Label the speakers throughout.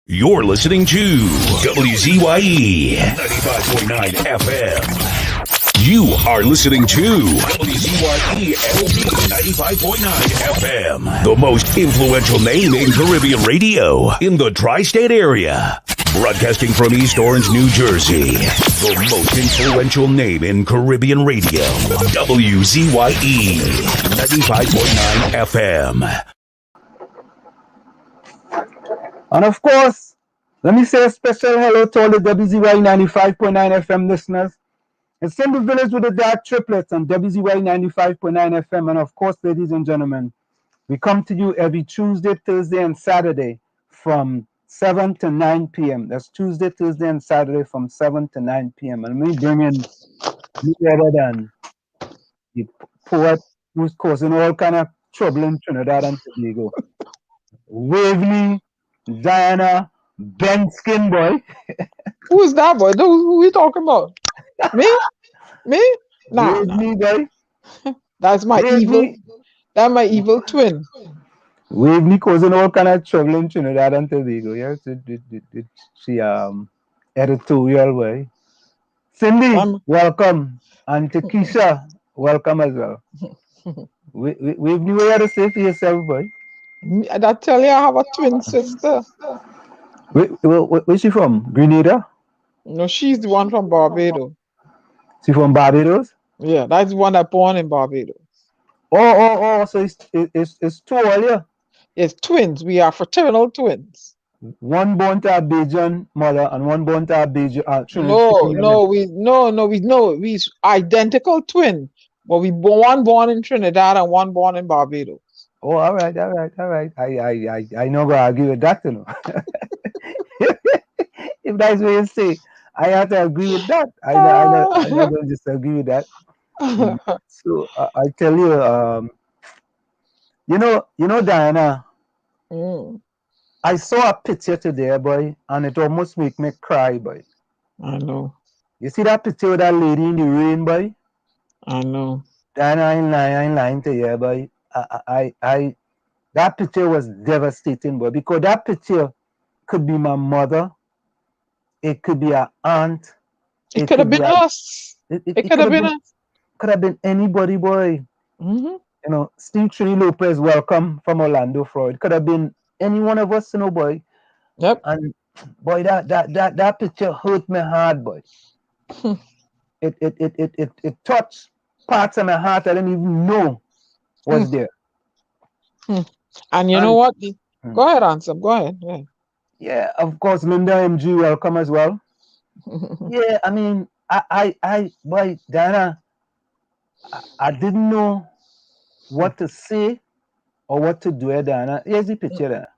Speaker 1: You're listening to WZYE 95.9 FM. You are listening to WZYE LP 95.9 FM, the most influential name in Caribbean radio in the tri-state area. Broadcasting from East Orange, New Jersey, the most influential name in Caribbean radio, WZYE 95.9 FM.
Speaker 2: And of course, let me say a special hello to all the WZYE 95.9 FM listeners. It's in the village with the dark triplets on WZYE 95.9 FM. And of course, ladies and gentlemen, we come to you every Tuesday, Thursday, and Saturday from 7 to 9 p.m. That's Tuesday, Thursday, and Saturday from 7 to 9 p.m. And we bring in no other than the poet who's causing all kind of trouble in Trinidad and Tobago. 𝗪𝗶𝗫𝗏, Diana, Ben Skin Boy.
Speaker 3: Who is that boy? Who we talking about? Me? Nah.
Speaker 2: 𝗪𝗶𝗫, boy.
Speaker 3: That's my evil. That's my evil twin.
Speaker 2: 𝗪𝗶𝗫 causing all kind of trouble in Trinidad and Tobago. Yes, she editorial way. Cindy, welcome, and Takesha, welcome as well. 𝗪𝗶𝗫, what you had to say for yourself, boy?
Speaker 3: I tell you, I have a twin sister.
Speaker 2: Where's she from? Grenada?
Speaker 3: No, she's the one from Barbados.
Speaker 2: She from Barbados?
Speaker 3: Yeah, that's the one that born in Barbados.
Speaker 2: Oh, so it's two earlier?
Speaker 3: It's twins. We are fraternal twins.
Speaker 2: One born to a Bajan mother and one born to a Bajan Trinidad.
Speaker 3: No, we identical twin. But we one born in Trinidad and one born in Barbados.
Speaker 2: Oh, all right. I know gonna agree with that, you know. If that's what you say, I have to agree with that. I'm not going to disagree with that. So I tell you, you know, Diana. I saw a picture today, boy, and it almost make me cry, boy.
Speaker 3: I know.
Speaker 2: You see that picture with that lady in the rain, boy?
Speaker 3: I know.
Speaker 2: Diana, I ain't lying to you, boy. That picture was devastating, boy, because that picture could be my mother, it could be our aunt,
Speaker 3: it could have been us. It could have been us.
Speaker 2: Could have been anybody, boy. You know, Steve Trini Lopez, welcome from Orlando, Florida. Could have been any one of us, you know, boy.
Speaker 3: Yep.
Speaker 2: And boy, that picture hurt my heart, boy. It touched parts of my heart I didn't even know was there.
Speaker 3: And you know what? Go ahead, Anselm. Go ahead.
Speaker 2: Yeah, of course, Linda MG, welcome as well. Yeah, I mean, boy, Diana, I didn't know what to say or what to do, Diana. Here's the picture, Diana.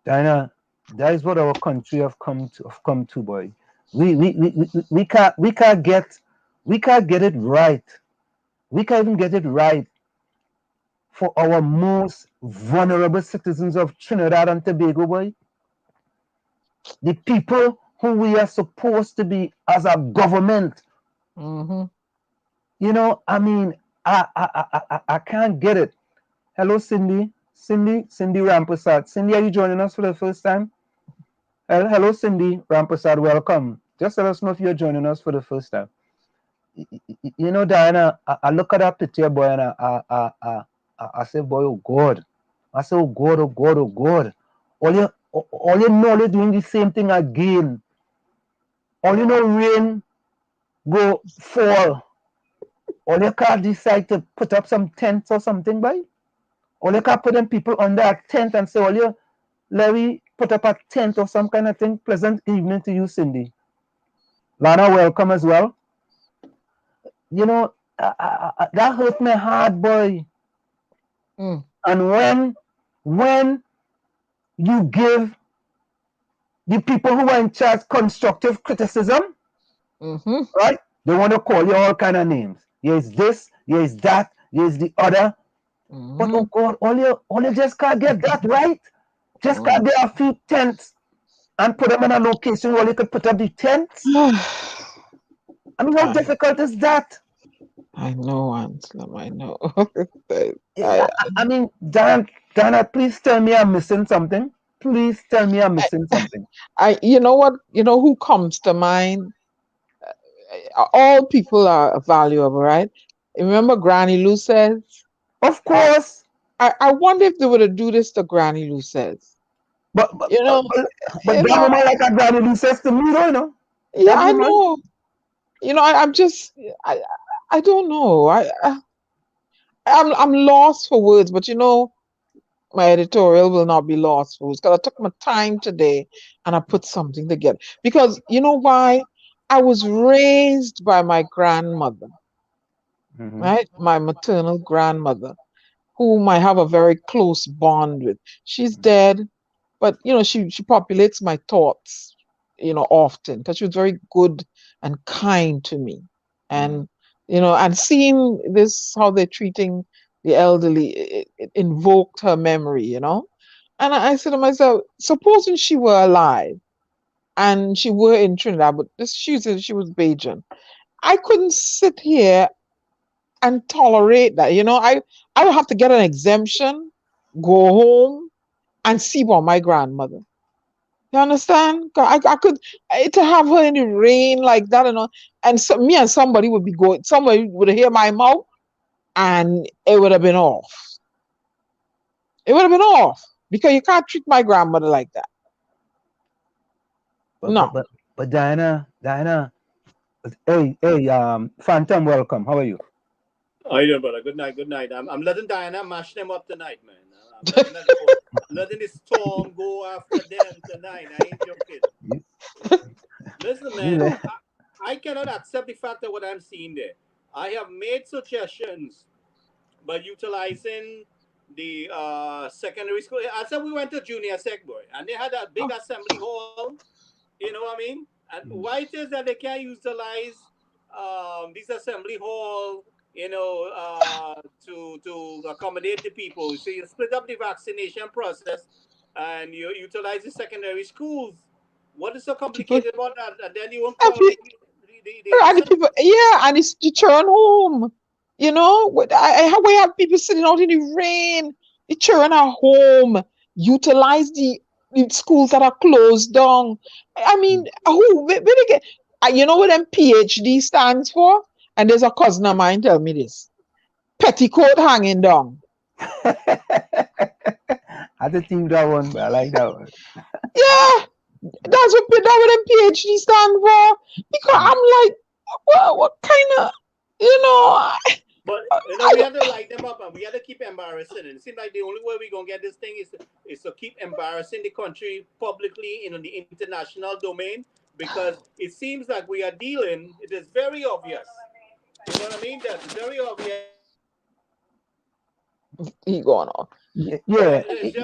Speaker 2: Diana, that is what our country have come to, boy. We can't get it right. We can't even get it right for our most vulnerable citizens of Trinidad and Tobago, boy. The people who we are supposed to be as a government. You know, I mean, I can't get it. Hello, Cindy 𝗪𝗵𝗫𝗃. Cindy, are you joining us for the first time? Hello, Cindy 𝗪𝗵𝗃𝗃. Welcome. Just let us know if you're joining us for the first time. You know, Diana, I look at that picture, boy, and I say, boy, oh God. I say, oh God. All you know, they're doing the same thing again. All you know, rain go fall. All you can't decide to put up some tents or something, boy. Or you can put them people under a tent and say, well, you, Larry, put up a tent or some kind of thing. Pleasant evening to you, Cindy. Lana, welcome as well. You know, that hurt my heart, boy. And when you give the people who are in charge constructive criticism, right? They want to call you all kind of names. Here's this, here's that, here's the other. But oh God, all you just can't get that right. Just can't get a few tents and put them in a location where you could put up the tents. I mean, how difficult is that?
Speaker 3: I know, Anselm, I know.
Speaker 2: I mean, Diana, please tell me I'm missing something. Please tell me I'm missing something.
Speaker 3: You know what? You know who comes to mind? All people are valuable, right? Remember Granny Lou says?
Speaker 2: Of course.
Speaker 3: I wonder if they were to do this to Granny Lou says.
Speaker 2: But
Speaker 3: you know,
Speaker 2: that woman like a Granny Lou says to me, though, you know.
Speaker 3: Yeah, I know. You know, I'm just, I don't know. I'm lost for words, but you know, my editorial will not be lost for words because I took my time today and I put something together. Because you know why? I was raised by my grandmother, right? My maternal grandmother, whom I have a very close bond with. She's dead, but you know, she populates my thoughts, you know, often because she was very good and kind to me. And you know, and seeing this how they're treating the elderly, it invoked her memory, you know. And I said to myself, supposing she were alive and she were in Trinidad, but she was Bajan, I couldn't sit here and tolerate that. You know, I would have to get an exemption, go home, and see about my grandmother. You understand? I could to have her in the rain like that and so me and somebody would be going. Somebody would hear my mouth, and it would have been off. It would have been off because you can't treat my grandmother like that.
Speaker 2: But Diana, hey, Phantom, welcome. How are you?
Speaker 4: How you doing, brother? Good night. I'm letting Diana mash them up tonight, man. I'm letting this storm go after them tonight. I ain't joking. Listen, man, I cannot accept the fact of what I'm seeing there. I have made suggestions by utilizing the secondary school. I said we went to junior sec, boy, and they had a big assembly hall. You know what I mean? And why it is that they can't utilize this assembly hall, you know, to accommodate the people. So you split up the vaccination process and you utilize the secondary schools. What is so complicated about that? And then you won't call
Speaker 3: the people, yeah, and it's the churn home. You know, we have people sitting out in the rain. The children are home. Utilize the schools that are closed down. I mean, where they get? You know what them PhD stands for? And there's a cousin of mine tell me this: petticoat hanging down.
Speaker 2: I just think that one, but I like that one.
Speaker 3: Yeah, that's what them PhD stand for. Because I'm like, what kind of, you know?
Speaker 4: But you know, we have to light them up and we have to keep embarrassing. And it seems like the only way we're gonna get this thing is to keep embarrassing the country publicly in the international domain, because it seems like we are dealing. It is very obvious. You know what I mean? That's very obvious.
Speaker 3: He going on.
Speaker 2: Yeah.
Speaker 4: It's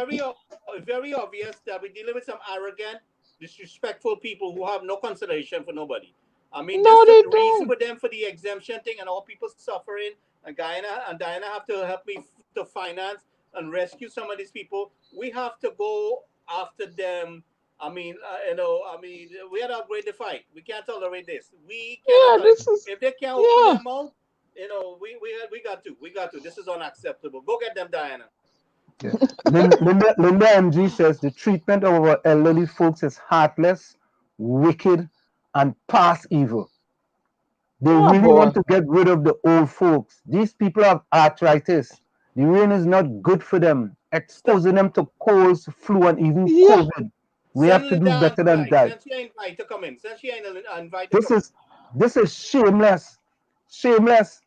Speaker 4: very obvious that we're dealing with some arrogant, disrespectful people who have no consideration for nobody. I mean,
Speaker 3: no,
Speaker 4: just the reason for them for the exemption thing and all people suffering, and Diana have to help me to finance and rescue some of these people. We have to go after them. I mean, we have to upgrade the fight. We can't tolerate this. If they can't open them out, you know, we got to. This is unacceptable. Go get them, Diana.
Speaker 2: Yeah. Linda MG says the treatment of our elderly folks is heartless, wicked, and past evil. They really want to get rid of the old folks. These people have arthritis. The rain is not good for them, exposing them to colds, flu, and even COVID. We have to do better than that.
Speaker 4: Since she ain't invited to come in.
Speaker 2: This is shameless. Shameless.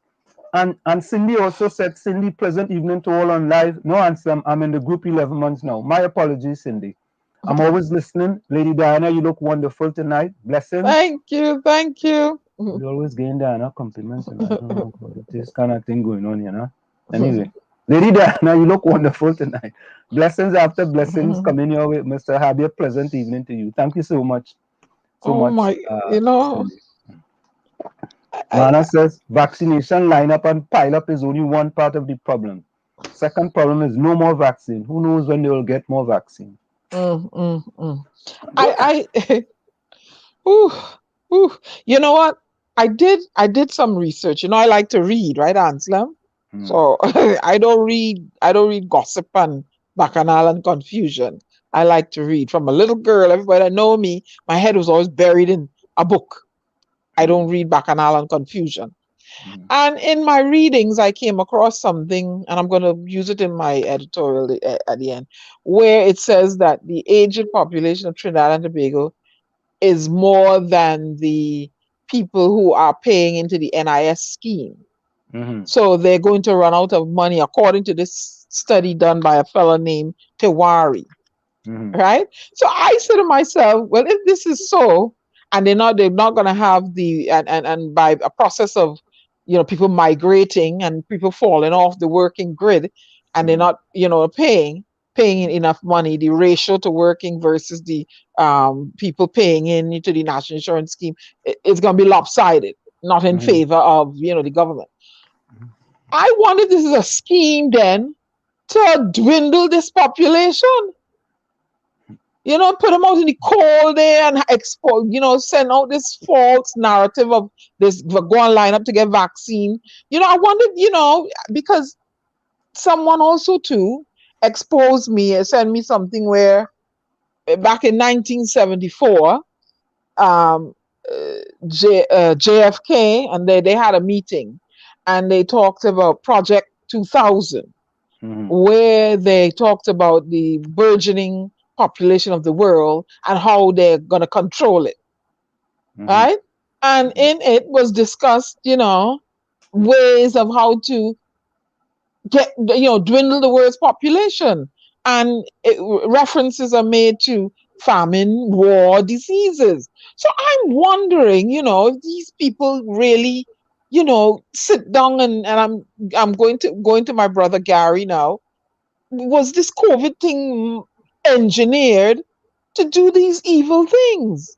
Speaker 2: And Cindy also said, Cindy, pleasant evening to all on live. No, Anselm, I'm in the group 11 months now. My apologies, Cindy. I'm always listening. Lady Diana, you look wonderful tonight. Blessings.
Speaker 3: Thank you.
Speaker 2: You always getting Diana compliments, and I don't know this kind of thing going on, you know. Anyway, Lady Diana, you look wonderful tonight. Blessings after blessings coming your way, Mr. Happy a pleasant evening to you. Thank you so much.
Speaker 3: Oh my, you know,
Speaker 2: Cindy. Mana says vaccination lineup and pile up is only one part of the problem. Second problem is no more vaccine. Who knows when they will get more vaccine?
Speaker 3: I ooh, ooh. You know what? I did some research. You know, I like to read, right, Anselm? So I don't read gossip and bacchanal and confusion. I like to read. From a little girl, everybody that know me, my head was always buried in a book. I don't read bacchanal and confusion. And in my readings, I came across something, and I'm going to use it in my editorial at the end, where it says that the aged population of Trinidad and Tobago is more than the people who are paying into the NIS scheme. So they're going to run out of money, according to this study done by a fellow named 𝗪𝗏𝗧𝗧. Right? So I said to myself, well, if this is so, and they're not going to have the and by a process of, you know, people migrating and people falling off the working grid, and they're not, you know, paying enough money, the ratio to working versus the people paying into the national insurance scheme, it's going to be lopsided, not in favor of, you know, the government. I wonder if this is a scheme then to dwindle this population. You know, put them out in the cold there and expose, you know, send out this false narrative of this, go and line up to get vaccine. You know, I wonder, you know, because someone also too exposed me and sent me something where back in 1974, JFK, and they had a meeting and they talked about Project 2000, where they talked about the burgeoning population of the world and how they're going to control it. Right? And in it was discussed, you know, ways of how to get, you know, dwindle the world's population. And references are made to famine, war, diseases. So I'm wondering, you know, if these people really, you know, sit down and I'm going to my brother Gary now. Was this COVID thing engineered to do these evil things?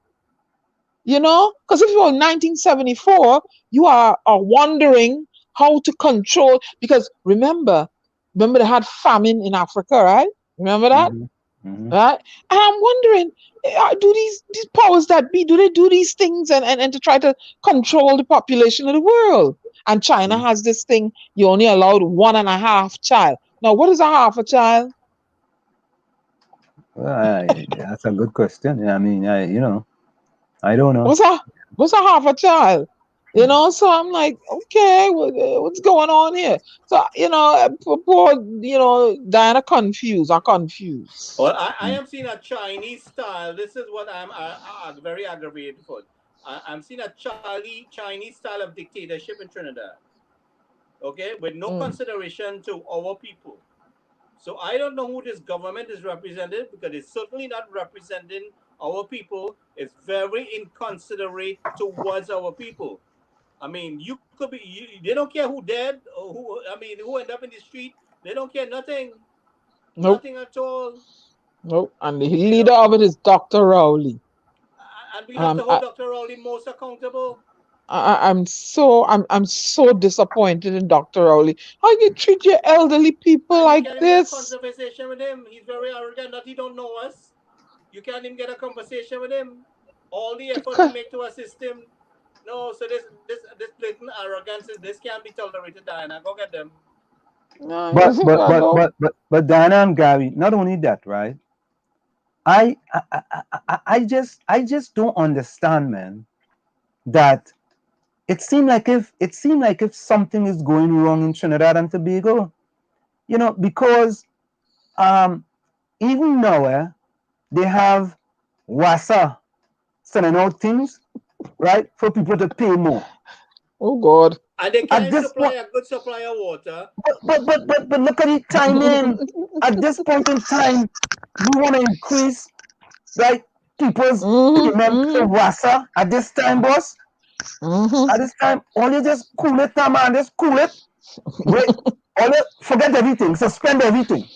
Speaker 3: You know, because if you're in 1974, you are wondering how to control, because remember they had famine in Africa, right? Remember that? Right? And I'm wondering, do these powers that be, do they do these things and to try to control the population of the world? And China has this thing, you only allowed 1.5 child. Now, what is a half a child?
Speaker 2: That's a good question. I mean, you know, I don't know.
Speaker 3: What's a half a child? You know, so I'm like, okay, what's going on here? So, you know, poor, you know, Diana confused.
Speaker 4: Well, I am seeing a Chinese style. This is what I'm very aggravated for. I'm seeing a Chinese style of dictatorship in Trinidad. Okay, with no consideration to our people. So I don't know who this government is representing, because it's certainly not representing our people. It's very inconsiderate towards our people. I mean, you could be. They don't care who dead or who. I mean, who end up in the street. They don't care nothing.
Speaker 3: Nope.
Speaker 4: Nothing at all.
Speaker 3: Nope. And the leader of it is Dr. Rowley.
Speaker 4: And we have to hold Dr. Rowley most accountable.
Speaker 3: I'm so disappointed in Dr. Rowley. How you treat your elderly people like this?
Speaker 4: Get a conversation with him. He's very arrogant that he don't know us. You can't even get a conversation with him. All the effort we make to assist him. No, so this blatant arrogance, this can't be tolerated, Diana. Go get them.
Speaker 2: But Diana and Gary, not only that, right? I just don't understand, man, that it seemed like if something is going wrong in Trinidad and Tobago, you know, because even now they have WASA sending out things, right, for people to pay more.
Speaker 3: Oh God!
Speaker 4: And they can't supply a good supply of water.
Speaker 2: But look at the timing. At this point in time, you want to increase, right, people's payment to WASA at this time, boss. At this time, all you just cool it, man. Just cool it. Wait, Forget everything. Suspend everything.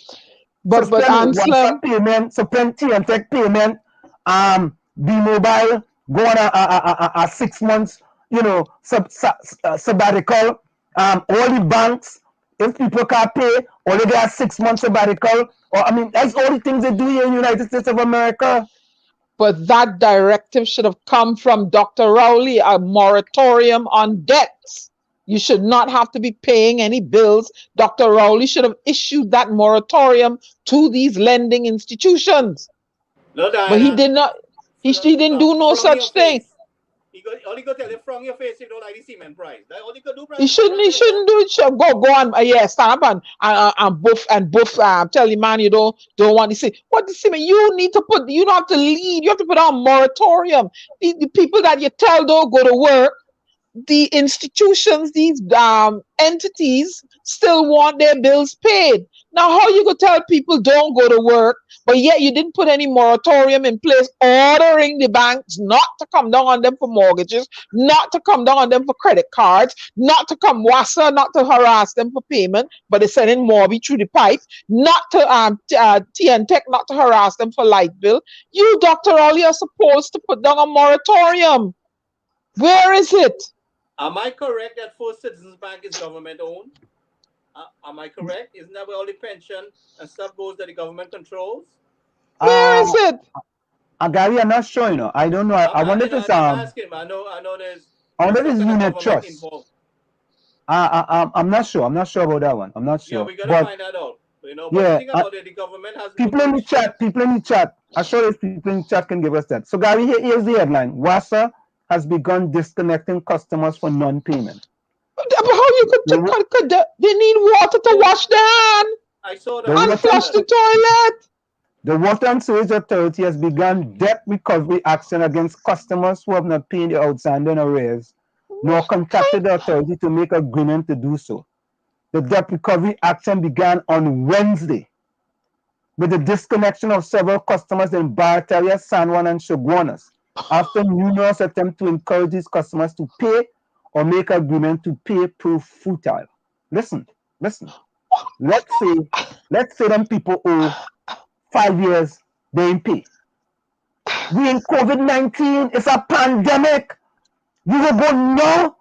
Speaker 3: But
Speaker 2: Suspend
Speaker 3: Anselm,
Speaker 2: WhatsApp payment. Suspend TNTech payment. B-Mobile go on a 6 months, sabbatical. All the banks, if people can't pay, or they get a 6 months sabbatical. Or that's all the things they do here in the United States of America.
Speaker 3: but that directive should have come from Dr. Rowley, a moratorium on debts. You should not have to be paying any bills. Dr. Rowley should have issued that moratorium to these lending institutions.
Speaker 4: No, Diana,
Speaker 3: but he did not. He didn't do no such thing.
Speaker 4: All he got to tell you from your face, you don't like the cement price. That's all he could do.
Speaker 3: He shouldn't do it. Go on. Stand up and buff. Tell the man you don't want to see. What the cement? You need to put. You don't have to lead. You have to put on moratorium. The people that you tell don't go to work, the institutions, these entities still want their bills paid. Now, how you could tell people don't go to work, but yet you didn't put any moratorium in place ordering the banks not to come down on them for mortgages, not to come down on them for credit cards, not to come WZYE, not to harass them for payment, but they're sending 𝗪𝗶𝘁𝗵 through the pipe, not to TNTech, not to harass them for light bill. You, Dr. Rowley, are supposed to put down a moratorium. Where is it?
Speaker 4: Am I correct that First Citizens Bank is government owned? Am I correct? Isn't that where all the pension and stuff goes that the government controls?
Speaker 3: Where is it?
Speaker 2: Gary, I'm not sure, I don't know. I wonder if it's
Speaker 4: I know there's.
Speaker 2: I wonder if it's unit trust. I'm not sure. I'm not sure about that one. I'm not sure.
Speaker 4: Yeah, we gotta find that out. But the thing about it, the government has
Speaker 2: people in the chat. I'm sure if people in the chat can give us that. So Gary, here's the headline. WZYE has begun disconnecting customers for non-payment.
Speaker 3: How you could they need water to wash their hand.
Speaker 4: I saw that.
Speaker 3: And flush the toilet.
Speaker 2: The Water and Sewage Authority has begun debt recovery action against customers who have not paid their outstanding arrears, nor contacted the authority to make agreement to do so. The debt recovery action began on Wednesday with the disconnection of several customers in 𝗪𝗶𝘃𝗧𝗦, San Juan, and Chaguanas, after numerous attempts to encourage these customers to pay or make agreement to pay prove futile. Listen. Let's say them people owe 5 years, they ain't pay. We in COVID-19, it's a pandemic. You will go no.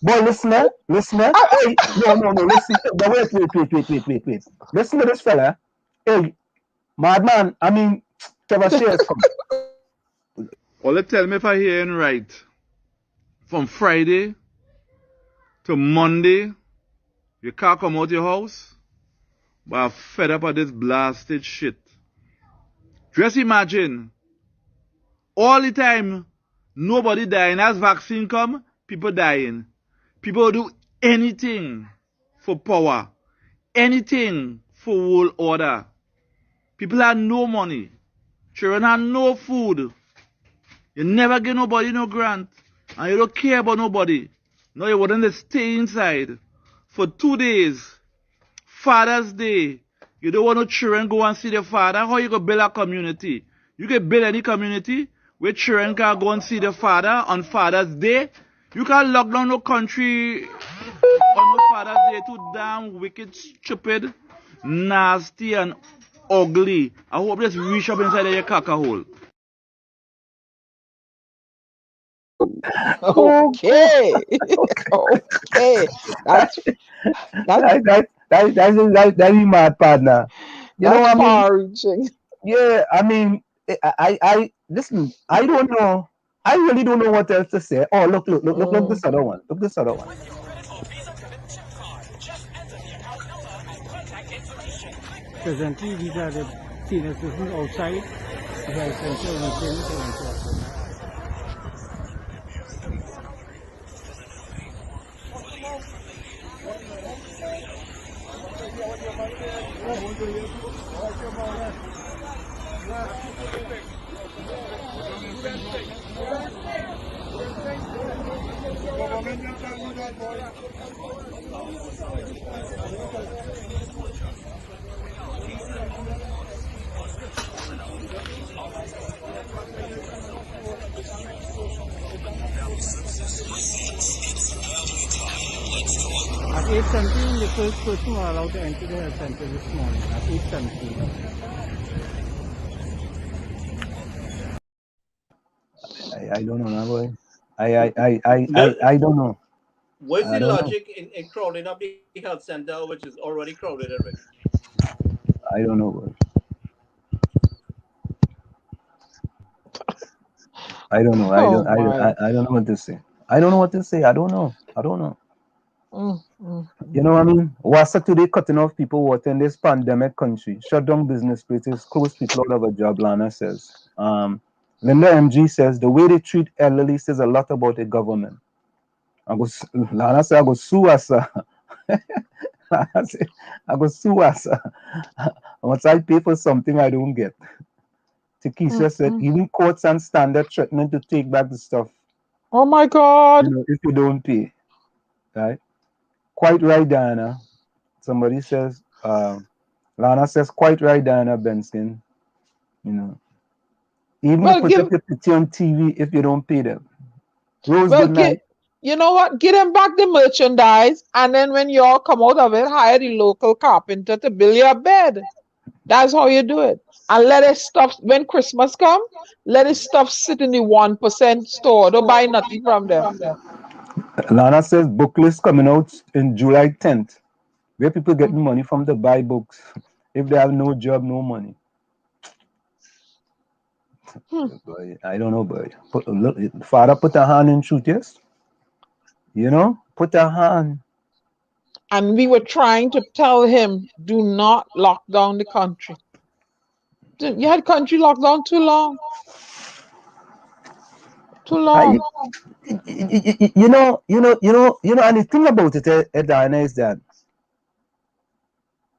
Speaker 2: Boy, listener. Hey, no, listen. Wait. Listen to this fella. Hey, madman, 𝗪𝗵𝘁𝗀𝗽𝗧 come.
Speaker 5: Well, tell me if I hearing right. From Friday to Monday, you can't come out your house, but I'm fed up of this blasted shit. Just imagine, all the time, nobody dying. As vaccine come, people dying. People do anything for power, anything for world order. People have no money. Children have no food. You never give nobody no grant. And you don't care about nobody. No, you wouldn't stay inside for 2 days. Father's Day. You don't want no children go and see their father. How you going to build a community? You can build any community where children can go and see their father on Father's Day. You can't lock down no country on no Father's Day. Too damn wicked, stupid, nasty, and ugly. I hope this reach up inside of your caca hole.
Speaker 3: Okay.
Speaker 2: That's mad, partner.
Speaker 3: That's far-reaching.
Speaker 2: Yeah, I listen. I don't know. I really don't know what else to say. Oh, look this other one. Look this other one.
Speaker 6: Presently, these are the senior citizens outside. They are essential maintenance. At 8 8:17, the first person was allowed to enter the health center this morning at 8:17.
Speaker 2: I don't know, boy. I don't know.
Speaker 4: What's
Speaker 2: I
Speaker 4: the
Speaker 2: don't know.
Speaker 4: logic in crowding up the health center, which is already crowded already?
Speaker 2: I don't know, boy. I don't know.
Speaker 3: Oh, my.
Speaker 2: I don't know what to say. I don't know what to say. I don't know. You know what I mean? WASA today cutting off people water in this pandemic country. Shut down business places, close people out of a job, Lana says. Linda MG says the way they treat elderly says a lot about the government. Lana said I go sue us. Lana said I go sue us. Once I pay for something I don't get. Takesha said even courts and standard threatening to take back the stuff.
Speaker 3: Oh my God.
Speaker 2: You know, if you don't pay. Right? Quite right, Diana. Somebody says, Lana says, quite right, Diana Benskin. You know, even
Speaker 3: Well,
Speaker 2: put up your picture on TV if you don't pay them. Rose,
Speaker 3: well,
Speaker 2: good night.
Speaker 3: you know what? Get them back the merchandise, and then when you all come out of it, hire the local carpenter to build your bed. That's how you do it. And let it stuff, when Christmas come, let it stuff sit in the 1% store. Don't buy nothing from them.
Speaker 2: Lana says book list coming out in July 10th. Where people getting money from to buy books if they have no job, no money. Boy, I don't know, boy. Father put a hand in truth, yes? You know, put a hand.
Speaker 3: And we were trying to tell him, do not lock down the country. You had country locked down too long. Too long.
Speaker 2: You know, and the thing about it, Diana, is that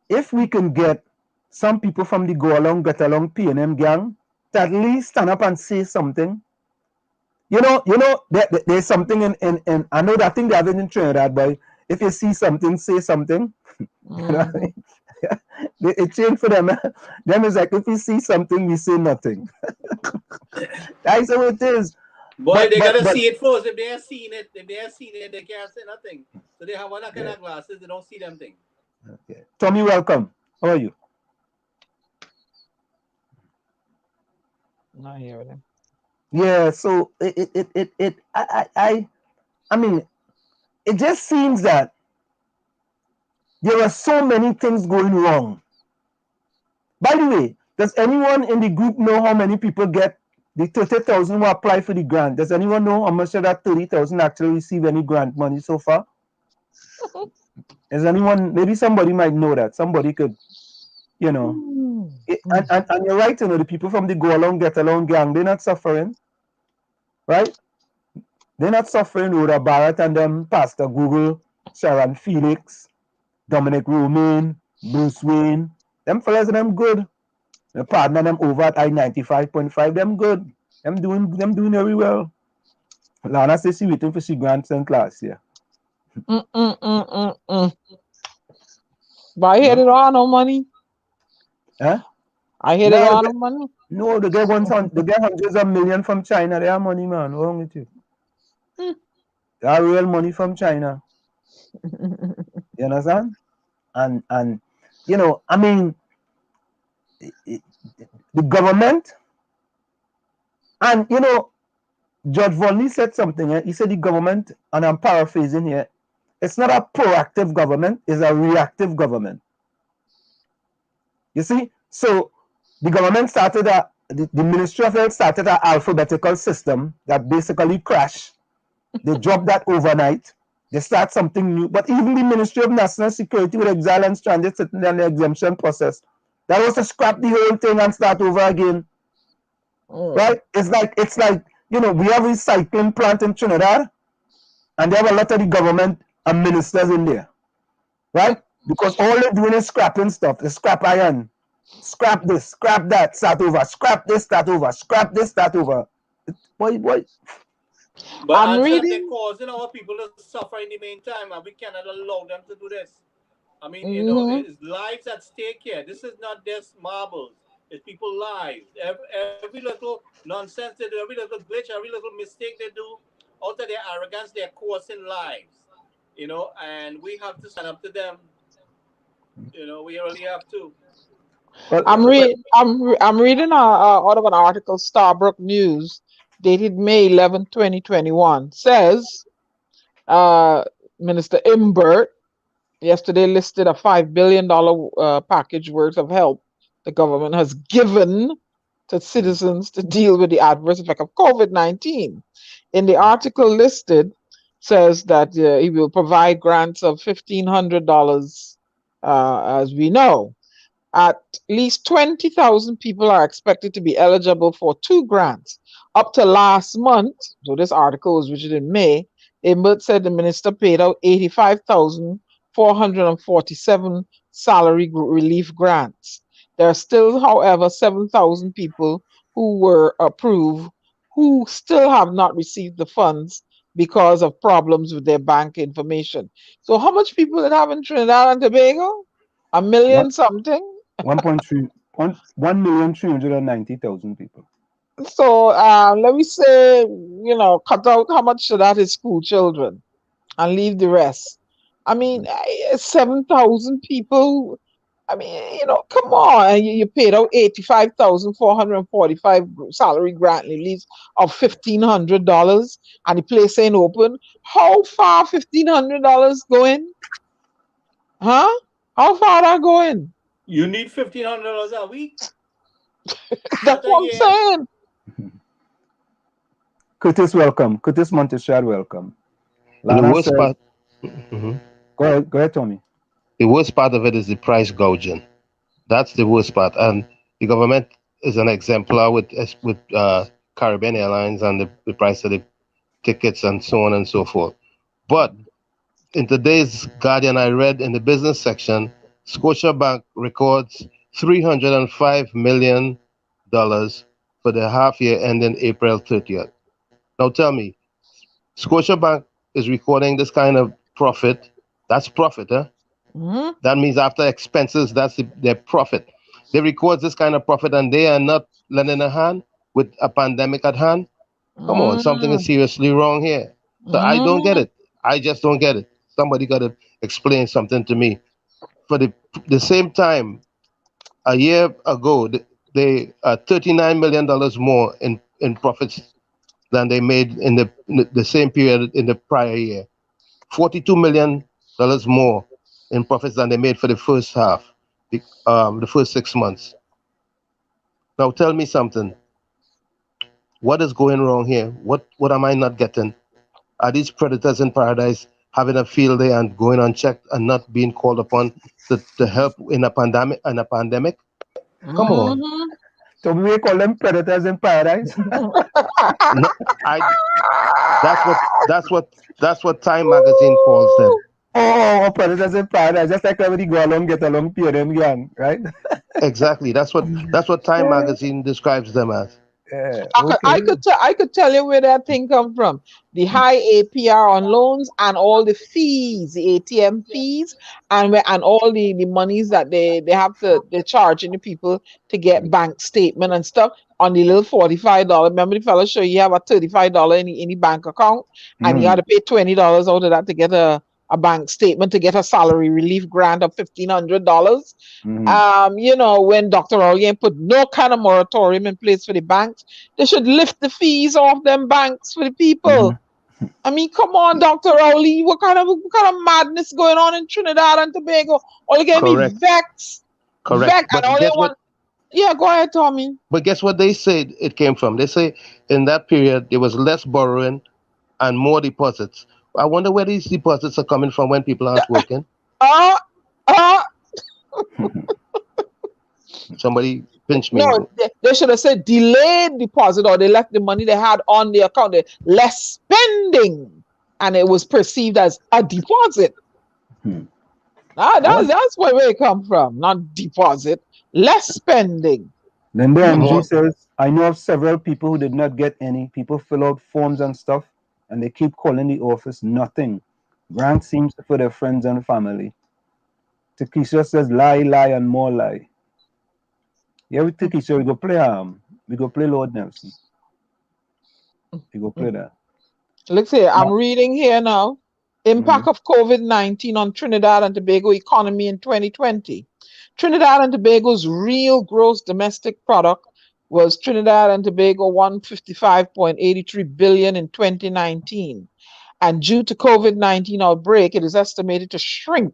Speaker 2: if we can get some people from the Go Along, Get Along P&M gang to at least stand up and say something. There's something in I know that thing they have it in Trinidad, but if you see something, say something. You know what I mean? It changed for them. Them is like if we see something, we say nothing. That's how it is.
Speaker 4: Boy, they gotta see it first. If they have seen it, they can't say nothing. So they have one kind of glasses, they don't see them thing.
Speaker 2: Okay. Tommy, welcome. How are you?
Speaker 3: Not hearing him.
Speaker 2: Yeah, so I mean, it just seems that there are so many things going wrong. By the way, does anyone in the group know how many people get the 30,000 who apply for the grant? Does anyone know how much of that 30,000 actually receive any grant money so far? Is anyone? Maybe somebody might know that. Somebody could, you know. And you're right, you know, the people from the Go Along, Get Along gang, they're not suffering, right? They're not suffering. Rhoda Barrett and them, Pastor Google, Sharon Felix, Dominic Romaine, Bruce Wayne, them fellas, them good. The partner them over at I-95.5, them good. Them doing very well. Lana says she waiting for she grants in class, yeah.
Speaker 3: But I hear they don't have no money.
Speaker 2: Huh?
Speaker 3: I hear they don't have no money.
Speaker 2: No, they get hundreds of millions from China. They have money, man. What's wrong with you? They have real money from China. You understand? And you know, I mean, the government, and you know, Judge Vonley said something. He said the government, and I'm paraphrasing here, it's not a proactive government, it's a reactive government. You see? So the government started the Ministry of Health started an alphabetical system that basically crashed. They dropped that overnight. They start something new. But even the Ministry of National Security with exile and stranded sitting on the exemption process, that was to scrap the whole thing and start over again. Right? It's like, you know, we have a recycling plant in Trinidad, and they have a lot of the government and ministers in there. Right? Because all they're doing is scrapping stuff. They scrap iron. Scrap this, scrap that, start over. Scrap this, start over. Scrap this, start over. Boy.
Speaker 4: But
Speaker 3: I'm
Speaker 4: Anselm,
Speaker 3: reading.
Speaker 4: they're causing our people to suffer in the meantime, and we cannot allow them to do this. I mean, you know, it's lives at stake here. This is not just marbles. It's people's lives. Every little nonsense they do, every little glitch, every little mistake they do, out of their arrogance, they're causing lives. you know, and we have to stand up to them. You know, we really have to.
Speaker 2: Well,
Speaker 3: I'm reading out of an article, Starbrook News, dated May 11, 2021, says Minister 𝗪𝗪𝗧𝗏 yesterday listed a $5 billion package worth of help the government has given to citizens to deal with the adverse effect of COVID-19. In the article listed, says that he will provide grants of $1,500, as we know. At least 20,000 people are expected to be eligible for 2 grants. Up to last month, so this article was written in May, 𝗪𝗪𝗧𝗏 said the minister paid out 85,447 salary relief grants. There are still, however, 7,000 people who were approved who still have not received the funds because of problems with their bank information. So how much people did have in Trinidad and Tobago? 1 million something?
Speaker 2: 1,390,000 people.
Speaker 3: So let me say, you know, cut out how much of that is school children and leave the rest. I mean, 7,000 people. I mean, you know, come on. You paid out 85,445 salary grant release of $1,500 and the place ain't open. How far $1,500 going? Huh? How far that going?
Speaker 4: You need $1,500 a week.
Speaker 3: That's what I'm saying.
Speaker 2: Curtis, welcome. Curtis Monteshad, welcome.
Speaker 7: And the worst
Speaker 2: says,
Speaker 7: part,
Speaker 2: go ahead, Tommy.
Speaker 7: the worst part of it is the price gouging. That's the worst part. And the government is an exemplar with Caribbean Airlines and the price of the tickets and so on and so forth. But in today's Guardian, I read in the business section, Scotiabank records $305 million for the half year ending April 30th. Now tell me, Scotiabank is recording this kind of profit. That's profit, huh?
Speaker 3: Mm-hmm.
Speaker 7: That means after expenses, that's their profit. They record this kind of profit and they are not lending a hand with a pandemic at hand. Come on, something is seriously wrong here. So I don't get it. I just don't get it. Somebody got to explain something to me. For the same time, a year ago, they $39 million more in profits than they made in the same period in the prior year. $42 million more in profits than they made for the first half, the first 6 months. Now tell me something. What is going wrong here? What am I not getting? Are these predators in paradise having a field day and going unchecked and not being called upon to help in a pandemic? Come on.
Speaker 2: So we call them predators in paradise.
Speaker 7: No, that's what Time magazine calls them.
Speaker 2: Oh, predators in paradise. Just like everybody go along, get along, pure them gang, right?
Speaker 7: Exactly. That's what Time magazine describes them as.
Speaker 2: Yeah,
Speaker 3: I could tell you where that thing come from. The high APR on loans and all the fees, the ATM fees, and all the monies that they charging the people to get bank statement and stuff on the little $45. Remember the fellow show you have a $35 in the bank account and you got to pay $20 out of that to get a bank statement to get a salary relief grant of $1,500. You know, when Dr. Orien put no kind of moratorium in place for the banks, they should lift the fees off them banks for the people. I mean, come on, Dr. Rowley, what kind of madness going on in Trinidad and Tobago? All you get me vexed.
Speaker 7: Correct.
Speaker 3: But and all they want. Yeah, go ahead, Tommy.
Speaker 7: But guess what they said it came from? They say in that period there was less borrowing and more deposits. I wonder where these deposits are coming from when people aren't working. Somebody pinch me.
Speaker 3: No, they should have said delayed deposit, or they left the money they had on the account. Less spending, and it was perceived as a deposit. That's where it come from, not deposit. Less spending.
Speaker 2: Then the MG says, I know of several people who did not get any. People fill out forms and stuff, and they keep calling the office, nothing. Grant seems for their friends and family. Takesha says, lie, and more lie. Yeah, with Takesha, we go play Lord Nelson. We go play that.
Speaker 3: Let's see, I'm reading here now. Impact of COVID-19 on Trinidad and Tobago economy in 2020. Trinidad and Tobago's real gross domestic product was Trinidad and Tobago $155.83 billion in 2019. And due to COVID-19 outbreak, it is estimated to shrink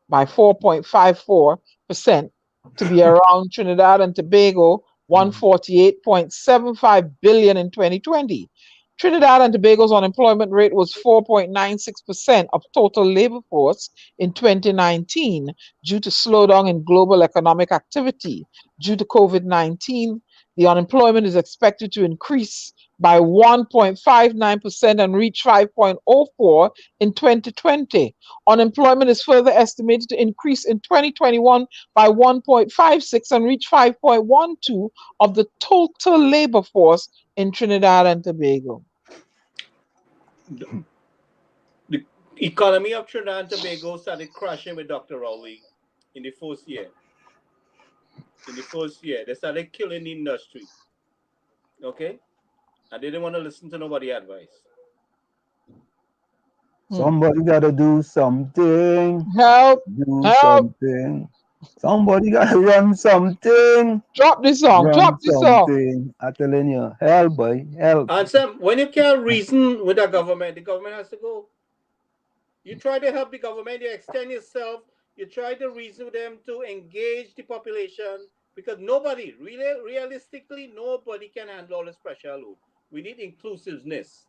Speaker 3: by 4.54% to be around Trinidad and Tobago $148.75 billion in 2020. Trinidad and Tobago's unemployment rate was 4.96% of total labor force in 2019 due to slowdown in global economic activity. Due to COVID-19, the unemployment is expected to increase by 1.59% and reach 5.04 in 2020. Unemployment is further estimated to increase in 2021 by 1.56 and reach 5.12 of the total labor force in Trinidad and Tobago.
Speaker 4: The economy of Trinidad and Tobago started crashing with Dr. Rowley in the first year. They started killing the industry. Okay? And they didn't want to listen to nobody's advice.
Speaker 2: Somebody gotta do something.
Speaker 3: Help!
Speaker 2: Something. Somebody gotta run something.
Speaker 3: Drop this song. Drop this song.
Speaker 2: I'm telling you, help, boy, help.
Speaker 4: Anselm, when you can't reason with the government has to go. You try to help the government, you extend yourself, you try to reason with them to engage the population, because nobody, realistically, nobody can handle all this pressure alone. We need inclusiveness.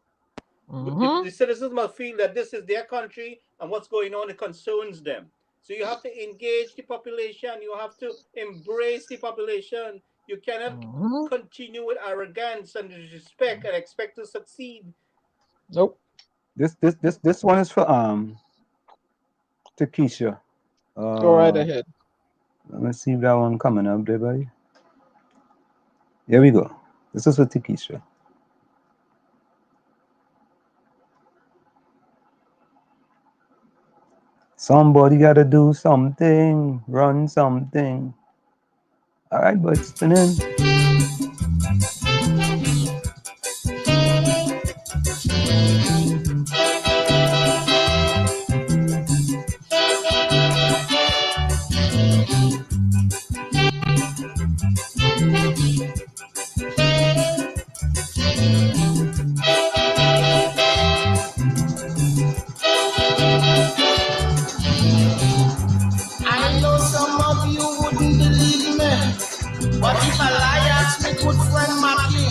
Speaker 4: The citizens must feel that this is their country and what's going on, it concerns them. So you have to engage the population. You have to embrace the population. You cannot continue with arrogance and disrespect and expect to succeed.
Speaker 3: Nope.
Speaker 2: This one is for Takesha.
Speaker 3: Go right ahead.
Speaker 2: Let me see if that one coming up there, buddy. Here we go. This is for Takesha. Somebody gotta do something, run something. All right, but spin in.
Speaker 8: But if a lie asked me good friend Mackie,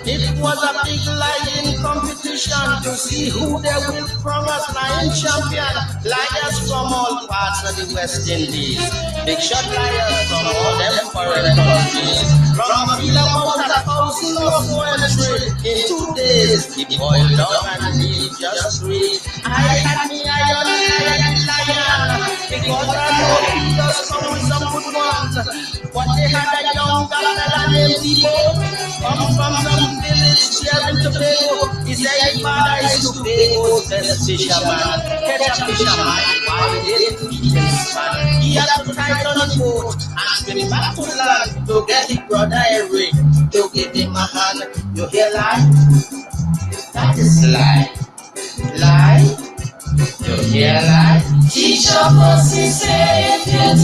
Speaker 8: it was a big lying competition to see who they will crown as lion champion. Liars from all parts of the West Indies, big shot liars from all them foreign countries. From a feel about 1,000 of poetry in 2 days, he boiled down and he just three. I had me iron lion, because I know he does come with some good ones. But they had a young fella named Debo, come from some village here in Tobago. He said his father is Tobago's best fisherman. Catch a fisherman, why did he man? He had to tie on a boat and swim back to land to get his brother a ring, to give him a hand. You hear lie? That is lie. Lie? You hear lie?
Speaker 9: Teacher Pussy say if you tell a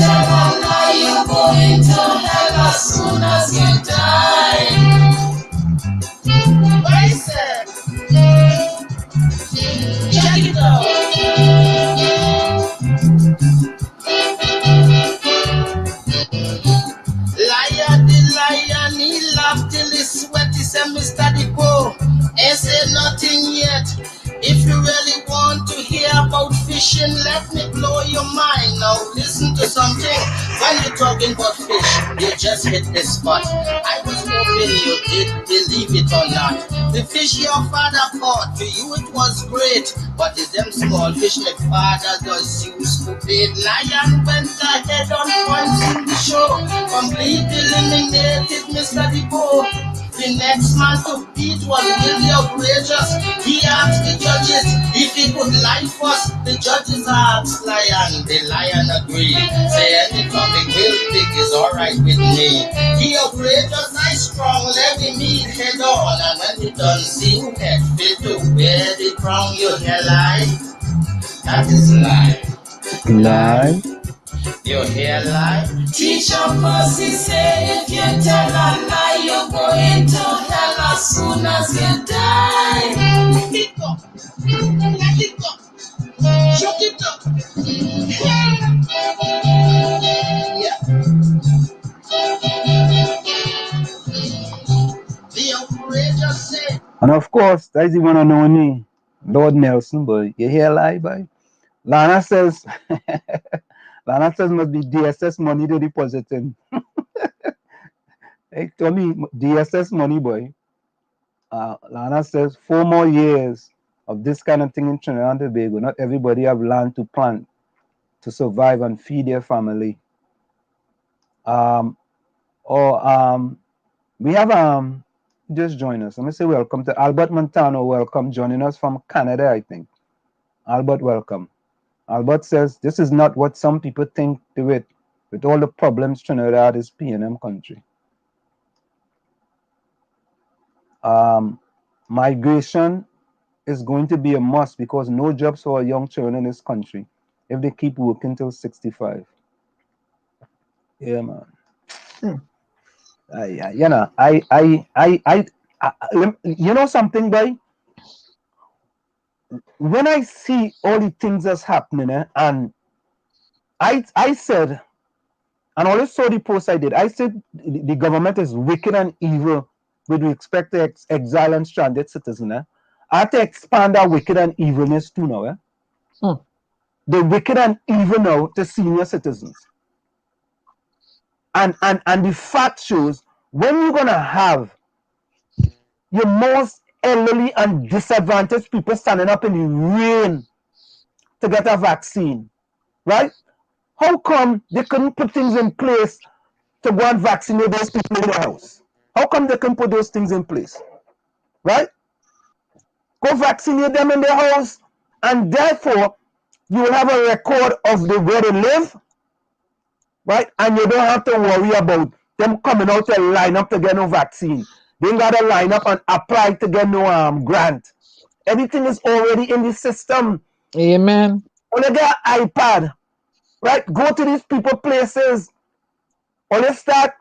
Speaker 9: lie, you're going to hell as soon as you die.
Speaker 8: What is that? Check it out. Liar the lion, he laughed till he sweat. He said, Mr. Debo, ain't say nothing yet. If you really want to hear about fishing, let me blow your mind. Now listen to something. When you're talking about fish, you just hit the spot. I was hoping you did believe it or not. The fish your father caught, to you it was great, but it's them small fish my father does use to bait. Lion went ahead on points in the show, completely eliminated Mr. Debo. The next man to beat was really outrageous. He asked the judges if he could lie first. The judges asked Lion, the lion agreed. Say any topic real big is alright with me. He outrageous, I strong, let me meet head on. And when he done see who head fit to wear the crown, you hear lie. That is life.
Speaker 2: Lie.
Speaker 8: You hear lie?
Speaker 9: Teacher Percy say if you tell a lie, you're going to hell as soon as you die.
Speaker 8: Let it go. Let it go. Shook it up. Yeah. The outrageous say.
Speaker 2: And of course, that's the one and only Lord Nelson, boy. You hear lie, boy? Lana says, Lana says must be DSS money to deposit in. Hey, Tommy, DSS money, boy. Lana says 4 more years of this kind of thing in Trinidad and Tobago. Not everybody have land to plant to survive and feed their family. We have just join us. Let me say welcome to Albert Montano. Welcome, joining us from Canada, I think. Albert, welcome. Albert says this is not what some people think to it. With all the problems Trinidad is P&M country. Migration is going to be a must because no jobs for young children in this country if they keep working till 65. Yeah, man. You know, you know something, boy? When I see all the things that's happening, and I said, and I always saw the post I did, I said the government is wicked and evil with respect to exile and stranded citizens. I have to expand our wicked and evilness too now. The wicked and evil now to senior citizens. And the fact shows when you're gonna have your most elderly and disadvantaged people standing up in the rain to get a vaccine, right? How come they couldn't put things in place to go and vaccinate those people in the house? How come they couldn't put those things in place, right? Go vaccinate them in their house, and therefore you will have a record of where they live, right? And you don't have to worry about them coming out to line up to get no vaccine. They ain't got to line up and apply to get no grant. Everything is already in the system.
Speaker 3: Amen.
Speaker 2: When you get an iPad, right? Go to these people places. Or let's start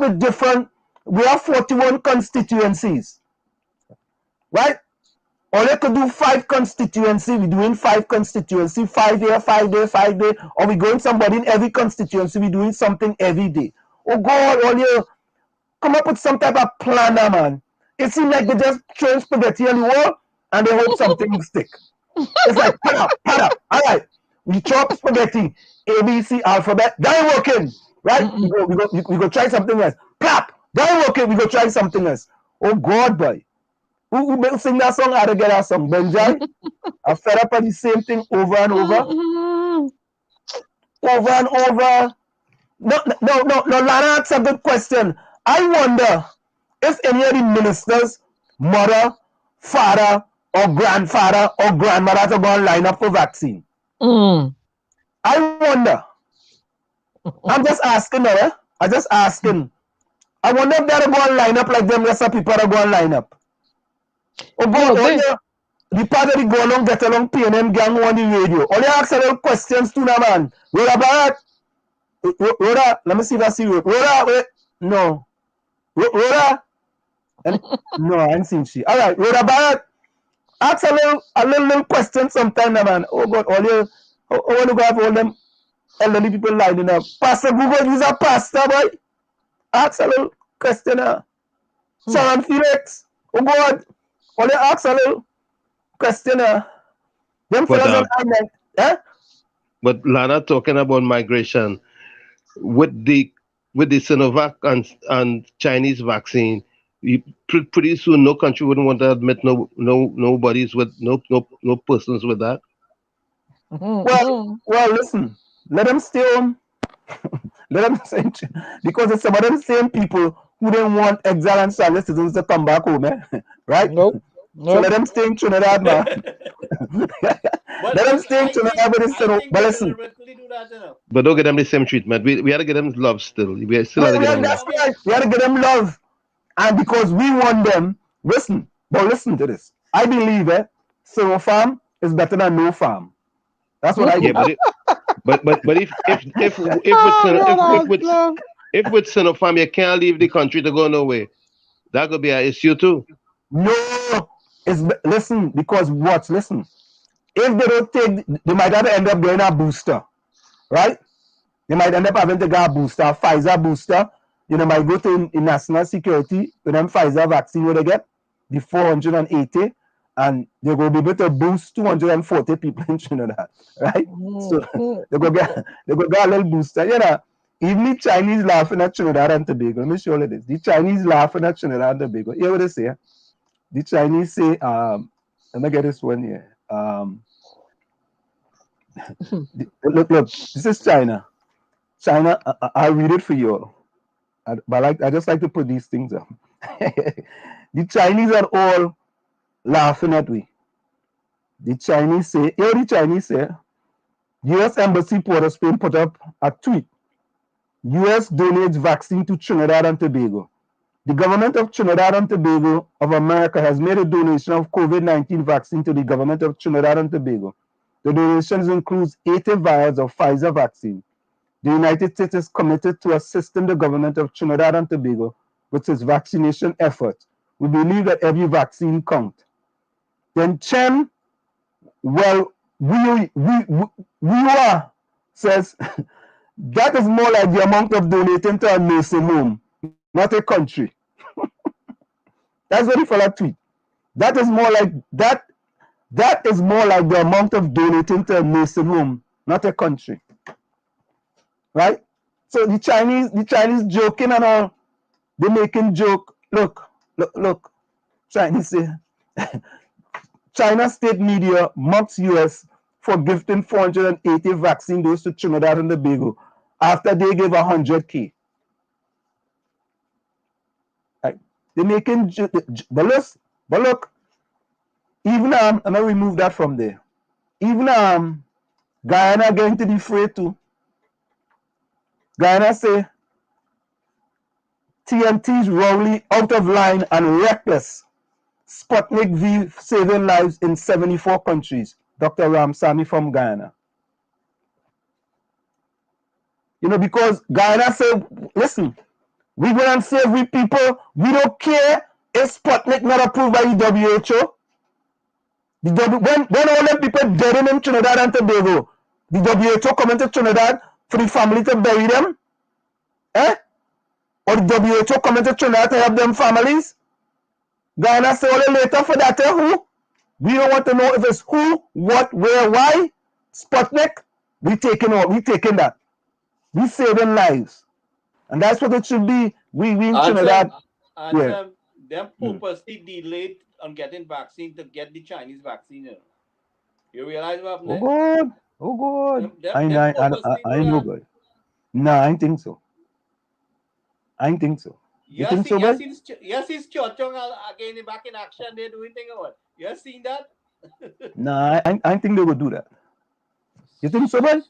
Speaker 2: with different. We have 41 constituencies, right? Or you could do 5 constituencies. We're doing 5 constituencies, 5 here, 5 there, 5 there. Or we going somebody in every constituency. We're doing something every day. Oh God, all you come up with some type of planner, man. It seems like they just throw spaghetti on the wall and they hope something will stick. It's like, pat up. All right, we chop spaghetti, ABC alphabet. That ain't working, right? We go try something else. Clap. That ain't working. We go try something else. Oh God, boy. Who will sing that song? How to get that song? Benjai? I fed up on the same thing over and over. Over and over. No, Lana asked a good question. I wonder if any of the ministers, mother, father, or grandfather, or grandmother are going to line up for vaccine. I wonder. I'm just asking now, I'm just asking. I wonder if they're going to line up like them rest of people are going to line up. Oh God, the part of the go along, get along, P&M gang on the radio. Only ask a little questions to them, man. Rhoda, let me see if I see Rhoda. Rhoda, wait. No. Rhoda? No, I ain't seen she. All right, Rhoda Barrett. Ask a little question sometime, man. Oh God, all you want to go have all them elderly people lining up. Pastor Google, he's a pastor, boy. Ask a little question. Sharon Felix. Oh God. All you ask a little question. Them fellas on island.
Speaker 7: But Lana talking about migration with the Sinovac and Chinese vaccine, pretty soon no country wouldn't want to admit nobody's with no persons with that.
Speaker 2: Well, listen, let them stay home. Let them stay, because it's some of them same people who didn't want exile and stranded citizens to come back home, right?
Speaker 3: Nope.
Speaker 2: So let them stay in Trinidad, man. Let them stay in Trinidad with this. But listen.
Speaker 7: But don't get them the same treatment. We had to get them love still. We still had to get them love.
Speaker 2: Right. We had to get them love. And because we want them, listen to this. I believe Farm is better than no farm. That's what I do.
Speaker 7: Yeah, but if with Sinopharm you can't leave the country to go nowhere, that could be an issue too.
Speaker 2: No, listen, because what? Listen, if they don't take, they might have to end up getting a booster, right? They might end up having to get a booster, a Pfizer booster. You know, might go to in national security with them Pfizer vaccine where they get the 480, and they will be able to boost 240 people in Trinidad, right? So they go get a little booster. You know, even the Chinese laughing at Trinidad and Tobago. Let me show you this. The Chinese laughing at Trinidad and Tobago. Hear what they say? The Chinese say, let me get this one here. Look, this is China. China, I'll read it for you all. I just like to put these things up. The Chinese are all laughing at me. The Chinese say, here the Chinese say, U.S. Embassy Port of Spain put up a tweet. U.S. donates vaccine to Trinidad and Tobago. The government of Trinidad and Tobago of America has made a donation of COVID-19 vaccine to the government of Trinidad and Tobago. The donations includes 80 vials of Pfizer vaccine. The United States is committed to assisting the government of Trinidad and Tobago with its vaccination effort. We believe that every vaccine counts. Then Chen, well, we says that is more like the amount of donating to a nursing home, not a country. That's what the fella tweet. That is more like that. That is more like the amount of donating to a nursing home, not a country. Right? So the Chinese joking and all, they making joke. Look. Chinese say, China state media mocks US for gifting 480 vaccine doses to Trinidad and Tobago after they gave 100K. Right? They making joke. But look, even I'm gonna remove that from there. Even Guyana going to be free too. Guyana say TNT's wrongly out of line and reckless. Sputnik V saving lives in 74 countries. Dr. Ramsamy from Guyana. You know, because Guyana said, listen, we go and save we people. We don't care if Sputnik not approved by the WHO. When all the people dead in Trinidad and Tobago, the WHO come into Trinidad for the family to bury them? Or the WHO come into Trinidad to help them families? Guyana say all the later for that, who? We don't want to know if it's who, what, where, why. Sputnik, we taking that. We saving lives. And that's what it should be. We in Trinidad.
Speaker 4: Them purposely delayed on getting vaccine to get the Chinese vaccine. You realize what happened?
Speaker 2: Oh God. I know good. No, I don't think so. You think so, bud?
Speaker 4: Yes, it's Chochong again back in action. They're doing things about it. You have seen that?
Speaker 2: No, I think they will do that. You think so, bud?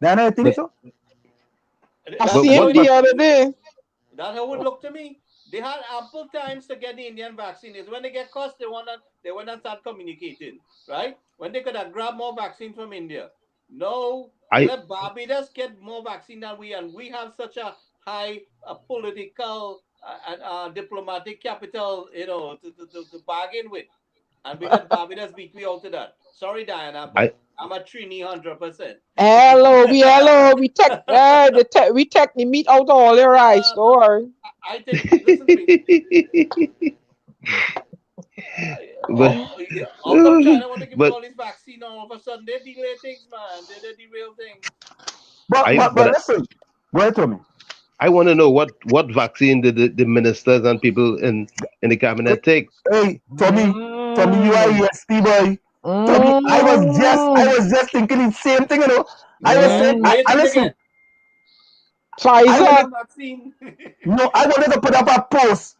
Speaker 2: Dana, I think so.
Speaker 3: I see him the other day.
Speaker 4: That's how it would look to me. They had ample times to get the Indian vaccine. Is when they get cost, they want to start communicating, right? When they could have grabbed more vaccine from India. No, let Barbados get more vaccine than we, and we have such a high political and diplomatic capital, you know, to bargain with. And we got Barbados beat me out to that. Sorry, Diana, but I'm a Trini 100%.
Speaker 3: Hello. We take the meat out of all the rice, don't worry.
Speaker 4: I think, listen to me. How come China want to give all this vaccine all of a sudden? They delay things, man. They derail things.
Speaker 2: But listen, wait a minute.
Speaker 7: I want to know what vaccine did the ministers and people in the cabinet take?
Speaker 2: Hey, Tommy, you are ESP boy. Tommy, I was just thinking the same thing, you know. I was saying, listen.
Speaker 3: Pfizer
Speaker 4: vaccine.
Speaker 2: No, I wanted to put up a post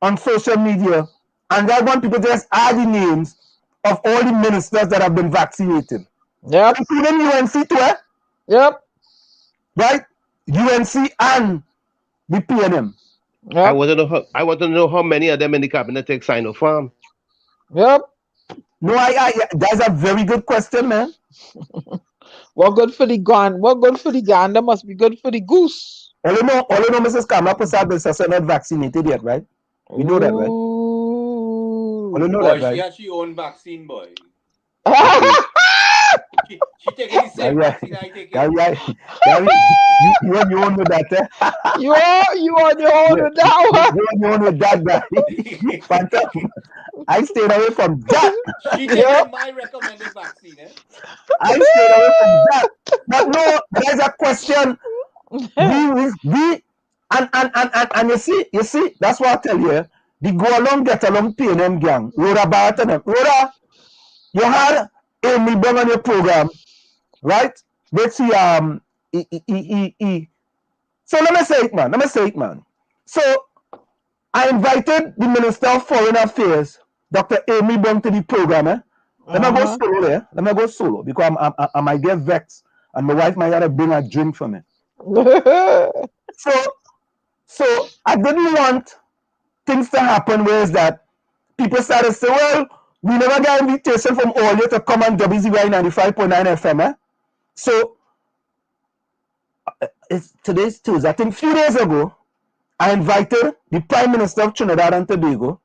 Speaker 2: on social media, and I want people to just add the names of all the ministers that have been vaccinated.
Speaker 3: Yep.
Speaker 2: Including UNC too,
Speaker 3: Yep.
Speaker 2: Right? UNC and the PNM.
Speaker 3: Yep.
Speaker 7: I want to know how many of them in the cabinet take Sinopharm.
Speaker 3: Yep.
Speaker 2: No, that's a very good question, man.
Speaker 3: What good for the gander must be good for the goose.
Speaker 2: All you know, Mrs. 𝗪𝗏𝗃 is not vaccinated yet, right? We know that, right? All you know
Speaker 4: Boy,
Speaker 2: that, right?
Speaker 4: she has her own vaccine, boy.
Speaker 2: Okay.
Speaker 4: She taking the same vaccine I take.
Speaker 2: You on your own with that, eh?
Speaker 3: You on your own with that one.
Speaker 2: You on your own with that, guy. Phantom. I stayed away from that.
Speaker 4: She taking my recommended vaccine, eh?
Speaker 2: I stayed away from that. But no, there's a question. And you see, that's what I tell you. The go along, get along, PNM gang. Rhoda, you had 𝗪𝗶𝗹𝗏𝗡 on your program, right? Let's see, So let me say it, man. So I invited the Minister of Foreign Affairs, Dr. 𝗪𝗶𝗹𝗏𝗡, to the program. Let me go solo there. Let me go solo because I might get vexed and my wife might have to bring a drink for me. So I didn't want things to happen where is that people started to say, well, we never got invitation from all you to come on WZYE 95.9 FM. So today's Tuesday. I think a few days ago, I invited the Prime Minister of Trinidad and Tobago.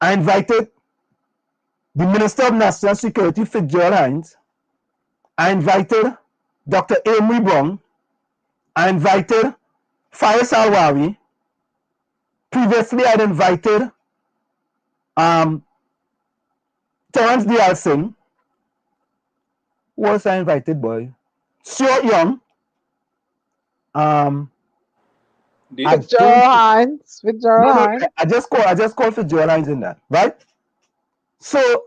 Speaker 2: I invited the Minister of National Security, 𝗪𝗏𝗃𝗏𝗃𝗏𝗃. I invited Dr. 𝗪𝗶𝗏𝗃𝗏𝗏. I invited Faris Alwari. Previously, I'd invited Terence Dialsing. Who else I invited, boy? Stuart Young.
Speaker 3: Fitzgerald Hines.
Speaker 2: I just called 𝗪𝗏𝗃𝗏𝗃𝗏𝗃 Hines in that, right? So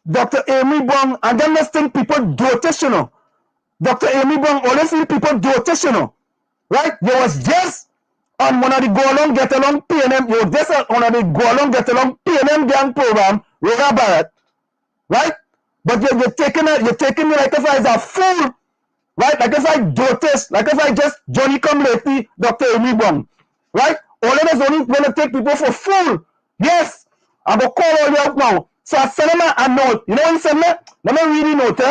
Speaker 2: Dr. 𝗪𝗶𝗏𝗃𝗏𝗃, and then let's think people dotish, you know. Dr. 𝗪𝗶𝗃𝗏𝗃, honestly, people dotish, you know. Right? You was just on one of the go along, get along PNM, you were just on one of the go along, get along PNM gang program, 𝗪𝗏𝗁𝗏𝗃, right? But you're taking me like if I was a fool, right? Like if I dotish, like if I just Johnny come lately, Dr. 𝗪𝗶𝗃𝗏𝗃, right? All of us only going to take people for fool. Yes, I'm going to call all you out now. So I sent him a note. You know what he sent me? Let me read the note.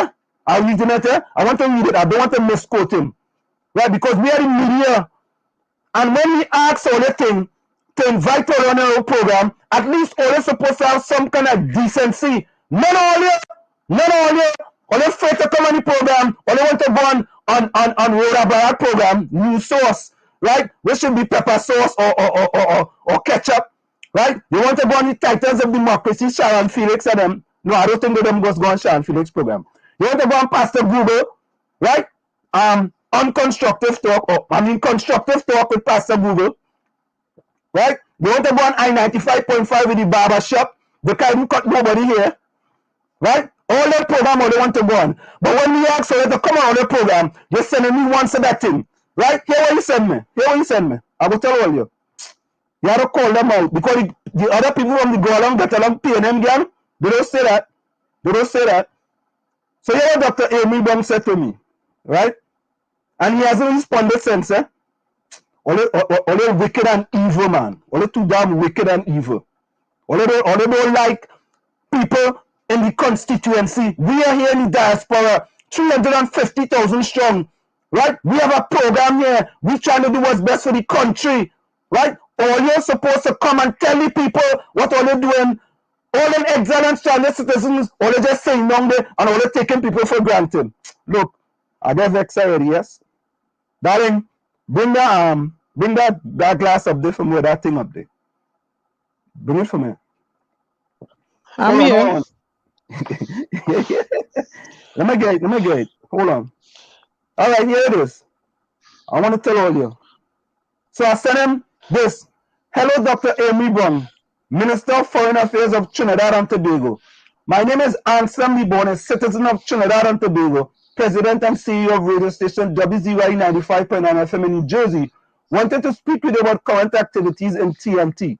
Speaker 2: I'll read the note. I want to read it. I don't want to misquote him. Right? Because we are in media. And when we ask all the thing to invite all on our program, at least all are supposed to have some kind of decency. None of you, all you afraid to come on the program, all you want to go on 𝗪𝗏𝗁𝗏𝗃 program, new sauce, right? Which should be pepper sauce or ketchup, right? You want to go on the Titans of Democracy, Sharon Felix and them. No, I don't think that them goes go on Sharon Felix program. You want to go on Pastor Google, right? Constructive talk with Pastor Google, right? You want to go on I-95.5 with the barber shop. They can't even cut nobody here, right? All that program all they want to go on. But when we ask for you to come on the program, you're sending me once of that thing, right? Here what you send me. I will tell all you. You have to call them out because the other people from the go along, get along PNM gang, they don't say that. So here what Dr. 𝗪𝗶𝗃𝗏𝗃𝗏𝗃 said to me, right? And he hasn't responded since, Only wicked and evil, man. Only too damn wicked and evil. Only don't like people in the constituency. We are here in the diaspora, 350,000 strong, right? We have a program here. We trying to do what's best for the country, right? All you're supposed to come and tell the people what all they're doing. All them excellent stranded citizens, all they just saying down there and all they taking people for granted. Look, I get vexed already, yes? Darling, bring that glass up there for me, that thing up there. Bring it for me.
Speaker 3: I'm here.
Speaker 2: Let me get it. Hold on. All right, here it is. I want to tell all you. So I sent him this. Hello, Dr. 𝗪𝗶𝗃𝗏𝗃𝗏𝗃𝗏𝗃, Minister of Foreign Affairs of Trinidad and Tobago. My name is Anselm, a citizen of Trinidad and Tobago, President and CEO of radio station WZYE 95.9 FM in New Jersey. Wanted to speak with you about current activities in TNT.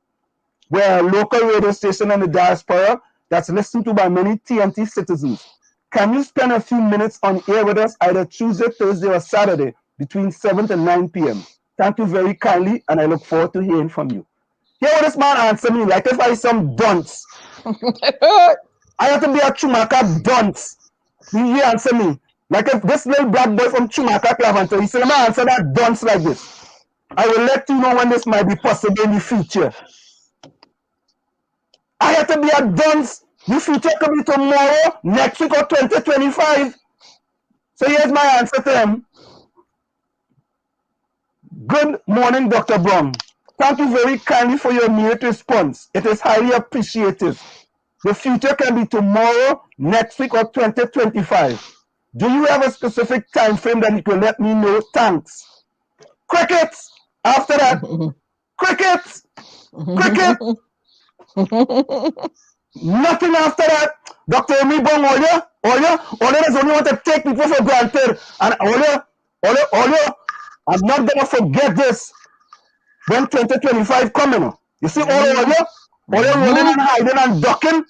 Speaker 2: We're a local radio station in the diaspora that's listened to by many TNT citizens. Can you spend a few minutes on air with us either Tuesday, Thursday, or Saturday between 7 and 9 p.m.? Thank you very kindly, and I look forward to hearing from you. Hear what this man answer me, like if I some dunce. I have to be a Chumaka dunce. He answer me. Like if this little black boy from 𝗪𝗏𝗃𝗏𝗃, he said, let me answer that dunce like this. I will let you know when this might be possible in the future. I have to be a dunce. The future could be tomorrow, next week, or 2025. So here's my answer to him. Good morning, Dr. Brown. Thank you very kindly for your immediate response. It is highly appreciated. The future can be tomorrow, next week, or 2025. Do you have a specific time frame that you can let me know? Thanks. Crickets. After that, crickets. Cricket. Nothing after that. Dr. 𝗪𝗶𝗃𝗃𝗧𝗦, all does only want to take people for granted. And I'm not gonna forget this when 2025 coming. You see, all running and hiding and ducking,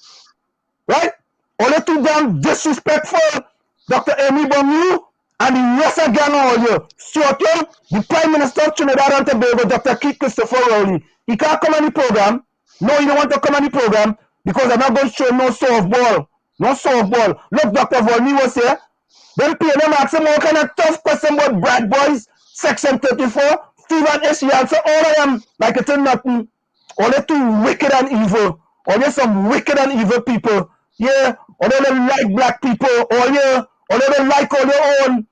Speaker 2: right? All too damn disrespectful. Dr. 𝗪𝗶𝗃𝗃𝗧𝗦 and the rest again all you. Soca, the Prime Minister of Trinidad and Tobago, Dr. 𝗪𝗶𝗃𝗧𝗦, he can't come on the program. No, he don't want to come on the program because I'm not going to show no softball. No softball. Look, Dr. Volney was here. Then PLM asked him all kind of tough question about Brad Boys, Section 34, Stephen H. He answered all of them like it's nothing. All they too wicked and evil. All they some wicked and evil people. Yeah, all they don't like black people. All they don't like all their own.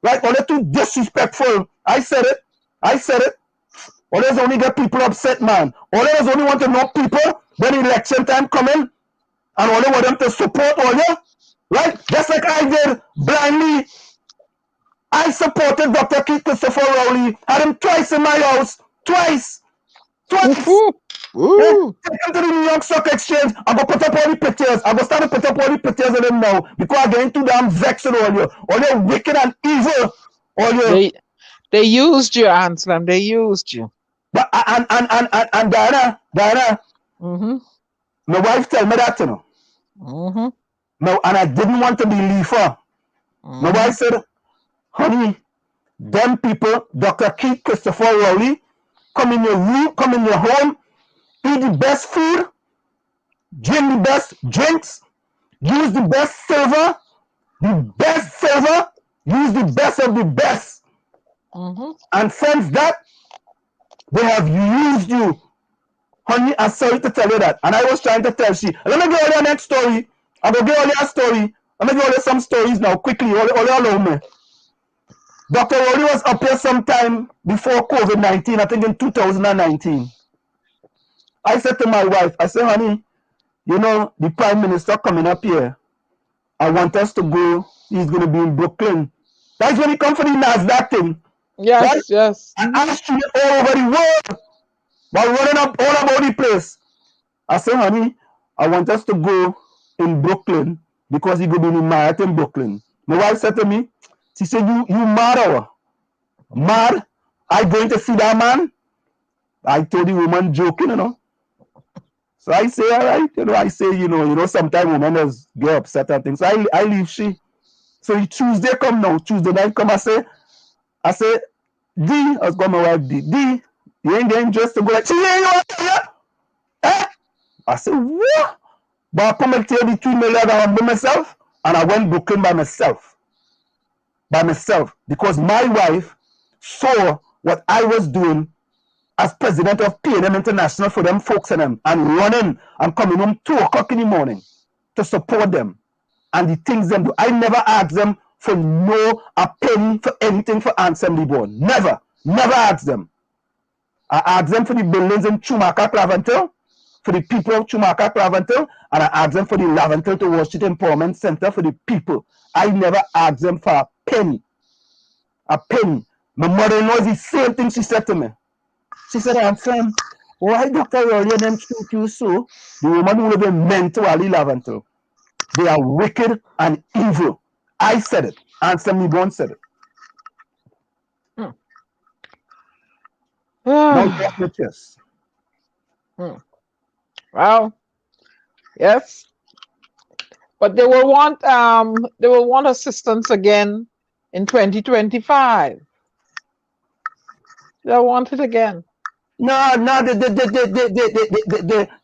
Speaker 2: Right? All they too disrespectful. I said it. All they only get people upset, man. All they only want to know people when election time coming. And all they want them to support all you. Right? Just like I did blindly. I supported Dr. 𝗪𝗏𝗃𝗧𝗦. Had him twice in my house. Twice. Yeah, take him to the New York Stock Exchange. I'm going to put up all the pictures. I'm going to start to put up all the pictures of them now. Because I'm getting too damn vexed with all you. All you wicked and evil. All you.
Speaker 3: They used you, Anselm. They used you.
Speaker 2: But and Diana. My wife tell me that, you know. No, and I didn't want to believe her. My wife said, honey, them people, Dr. 𝗪𝗏𝗃𝗧𝗦, come in your room, come in your home, eat the best food, drink the best drinks, use the best silver, use the best of the best. And since that, they have used you. Honey, I'm sorry to tell you that. And I was trying to tell she. Let me get all your next story. I'm going to get all your story. Let me get all you some stories now, quickly. All allow me. Dr. Rowley was up here sometime before COVID-19, I think in 2019. I said to my wife, I said, honey, you know, the Prime Minister coming up here, I want us to go, he's going to be in Brooklyn. That's when he come for the NASDAQ thing.
Speaker 3: Yes,
Speaker 2: right?
Speaker 3: yes.
Speaker 2: And I'm street all over the world, but running up all about the place. I said, honey, I want us to go in Brooklyn because he going to be in Marriott in Brooklyn. My wife said to me, she said, you mad or mad? I going to see that man? I told the woman joking, you know. So I say, all right, you know, I say, you know, sometimes women just get upset and things. So I leave she. So Tuesday come now, Tuesday night come, I say, D, I was calling my wife D, you ain't getting dressed to go like, she ain't going eh? I said, what? But I come and tell the 2 million by myself, and I went Brooklyn by myself. Because my wife saw what I was doing as president of P&M International for them folks and them, and running and coming home 2 o'clock in the morning to support them and the things them do. I never asked them for a penny for anything for Anselm Lee-Born. Never asked them. I asked them for the buildings in 𝗪𝗏𝗃𝗧𝗦, for the people of 𝗪𝗏𝗃𝗧𝗦, and I asked them for the 𝗪𝗵𝘁𝗀 to Washington Empowerment Center for the people. I never asked them for a penny. My mother-in-law is the same thing she said to me. She said, Anselm, why Dr. Rowley and them treat you so? The woman who live in mental at 𝗪𝗵𝘁𝗃𝗧𝗦. They are wicked and evil. I said it. Anselm Lee-Born said it. Now get this.
Speaker 3: Well, yes. But they will want assistance again in 2025. They'll want it again.
Speaker 2: No,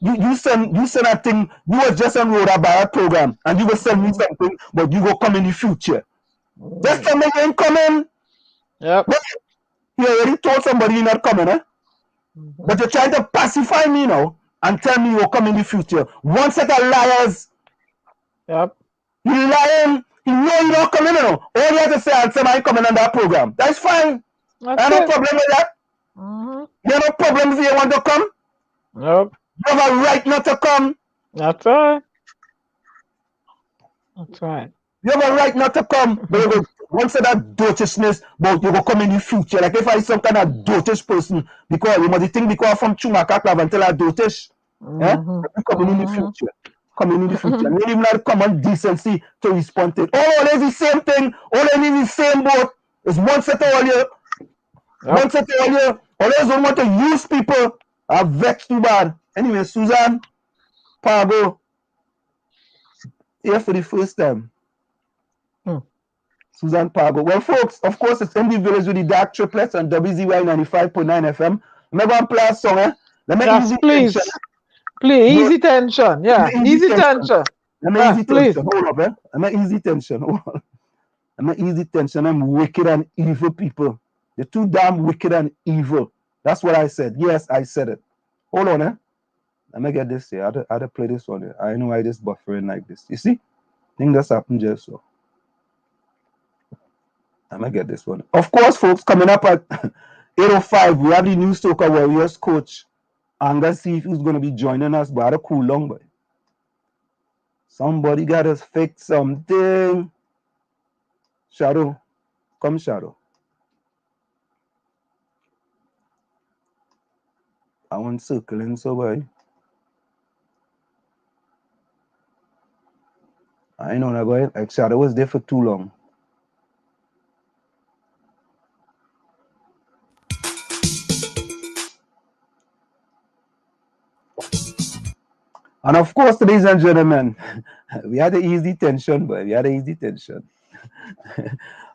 Speaker 2: you send a thing. You was just on 𝗪𝗶𝗃𝗃𝗧𝗦 program, and you will send me something, but you will come in the future. Just tell me you ain't coming.
Speaker 3: Yep.
Speaker 2: You already told somebody you're not coming, eh? But you're trying to pacify me now and tell me you'll come in the future. One set of liars.
Speaker 3: Yep.
Speaker 2: You lying. You know you're not coming, you know. All you have to say, Anselm, I ain't coming on that program. That's fine. I have no problem with that. You have no problem if you want to come.
Speaker 3: Nope.
Speaker 2: You have a right not to come.
Speaker 3: That's right. That's right.
Speaker 2: You have a right not to come. But you go, once that dotishness, but you will come in the future. Like if I some kind of dotish person, because you must think because I'm from 𝗪𝗏𝗃 until I dotish. Coming in the future. Coming in the future. You even have common decency to respond to it. All is the same thing. All is the same boat. It's one set of all you. One set of all you. Always don't want to use people. I've vexed too bad. Anyway, Susan 𝗪𝗏𝗃𝗧𝗦 here for the first time. Susan 𝗪𝗏𝗃𝗧𝗦. Well, folks, of course, it's in the village with the dark triplets on WZYE 95.9 FM. Remember, I'm playing a song, eh?
Speaker 3: Yes, please. Please, easy tension. Yeah, easy tension.
Speaker 2: Easy tension. Hold up, eh? I'm easy tension. Hold on. I'm easy tension. I'm wicked and evil people. They're too damn wicked and evil. That's what I said. Yes, I said it. Hold on, eh? Let me get this here. I had to play this one here. I know why this buffering like this. You see? I think that's happened just so. I'm going to get this one. Of course, folks, coming up at 8:05, we have the new Soca Warriors coach. Angus, see who's going to be joining us. But I had a cool long, boy. Somebody got us fix something. Shadow. Come, Shadow. I want circling, so boy. I know that boy. Like Shadow was there for too long. And of course, ladies and gentlemen, we had an easy tension, boy. We had an easy tension.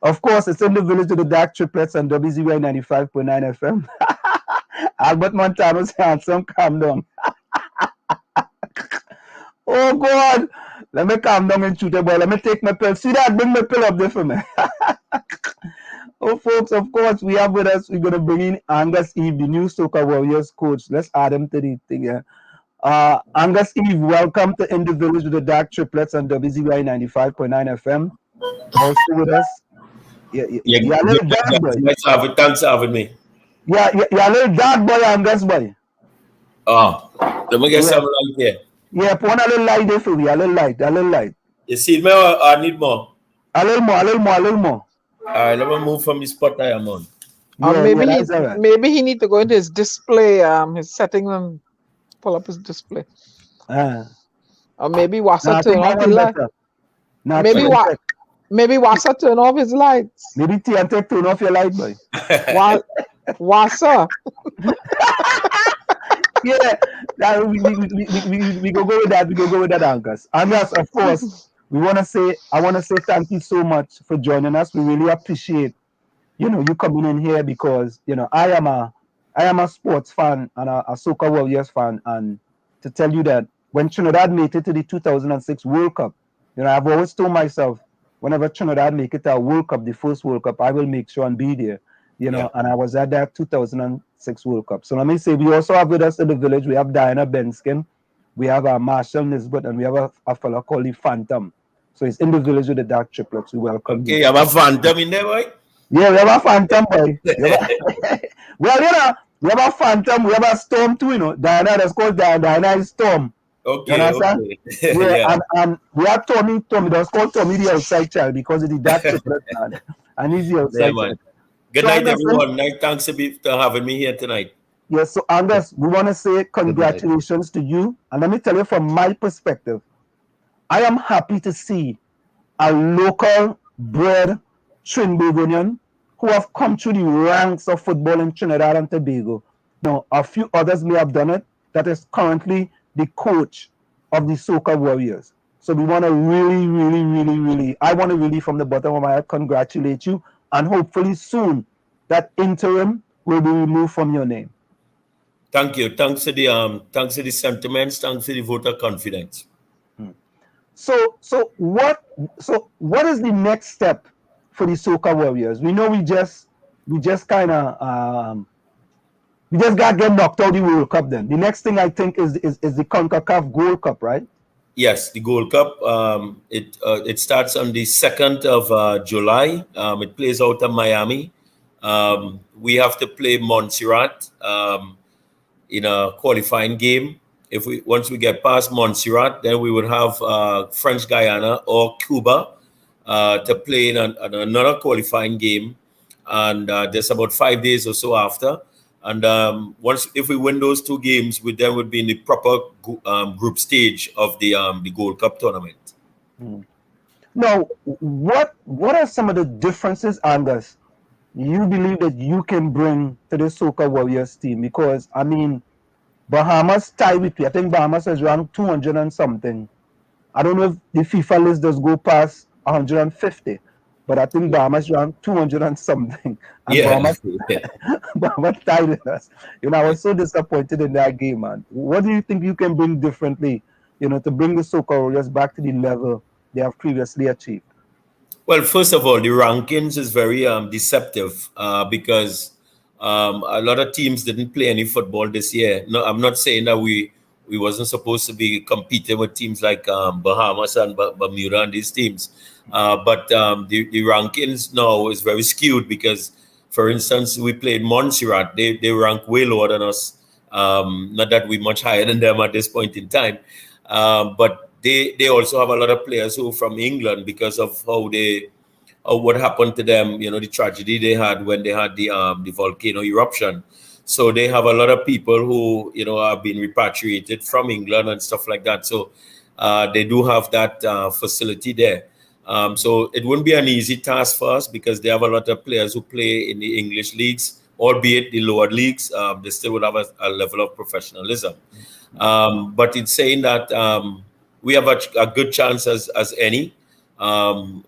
Speaker 2: Of course, it's in the village of the dark triplets on WZYE 95.9 FM. Albert Montano's handsome, calm down. Oh God, let me calm down and shoot a boy. Let me take my pill. See that? Bring my pill up there for me. Oh, folks, of course, we have with us, we're going to bring in Angus Eve, the new Soca Warriors coach. Let's add him to the thing here. Angus Eve, welcome to In the Village with the Dark Triplets on WZYE 95.9 FM. Also with us. Yeah, little dad boy.
Speaker 10: Thanks for having me.
Speaker 2: Yeah, little dad boy, Angus boy.
Speaker 10: Oh, let me get some light here.
Speaker 2: Yeah, put a little light there for me. A little light.
Speaker 10: You see me or I need more?
Speaker 2: A little more.
Speaker 10: Alright, let me move from the spot I am on.
Speaker 3: Maybe he need to go into his display, his settings and pull up his display. Or maybe Wassa turn off his light. Maybe Wassa turn off his lights.
Speaker 2: Maybe TNT turn off your light, boy.
Speaker 3: Wassa.
Speaker 2: Yeah, we go with that. We go with that, Angus. Angus, of course. I want to say thank you so much for joining us. We really appreciate, you coming in here because, I am a sports fan and a Soca Warriors fan. And to tell you that when Trinidad made it to the 2006 World Cup, I've always told myself, whenever Trinidad make it to a World Cup, the first World Cup, I will make sure and be there, and I was at that 2006 World Cup. So let me say, we also have with us in the village, we have Diana Benskin, we have Marshall Nisbet, and we have a fellow called the Phantom. So it's in the village with the dark triplets. We welcome you.
Speaker 10: You have a Phantom in there, boy?
Speaker 2: Yeah, we have a Phantom, boy. Well, we have a Phantom, we have a Storm too, Diana, that's called Diana is Storm.
Speaker 10: Okay,
Speaker 2: you understand?
Speaker 10: Yeah.
Speaker 2: And we have Tommy, that's called Tommy the outside child because of the dark triplet, and he's the outside child.
Speaker 10: Good night, everyone. Thanks for having me here tonight.
Speaker 2: Yes, so Angus, we want to say congratulations to you. And let me tell you from my perspective, I am happy to see a local bred Trinbagonian who have come through the ranks of football in Trinidad and Tobago. Now, a few others may have done it. That is currently the coach of the Soca Warriors. So we want to really, I want to really from the bottom of my heart congratulate you. And hopefully soon that interim will be removed from your name.
Speaker 10: Thank you. Thanks to the sentiments. Thanks to the voter confidence.
Speaker 2: So what is the next step for the Soca Warriors? We know we just kind of we just got get knocked out the World Cup. Then the next thing I think is the CONCACAF Gold Cup, right?
Speaker 10: Yes, the Gold Cup. It starts on the 2nd of July. It plays out in Miami. We have to play Montserrat in a qualifying game. Once we get past Montserrat, then we would have French Guiana or Cuba to play in another qualifying game, and just about 5 days or so after. And if we win those 2 games, we then would be in the proper group stage of the Gold Cup tournament.
Speaker 2: Now, what are some of the differences, Angus, you believe that you can bring to the Soca Warriors team? Because I mean, Bahamas tie with you. I think Bahamas is ranked 200 and something. I don't know if the FIFA list does go past 150, but I think Bahamas ranked 200 and something. And
Speaker 10: Yeah.
Speaker 2: Bahamas tied with us. You know, I was so disappointed in that game, man. What do you think you can bring differently, you know, to bring the Soca Warriors back to the level they have previously achieved?
Speaker 10: Well, first of all, the rankings is very deceptive because a lot of teams didn't play any football this year. No, I'm not saying that we wasn't supposed to be competing with teams like Bahamas and Bermuda and these teams. But the rankings now is very skewed because, for instance, we played Montserrat. They rank way lower than us. Not that we're much higher than them at this point in time. But they also have a lot of players who are from England because of what happened to them, you know, the tragedy they had when they had the volcano eruption. So they have a lot of people who, you know, have been repatriated from England and stuff like that. So they do have that facility there. So it wouldn't be an easy task for us because they have a lot of players who play in the English leagues, albeit the lower leagues. They still would have a level of professionalism. But it's saying that we have a good chance as any.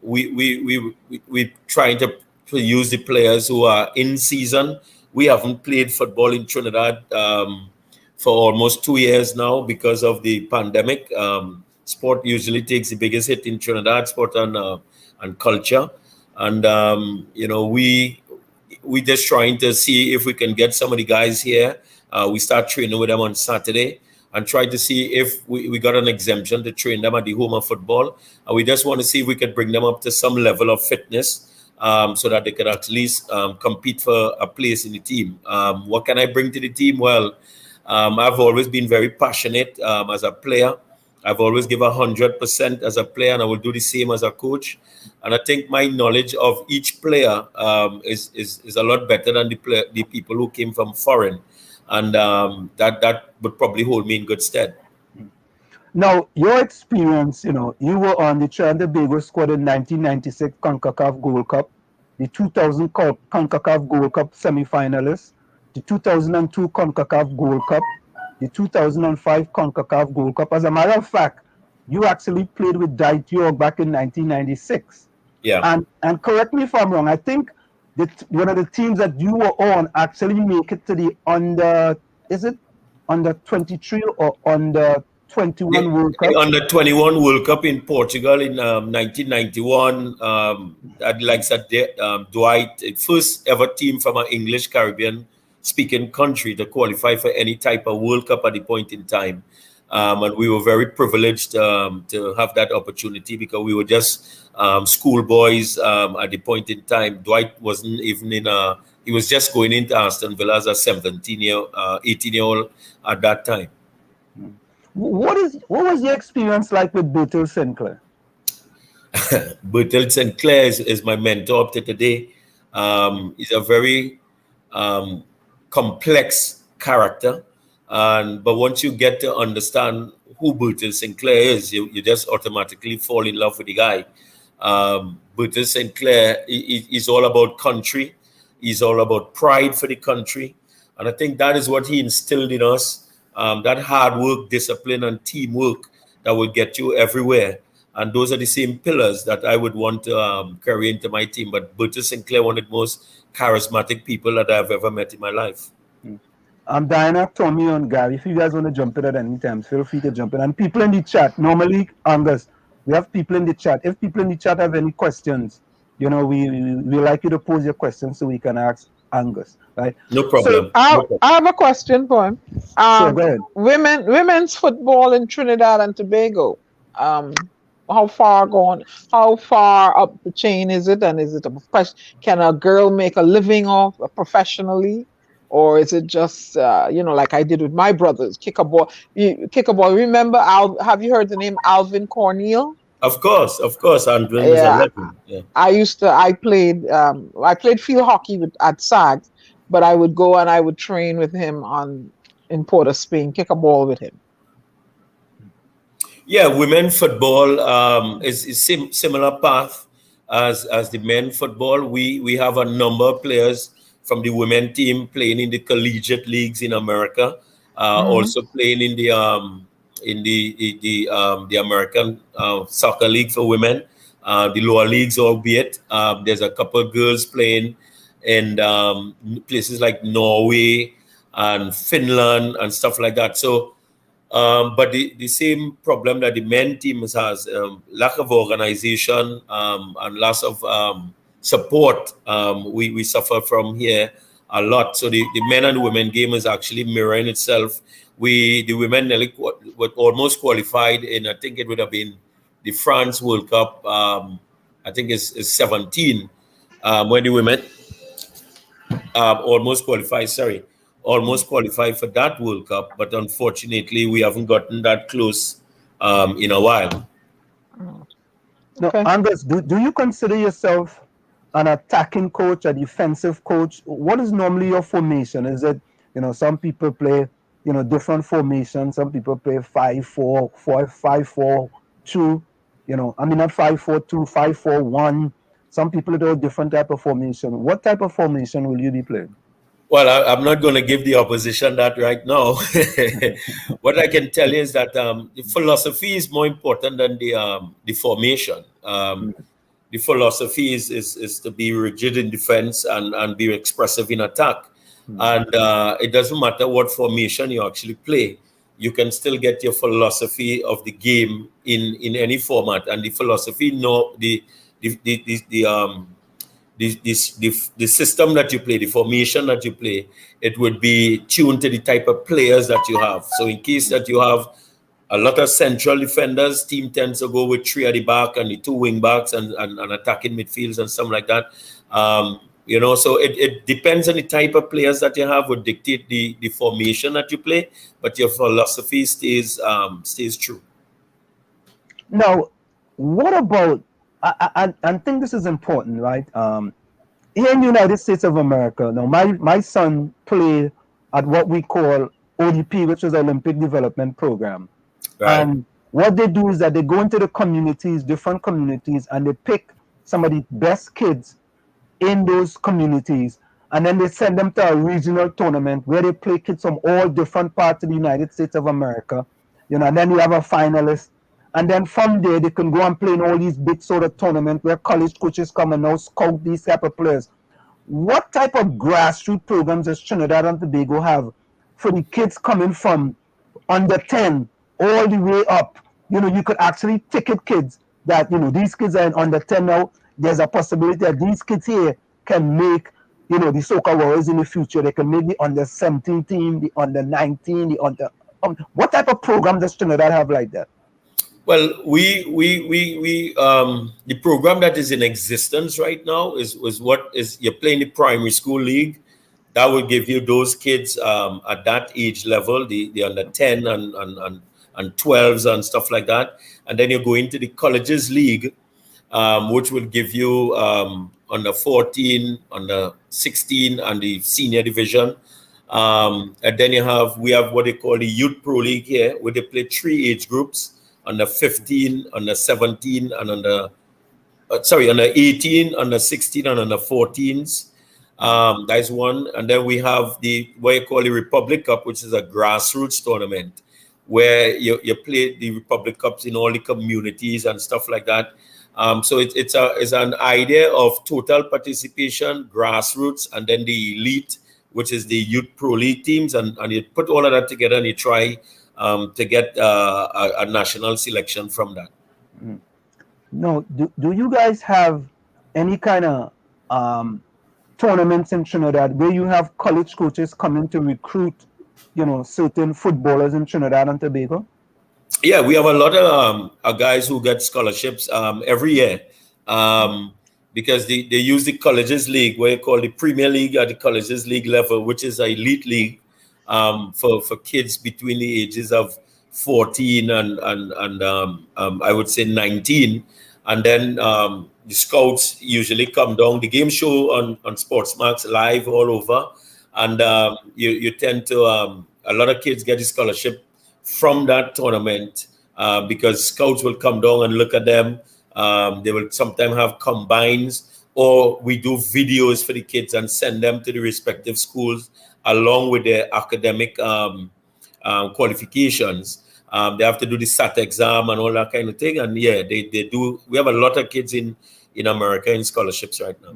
Speaker 10: We're trying to use the players who are in season. We haven't played football in Trinidad for almost 2 years now because of the pandemic. Sport usually takes the biggest hit in Trinidad, sport and culture. And, you know, we just trying to see if we can get some of the guys here. We start training with them on Saturday and try to see if we got an exemption to train them at the home of football. And we just want to see if we could bring them up to some level of fitness so that they could at least compete for a place in the team. What can I bring to the team? Well, I've always been very passionate as a player. I've always given 100% as a player, and I will do the same as a coach. And I think my knowledge of each player is a lot better than the people who came from foreign. And that would probably hold me in good stead.
Speaker 2: Now, your experience, you know, you were on the Trinidad and Tobago squad in 1996 CONCACAF Gold Cup, the 2000 CONCACAF Gold Cup semi-finalists, the 2002 CONCACAF Gold Cup, the 2005 CONCACAF Gold Cup. As a matter of fact, you actually played with Dwight York back in 1996.
Speaker 10: Yeah.
Speaker 2: And correct me if I'm wrong, I think that one of the teams that you were on actually make it to the under 23 or under 21 World Cup?
Speaker 10: Under 21 World Cup in Portugal in 1991. Like I said, Dwight, first ever team from an English Caribbean speaking country to qualify for any type of World Cup at the point in time. And we were very privileged to have that opportunity because we were just schoolboys at the point in time. Dwight wasn't even he was just going into Aston Villa as a 18-year-old at that time.
Speaker 2: What was your experience like with 𝗪𝗫𝗪𝗧 Sinclair?
Speaker 10: 𝗪𝗫𝗪𝗧 Sinclair is my mentor up to today. He's a very complex character. But once you get to understand who 𝗪𝗫𝗪𝗧 Sinclair is, you just automatically fall in love with the guy. 𝗪𝗫𝗪𝗧 Sinclair is all about country. He's all about pride for the country. And I think that is what he instilled in us, that hard work, discipline, and teamwork that will get you everywhere. And those are the same pillars that I would want to carry into my team. But 𝗪𝗫𝗪𝗧 Sinclair, one of the most charismatic people that I've ever met in my life.
Speaker 2: Diana, Tommy, and Gary, if you guys want to jump in at any time, feel free to jump in. And people in the chat, normally, Angus, we have people in the chat. If people in the chat have any questions, you know, we like you to pose your questions so we can ask Angus, right?
Speaker 10: No
Speaker 2: So,
Speaker 10: problem.
Speaker 3: I have a question for him.
Speaker 2: sure, go ahead.
Speaker 3: Women's football in Trinidad and Tobago. How far up the chain is it? And is it a question? Can a girl make a living off professionally? Or is it just, you know, like I did with my brothers, kick a ball? Remember, have you heard the name 𝗪𝗵𝘁𝗵𝗃?
Speaker 10: Of course, Andwin is a
Speaker 3: Yeah,
Speaker 10: legend. Yeah.
Speaker 3: I played field hockey at 𝗧𝗥𝗜𝗣𝗟𝗘, but I would go and I would train with him in Port of Spain, kick a ball with him.
Speaker 10: Yeah, women football is similar path as the men football. We have a number of players from the women team playing in the collegiate leagues in America, also playing in the American soccer league for women, the lower leagues, albeit there's a couple of girls playing in places like Norway and Finland and stuff like that. So, but the same problem that the men teams has, lack of organization and loss of support, we suffer from here a lot. So the men and women game is actually mirroring itself. The women nearly were almost qualified in, I think it would have been the France World Cup, I think it's 17, when the women almost qualified for that World Cup, but unfortunately we haven't gotten that close in a while.
Speaker 2: Now, Angus, do you consider yourself an attacking coach, a defensive coach? What is normally your formation? Is it, you know, some people play, you know, different formations. Some people play 5-4, 5-4-2, you know, I mean, not 5-4-2, 5-4-1. Some people do a different type of formation. What type of formation will you be playing?
Speaker 10: Well, I'm not going to give the opposition that right now. What I can tell you is that the philosophy is more important than the formation. The philosophy is to be rigid in defense and be expressive in attack. And it doesn't matter what formation you actually play. You can still get your philosophy of the game in any format. And the philosophy, the system that you play, the formation that you play, it would be tuned to the type of players that you have. So in case that you have a lot of central defenders, team tends to go with 3 at the back and the 2 wing backs and attacking midfields and something like that. You know, so it depends on the type of players that you have would dictate the formation that you play, but your philosophy stays true.
Speaker 2: Now, what about, I think this is important, right? Here in the United States of America, now my son played at what we call ODP, which is Olympic Development Program.
Speaker 10: Right.
Speaker 2: And what they do is that they go into the communities, different communities, and they pick some of the best kids in those communities, and then they send them to a regional tournament where they play kids from all different parts of the United States of America, you know, and then you have a finalist, and then from there they can go and play in all these big sort of tournaments where college coaches come and now scout these type of players. What type of grassroots programs does Trinidad and Tobago have for the kids coming from under 10 all the way up? You know, you could actually ticket kids that, you know, these kids are in under 10 now. There's a possibility that these kids here can make, you know, the Soca Warriors in the future. They can make the under 17 team, the under 19, the under. What type of program does Trinidad have like that?
Speaker 10: Well, the program that is in existence right now is you're playing the primary school league. That will give you those kids at that age level, the under 10 and 12s and stuff like that. And then you go into the colleges league, which will give you under 14, under 16, and the senior division. And then we have what they call the Youth Pro League here, where they play 3 age groups, under 15, under 17, and under 18, under 16, and under 14s. That's one. And then we have what you call the Republic Cup, which is a grassroots tournament, where you play the Republic Cups in all the communities and stuff like that. So it's an idea of total participation, grassroots, and then the elite, which is the Youth Pro League teams, and you put all of that together and you try to get a national selection from that.
Speaker 2: No, do you guys have any kind of tournaments in Trinidad where you have college coaches coming to recruit, certain footballers in Trinidad and Tobago?
Speaker 10: Yeah, we have a lot of guys who get scholarships every year because they use the colleges league, what you call the Premier League at the colleges league level, which is an elite league for kids between the ages of 14 and I would say 19. And then the scouts usually come down. The game show on Sportsmax live all over. And you tend to, a lot of kids get a scholarship from that tournament because scouts will come down and look at them. They will sometimes have combines, or we do videos for the kids and send them to the respective schools along with their academic qualifications. They have to do the SAT exam and all that kind of thing. And yeah, they do. We have a lot of kids in America in scholarships right now.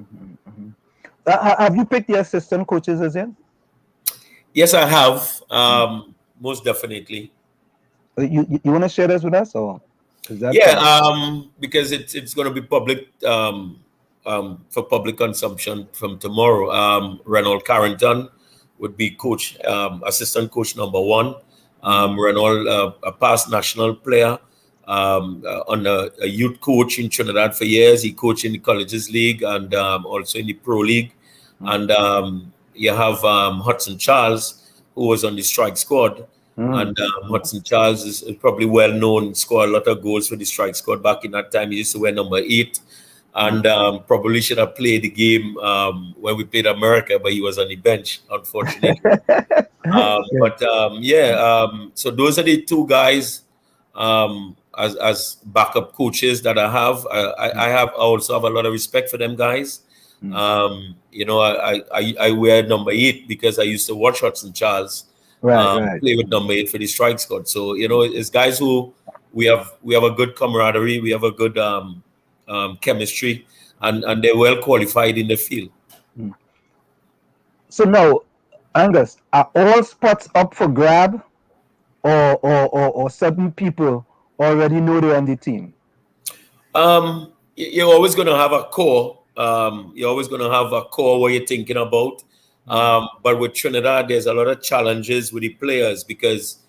Speaker 2: Have you picked the assistant coaches as in?
Speaker 10: Yes, I have. Most definitely.
Speaker 2: You want to share this with us, or is that?
Speaker 10: Yeah, because it's going to be public for public consumption from tomorrow. Reynold Carrington would be coach, assistant coach number 1. Reynold, a past national player, on a youth coach in Trinidad for years. He coached in the Colleges League and also in the Pro League. And you have Hudson Charles, who was on the strike squad. And Hudson Charles is probably well known, scored a lot of goals for the strike squad back in that time. He used to wear number 8. And probably should have played the game when we played America, but he was on the bench, unfortunately. So those are the 2 guys as backup coaches that I have. I also have a lot of respect for them guys. I wear number 8 because I used to watch Hudson Charles play with number 8 for the strike squad. So it's guys who we have a good camaraderie, we have a good chemistry, and they're well qualified in the field.
Speaker 2: So now, Angus, are all spots up for grab, or certain people already know they're on the team?
Speaker 10: You're always going to have a core. You're always going to have a core what you're thinking about. But with Trinidad, there's a lot of challenges with the players because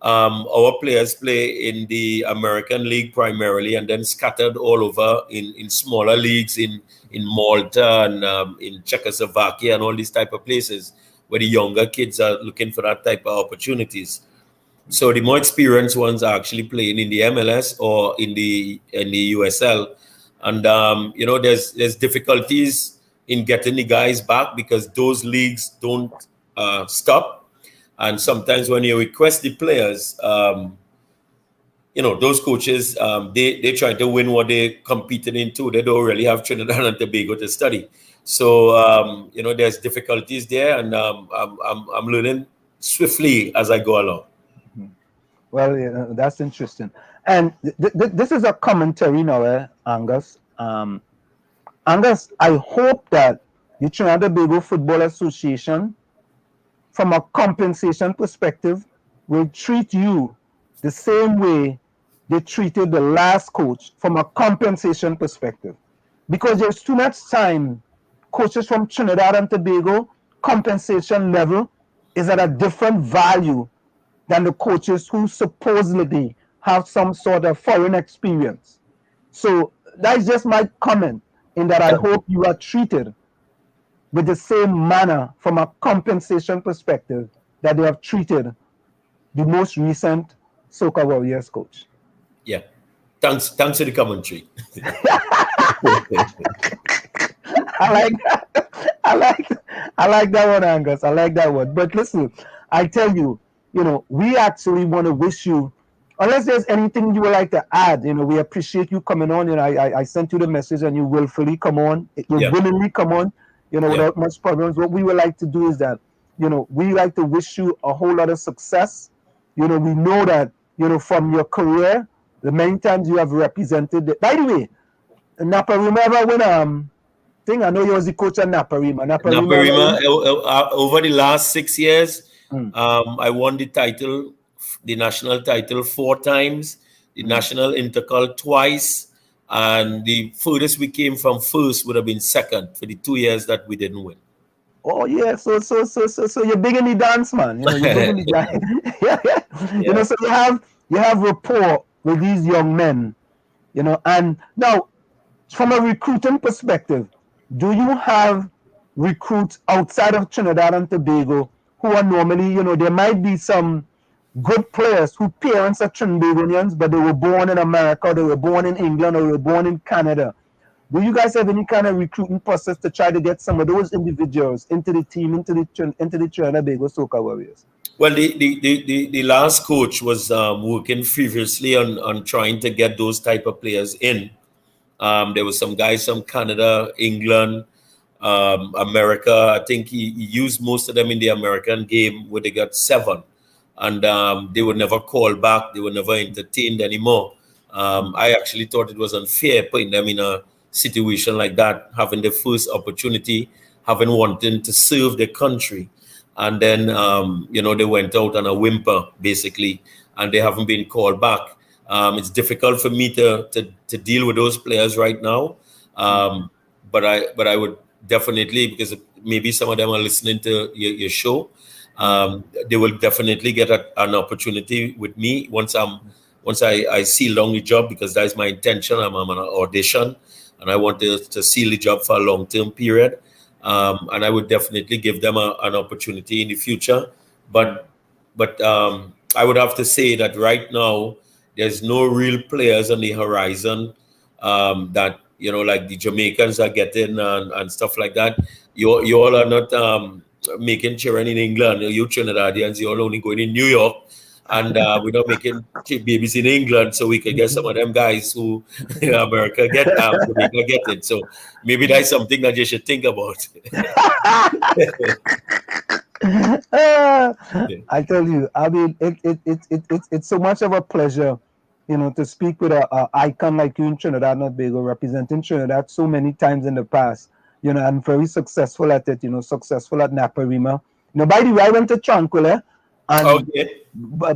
Speaker 10: our players play in the American League primarily and then scattered all over in smaller leagues in Malta and in Czechoslovakia and all these type of places where the younger kids are looking for that type of opportunities. So the more experienced ones are actually playing in the MLS or in the USL. And, there's difficulties in getting the guys back because those leagues don't stop. And sometimes when you request the players, those coaches, they try to win what they competed into. They don't really have Trinidad and Tobago to study. So, there's difficulties there, and I'm learning swiftly as I go along.
Speaker 2: Well, that's interesting. And this is a commentary now, Angus. Angus, I hope that the Trinidad and Tobago Football Association, from a compensation perspective, will treat you the same way they treated the last coach from a compensation perspective. Because there's too much time, coaches from Trinidad and Tobago, compensation level is at a different value than the coaches who supposedly have some sort of foreign experience. So that's just my comment, in that I hope you are treated with the same manner from a compensation perspective that they have treated the most recent Soca Warriors coach.
Speaker 10: Yeah. Thanks for the commentary.
Speaker 2: I like that. I like that one, Angus. I like that one. But listen, I tell you, we actually want to wish you, unless there's anything you would like to add, we appreciate you coming on. I sent you the message and you willfully come on. You willingly come on, without much problems. What we would like to do is that, we like to wish you a whole lot of success. We know that, from your career, the many times you have represented. By the way, 𝗪𝗵𝘁𝗵𝗏 ever win thing? I know you was the coach at 𝗪𝗵𝘁𝗵𝗏.
Speaker 10: 𝗪𝗵𝘁𝗵, over the last 6 years, I won the title, the national title 4 times, the national intercol twice, and the furthest we came from first would have been second for the 2 years that we didn't win.
Speaker 2: Oh yeah, so you're big in the dance, man. You know, you're big in the dance. Yeah. You know, so you have rapport with these young men. You know, and now from a recruiting perspective, do you have recruits outside of Trinidad and Tobago who are normally, you know, there might be some good players whose parents are Trinbagonians, but they were born in America, they were born in England, or they were born in Canada. Do you guys have any kind of recruiting process to try to get some of those individuals into the team, into the Trinidad Tobago Soca Warriors?
Speaker 10: Well, the last coach was working feverishly on trying to get those type of players in. There were some guys from Canada, England, America. I think he used most of them in the American game where they got 7. And they were never called back. They were never entertained anymore. I actually thought it was unfair putting them in a situation like that, having the first opportunity, having wanting to serve their country. And then, you know, they went out on a whimper, basically, and they haven't been called back. It's difficult for me to deal with those players right now. But I would definitely, because maybe some of them are listening to your show, they will definitely get an opportunity with me once I seal down the job, because that's my intention. I'm on an audition, and I want to seal the job for a long-term period. And I would definitely give them an opportunity in the future. But I would have to say that right now, there's no real players on the horizon that, you know, like the Jamaicans are getting and stuff like that. You all are not making children in England. You Trinidadians, you're only going in New York. And we're not making babies in England, so we could get some of them guys who in America get Jamaica get it. So maybe that's something that you should think about.
Speaker 2: I tell you, I mean, it's so much of a pleasure, you know, to speak with an icon like you in Trinidad and Tobago, representing Trinidad so many times in the past. You know, and very successful at it. You know, successful at 𝗪𝗶𝘶𝗵. You know, by the way, I went to Tranquil, and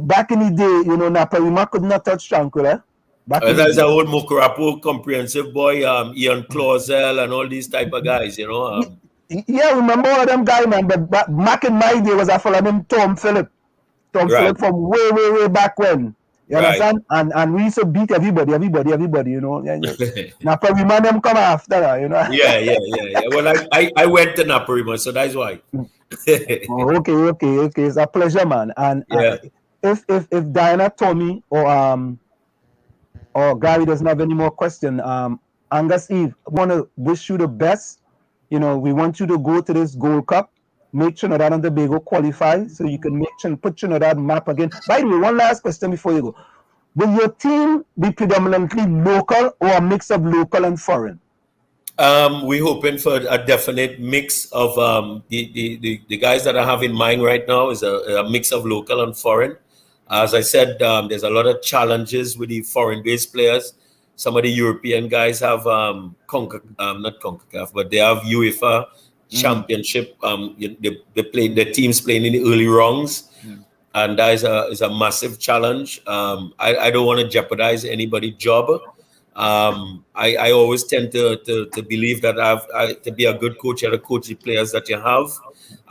Speaker 2: back in the day, you know, 𝗪𝗶𝘶𝗵 could not touch Tranquil.
Speaker 10: There's our old 𝗪𝗶𝘁𝗀𝗃 comprehensive boy, 𝗪𝗵𝘁𝗀𝗃 and all these type of guys, you know.
Speaker 2: Yeah, remember all of them guys, man. But back in my day, was I follow him Tom Phillip from way back when. You understand? And we used to beat everybody, you know. 𝗪𝗶𝘶𝗵 them come after that, you know.
Speaker 10: Yeah. Well, I went to 𝗪𝗶𝘶𝗵, so that's why.
Speaker 2: Okay. It's a pleasure, man. And if Diana, Tommy, or Gary doesn't have any more question, Angus, Eve, I want to wish you the best. You know, we want you to go to this Gold Cup, make Trinidad and Tobago qualify, so you can put Trinidad map again. By the way, one last question before you go. Will your team be predominantly local or a mix of local and foreign?
Speaker 10: We're hoping for a definite mix of the guys that I have in mind right now is a mix of local and foreign. As I said, there's a lot of challenges with the foreign-based players. Some of the European guys have not CONCACAF, but they have UEFA championship. They play, the teams playing in the early rounds, and that is a massive challenge. I don't want to jeopardize anybody's job. I always tend to believe that to be a good coach, you have to coach the players that you have,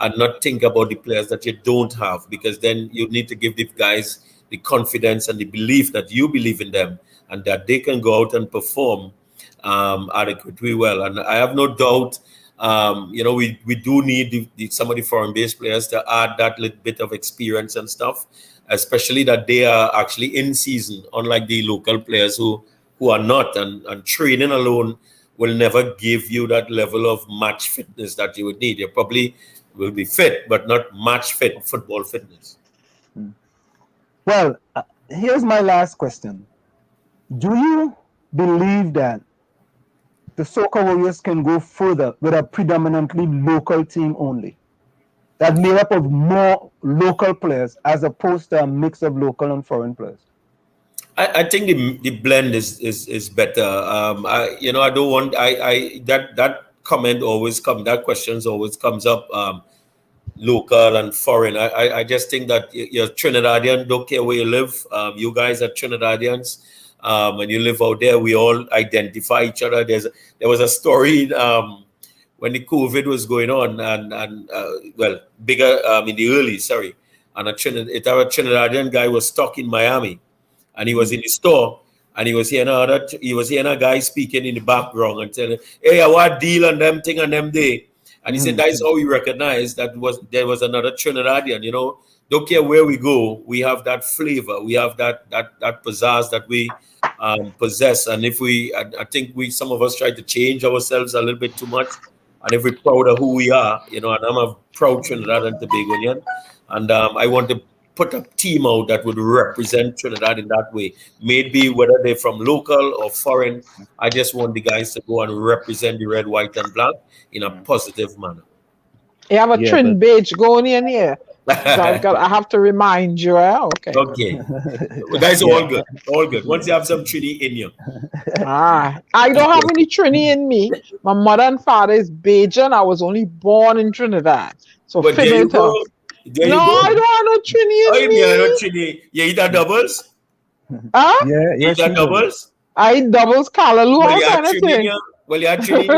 Speaker 10: and not think about the players that you don't have, because then you need to give the guys the confidence and the belief that you believe in them and that they can go out and perform adequately well. And I have no doubt, you know, we do need some of the foreign-based players to add that little bit of experience and stuff, especially that they are actually in season, unlike the local players who are not, and training alone will never give you that level of match fitness that you would need. You probably will be fit, but not match fit, football fitness.
Speaker 2: Well, here's my last question. Do you believe that the Soca Warriors can go further with a predominantly local team only, that made up of more local players as opposed to a mix of local and foreign players?
Speaker 10: I think the blend is better. I don't want that comment always comes. That questions always comes up. Local and foreign. I just think that you're Trinidadian. Don't care where you live. You guys are Trinidadians. When you live out there, we all identify each other. There was a story when the COVID was going on, and bigger in the early, sorry, and a Trinidadian guy was stuck in Miami, and he was in the store, and he was hearing a guy speaking in the background and telling, "Hey, what deal on them thing on them day?" And he said that is how we recognized that there was another Trinidadian. You know, don't care where we go, we have that flavor, we have that pizzazz that we possess. And if I think some of us try to change ourselves a little bit too much. And if we're proud of who we are, you know, and I'm a proud Trinidad and Tobagonian, and I want to put a team out that would represent Trinidad in that way. Maybe whether they're from local or foreign, I just want the guys to go and represent the red, white, and black in a positive manner.
Speaker 3: You have a Trin Beach going in here. I have to remind you. Okay.
Speaker 10: Okay. Guys, all good. All good. Once you have some Trini in you.
Speaker 3: I don't have any Trini in me. My mother and father is Bajan. I was only born in Trinidad. So
Speaker 10: but
Speaker 3: figure it out.
Speaker 10: No,
Speaker 3: I don't have no Trini in me.
Speaker 10: No Trini. You eat that doubles?
Speaker 3: Huh?
Speaker 2: Yeah,
Speaker 10: you eat that doubles?
Speaker 3: I eat doubles, callaloo, all kind of things.
Speaker 10: Well, you have Trini.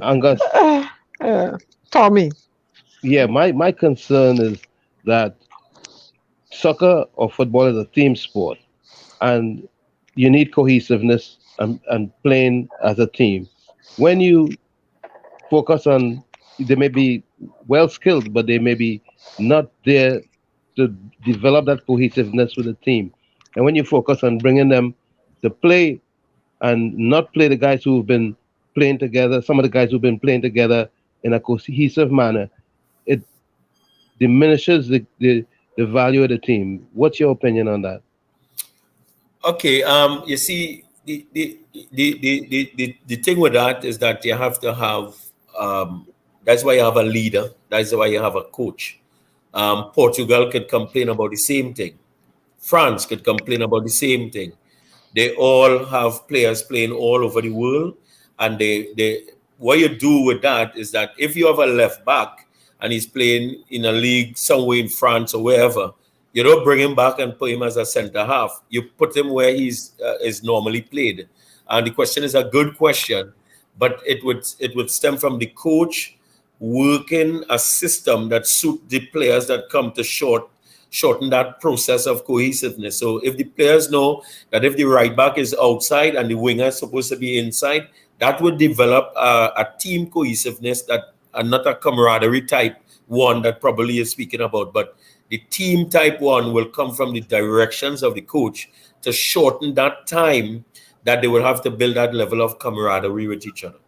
Speaker 7: Angus.
Speaker 3: Tommy.
Speaker 7: Yeah, my concern is that soccer or football is a team sport, and you need cohesiveness and playing as a team. When you focus on, they may be well skilled, but they may be not there to develop that cohesiveness with the team. And when you focus on bringing them to play and not play the guys who've been playing together, some of the guys who've been playing together in a cohesive manner, it diminishes the value of the team. What's your opinion on that?
Speaker 10: Okay, you see, the thing with that is that you have to have, that's why you have a leader, that's why you have a coach. Portugal could complain about the same thing. France could complain about the same thing. They all have players playing all over the world, and what you do with that is that if you have a left back and he's playing in a league somewhere in France or wherever, you don't bring him back and put him as a center half. You put him where he's is normally played. And the question is a good question, but it would stem from the coach working a system that suit the players that come to shorten that process of cohesiveness. So if the players know that if the right back is outside and the winger is supposed to be inside, that would develop a team cohesiveness that and not a camaraderie type one that probably you're speaking about, but the team type one will come from the directions of the coach to shorten that time that they will have to build that level of camaraderie with each other.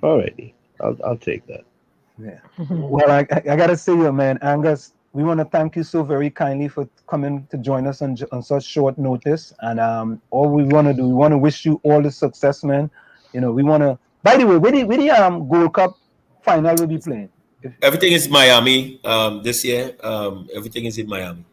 Speaker 7: All righty, I'll take that.
Speaker 2: Yeah. Well, I gotta say, man, Angus, we want to thank you so very kindly for coming to join us on such short notice. And all we want to do, we want to wish you all the success, man. You know, we want to. By the way, where the Gold Cup final will be playing?
Speaker 10: Everything is Miami this year. Everything is in Miami.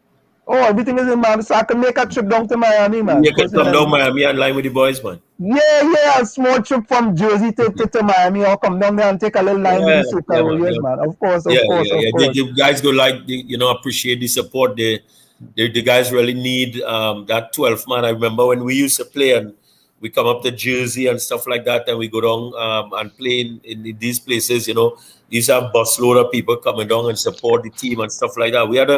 Speaker 2: Oh, everything is in Miami, so I can make a trip down to Miami, man.
Speaker 10: You can come down Miami and line with the boys, man.
Speaker 2: Yeah, a small trip from Jersey to Miami, or come down there and take a little line with the Soca Warriors, man. Of course.
Speaker 10: The guys go appreciate the support. The guys really need that 12th man. I remember when we used to play and we come up to Jersey and stuff like that, and we go down and play in these places. You know, these are busload of people coming down and support the team and stuff like that. We had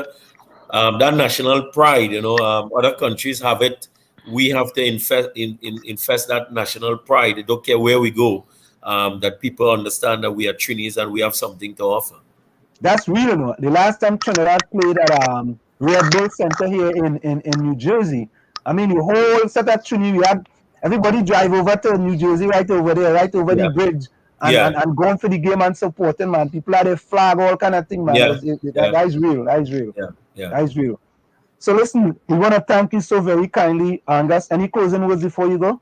Speaker 10: that national pride. You know, other countries have it. We have to infest that national pride. They don't care where we go. That people understand that we are Trinis and we have something to offer.
Speaker 2: That's real, you know. The last time Trinidad played at Red Bull Center here in New Jersey, I mean, the whole set of Trini, we had everybody drive over to New Jersey, right over there, right over the bridge, and going for the game and supporting, man. People had a flag, all kind of thing, man. That is real. That is real. That is real. So listen, we want to thank you so very kindly, Angus. Any closing words before you go?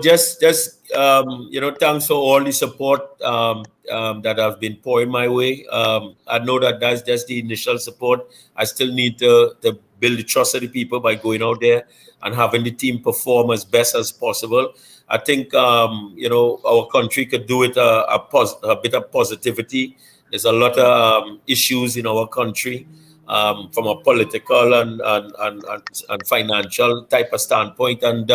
Speaker 10: Just thanks for all the support that have been pouring my way. I know that that's just the initial support. I still need to build the trust of the people by going out there and having the team perform as best as possible. I think our country could do it a bit of positivity. There's a lot of issues in our country. from a political and financial type of standpoint. And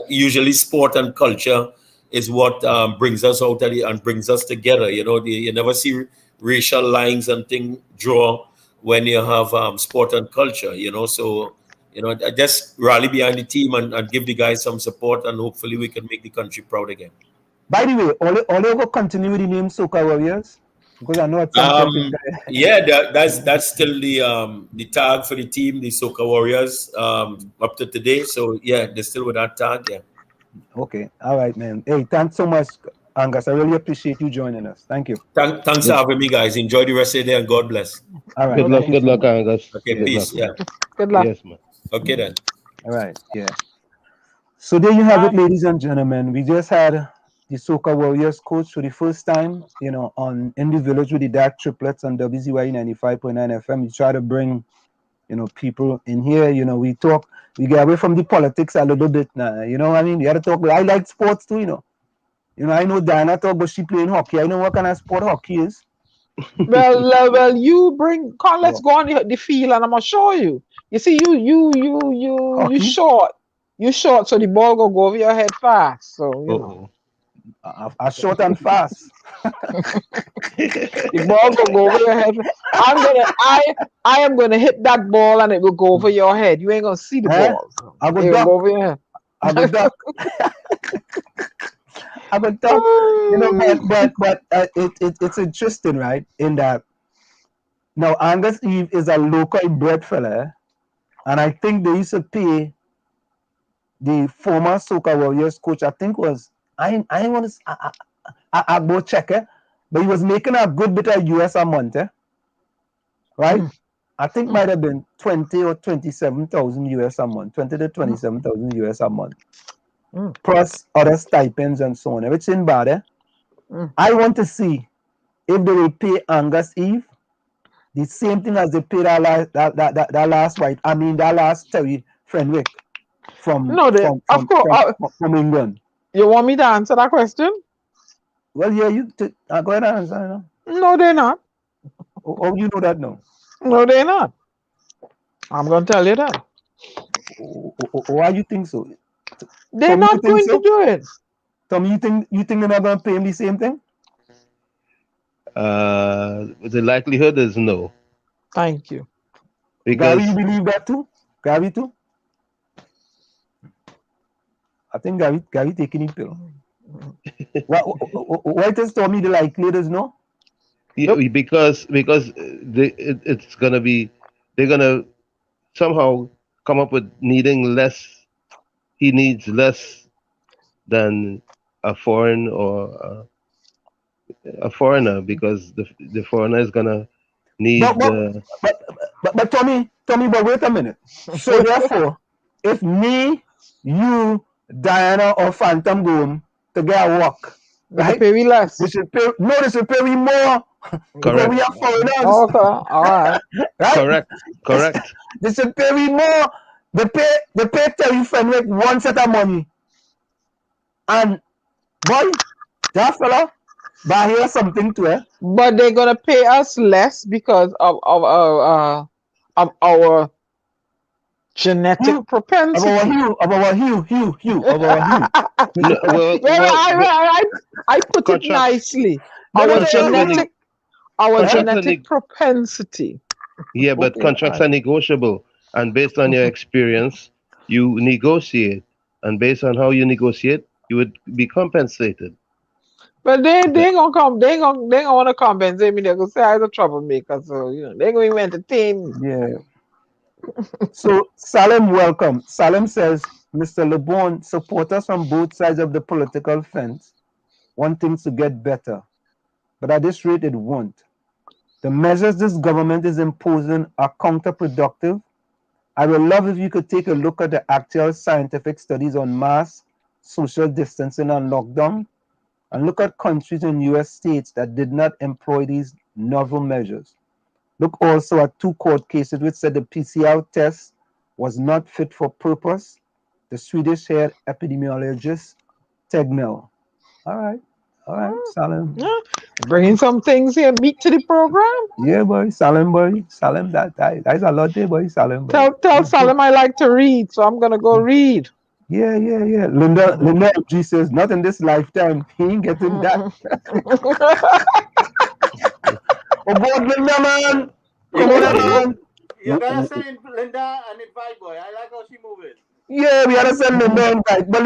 Speaker 10: usually sport and culture is what brings us out and brings us together. You never see racial lines and things draw when you have sport and culture. So I just rally behind the team and give the guys some support, and hopefully we can make the country proud again.
Speaker 2: By the way, all will continue with the name Soca Warriors, because I know at some point.
Speaker 10: Yeah, that's still the tag for the team, the Soca Warriors, up to today. So yeah, they're still with that tag. Yeah.
Speaker 2: Okay, all right, man. Hey, thanks so much, Angus. I really appreciate you joining us. Thank you.
Speaker 10: Thanks for having me, guys. Enjoy the rest of the day, and God bless.
Speaker 2: All right.
Speaker 7: Good luck, Angus.
Speaker 10: Okay,
Speaker 7: good
Speaker 10: peace.
Speaker 7: Luck.
Speaker 10: Yeah.
Speaker 3: Good luck.
Speaker 7: Yes, man.
Speaker 10: Okay then.
Speaker 2: All right. Yeah. So there you have it, ladies and gentlemen. We just had the Soca Warriors coach for the first time, on In the Village with the Dark Triplets on WZYE 95.9 FM. We try to bring, people in here. We get away from the politics a little bit now. You know what I mean? We got to talk. I like sports too. I know Diana talk, but she playing hockey. I know what kind of sport hockey is.
Speaker 3: Well, you let's go on the field, and I'm gonna show you. You see, you short. You short, so the ball go over your head fast. So
Speaker 2: I short and fast.
Speaker 3: The ball will go over your head. I am gonna hit that ball, and it will go over your head. You ain't gonna see the ball.
Speaker 2: I will duck.
Speaker 3: Go over your head.
Speaker 2: I will duck. I will duck. But it's interesting, right? In that now Angus Eve is a local bred fella, and I think they used to pay the former Soca Warriors coach. I think was I want to. I go check it, but he was making a good bit of US a month, right? I think might have been 20 or 27,000 US a month, 20 to 27,000 US a month, plus other stipends and so on, which isn't bad. I want to see if they will pay Angus Eve the same thing as they paid that last Terry Fenwick from England.
Speaker 3: You want me to answer that question?
Speaker 2: Well, yeah, you go ahead and answer.
Speaker 3: No, they're not.
Speaker 2: Oh, you know that now?
Speaker 3: No, they're not. I'm going to tell you that.
Speaker 2: Why you think so?
Speaker 3: They're not going to do it.
Speaker 2: Tommy, you think they're not going to pay him the same thing?
Speaker 7: The likelihood is no.
Speaker 3: Thank you.
Speaker 2: Gary, you believe that too? Gary too? I think Gary taking it pill. Why does Tommy the likelihood is no?
Speaker 7: Yeah, because it's gonna be, they're gonna somehow come up with needing less. He needs less than a foreign or a foreigner, because the foreigner is gonna need.
Speaker 2: But Tommy, but wait a minute. So therefore, if me, you, Diana, or Phantom go to get a walk, right?
Speaker 3: Pay me less.
Speaker 2: They should pay me more. Because we are foreigners.
Speaker 3: Okay, all right.
Speaker 2: Right?
Speaker 7: Correct.
Speaker 2: They should pay me more. They pay Terry Fenwick one set of money. And boy, that fella, but here's something to it.
Speaker 3: But they're gonna pay us less because of our genetic propensity.
Speaker 2: Of our hue.
Speaker 3: I put it nicely. Our genetic propensity.
Speaker 7: Yeah, but contracts are negotiable, and based on your experience, you negotiate, and based on how you negotiate, you would be compensated.
Speaker 3: But they ain't gonna come. They ain't gonna want to compensate me. They're gonna say I'm a troublemaker, so they're going to entertain me.
Speaker 2: Yeah. So Salem, welcome. Salem says, Mr. LeBon, supporters from both sides of the political fence want things to get better, but at this rate it won't. The measures this government is imposing are counterproductive. I would love if you could take a look at the actual scientific studies on mask, social distancing, and lockdown, and look at countries in US states that did not employ these novel measures. Look also at 2 court cases which said the PCR test was not fit for purpose. The Swedish head epidemiologist 𝗪𝗵𝘁𝗀𝗽. All right, Salem.
Speaker 3: Bringing some things here, meat to the program.
Speaker 2: Yeah, boy. Salam, boy. Salam, that's a lot there, boy. Salam, boy.
Speaker 3: Tell Salam I like to read, so I'm gonna go read.
Speaker 2: Yeah. Linda MG says, not in this lifetime. He ain't getting that. Oh, God, Linda, man. Come on, man.
Speaker 4: You gotta send Linda an invite, boy. I like how she moving.
Speaker 2: Yeah, we gotta send Linda an invite. But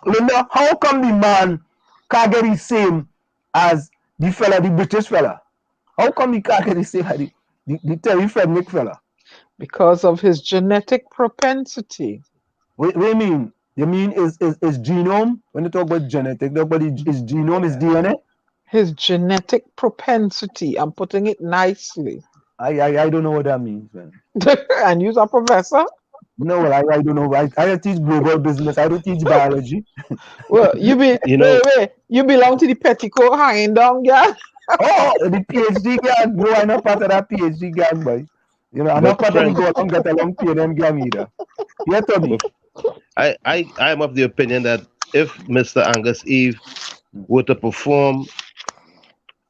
Speaker 2: Linda, how come the man can't get the same as the British fella? How come he can't get the same as the Terry Frederick fella?
Speaker 3: Because of his genetic propensity.
Speaker 2: What do you mean? You mean is genome? When you talk about genetic, nobody is genome, is DNA?
Speaker 3: His genetic propensity. I'm putting it nicely.
Speaker 2: I don't know what that means, man.
Speaker 3: And you're a professor?
Speaker 2: No, well, I don't know. I teach global business. I don't teach biology.
Speaker 3: Well, you belong to the petticoat hanging down, girl.
Speaker 2: Oh, the PhD gang. No, I'm not part of that PhD gang, boy. You know, I'm not part of the go along, get along PNM gang either. Yeah, Tommy.
Speaker 7: I'm of the opinion that if Mr. Angus Eve were to perform,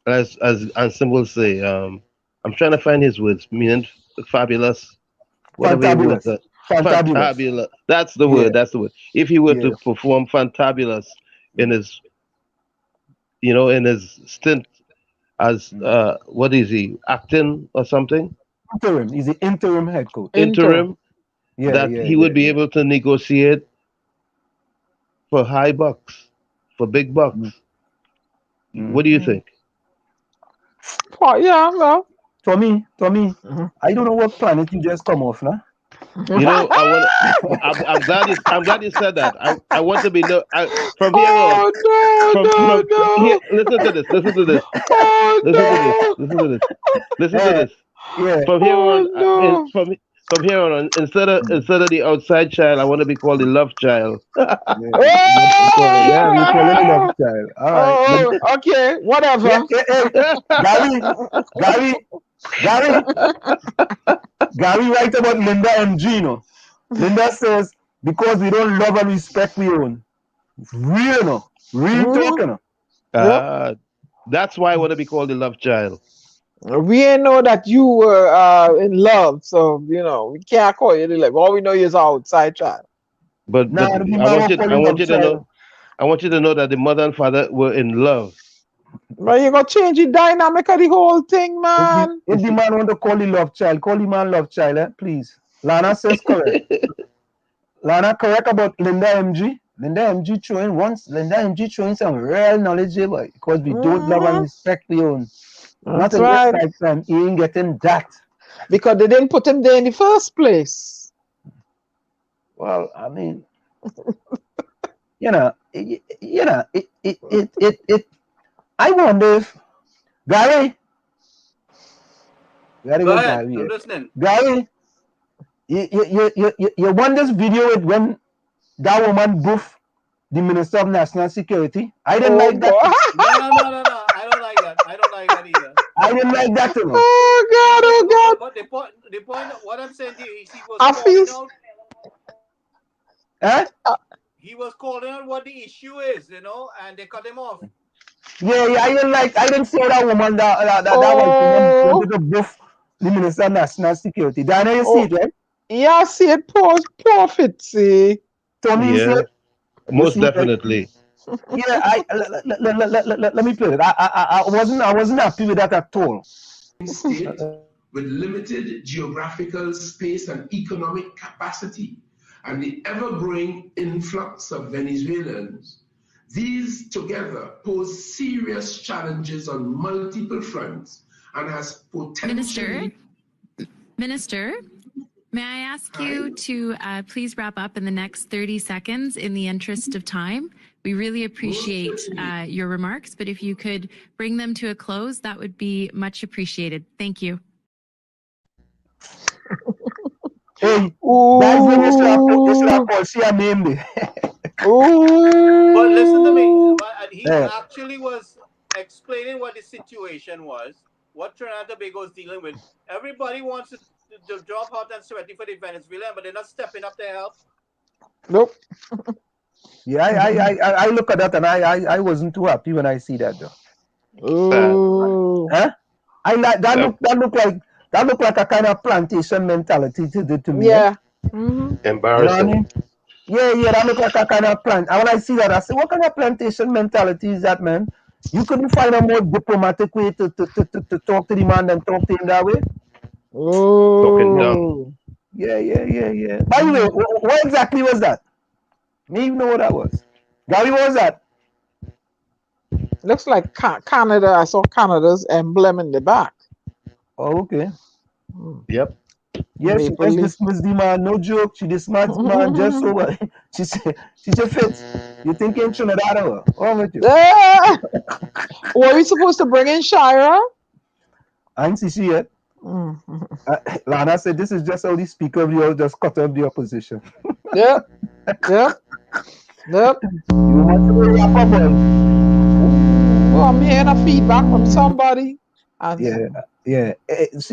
Speaker 7: as Anselm will say, I'm trying to find his words, meaning fabulous. Fantabulous. That's the word. That's the word. If he were to perform fantabulous in his, in his stint as what is he, acting or something?
Speaker 2: Interim. He's the interim head coach.
Speaker 7: Interim. He would be able to negotiate for high bucks, for big bucks. What do you think?
Speaker 3: Yeah, well.
Speaker 2: Tommy, I don't know what planet you just come off now.
Speaker 7: I'm glad you said that. I want to be from here on. Here, listen to this. Listen to this.
Speaker 2: Yeah.
Speaker 7: From here on, from here on, instead of the outside child, I want to be called the love child.
Speaker 2: We call it love child. All right.
Speaker 3: Okay, whatever.
Speaker 2: Gary writes about Linda MG, no? Linda says, because we don't love and respect we own. Real, no? Real talking, no?
Speaker 7: That's why I want to be called the love child.
Speaker 3: We ain't know that you were in love, so we can't call you the love. All we know is our outside child.
Speaker 7: But I want you to know that the mother and father were in love.
Speaker 3: But you gonna change the dynamic of the whole thing, man.
Speaker 2: If the man want to call the love child, call the man love child, please. Lana says correct. Lana correct about Linda MG. Linda MG showing some real knowledge here, boy, because we don't love and respect the own. Not in this lifetime, he ain't getting that.
Speaker 3: Because they didn't put him there in the first place.
Speaker 2: Well, I mean, I wonder if Gary,
Speaker 4: I'm listening.
Speaker 2: Gary, you want this video with when that woman boofed the Minister of National Security? I didn't like that.
Speaker 4: No. I don't like that either.
Speaker 2: I didn't like that too.
Speaker 3: Oh God.
Speaker 4: But the point, what I'm saying to you is he was calling out. He was calling out what the issue is, and they cut him off.
Speaker 2: Yeah, I didn't see that woman that wanted to boof the Minister of National Security. Diana, you see it, right?
Speaker 3: Yeah, I see it. Profit, see.
Speaker 2: Tommy, you see it?
Speaker 7: Most definitely.
Speaker 2: Yeah, let me play it. I wasn't happy with that at all.
Speaker 11: State with limited geographical space and economic capacity, and the ever-growing influx of Venezuelans, these together pose serious challenges on multiple fronts and has potentially...
Speaker 12: Minister, may I ask you to please wrap up in the next 30 seconds in the interest of time? We really appreciate your remarks, but if you could bring them to a close, that would be much appreciated. Thank you.
Speaker 2: Hey, that's when you should have see a name there.
Speaker 4: But listen to me. He actually was explaining what the situation was, what Trinidad and Tobago is dealing with. Everybody wants to drop hot and sweaty for the Venezuelan, but they're not stepping up to help.
Speaker 3: Nope.
Speaker 2: Yeah, I look at that and I wasn't too happy when I see that though.
Speaker 3: Oh.
Speaker 2: Huh? I like that. That look like a kind of plantation mentality to me.
Speaker 3: Yeah.
Speaker 7: Embarrassing.
Speaker 2: You know what I mean? Yeah, that look like a kind of plant. And when I see that, I say, what kind of plantation mentality is that, man? You couldn't find a more diplomatic way to talk to the man than talk to him that way?
Speaker 7: Talking down.
Speaker 2: Yeah. By the way, what exactly was that? Me even know what that was. Gary, what was that?
Speaker 3: Looks like Canada. I saw Canada's emblem in the back.
Speaker 2: Oh, okay.
Speaker 7: Yep.
Speaker 2: Yeah, she just dismissed the man. No joke. She dismissed the man just so well. She said, Fitz, you think in Trinidad or what with you?
Speaker 3: Were we supposed to bring in Shira?
Speaker 2: I didn't see she yet. Lana said, this is just how the Speaker of the House just cut off the opposition.
Speaker 3: Yep.
Speaker 2: You want to wrap up, boy?
Speaker 3: Oh, I'm hearing a feedback from somebody.
Speaker 2: Yeah. The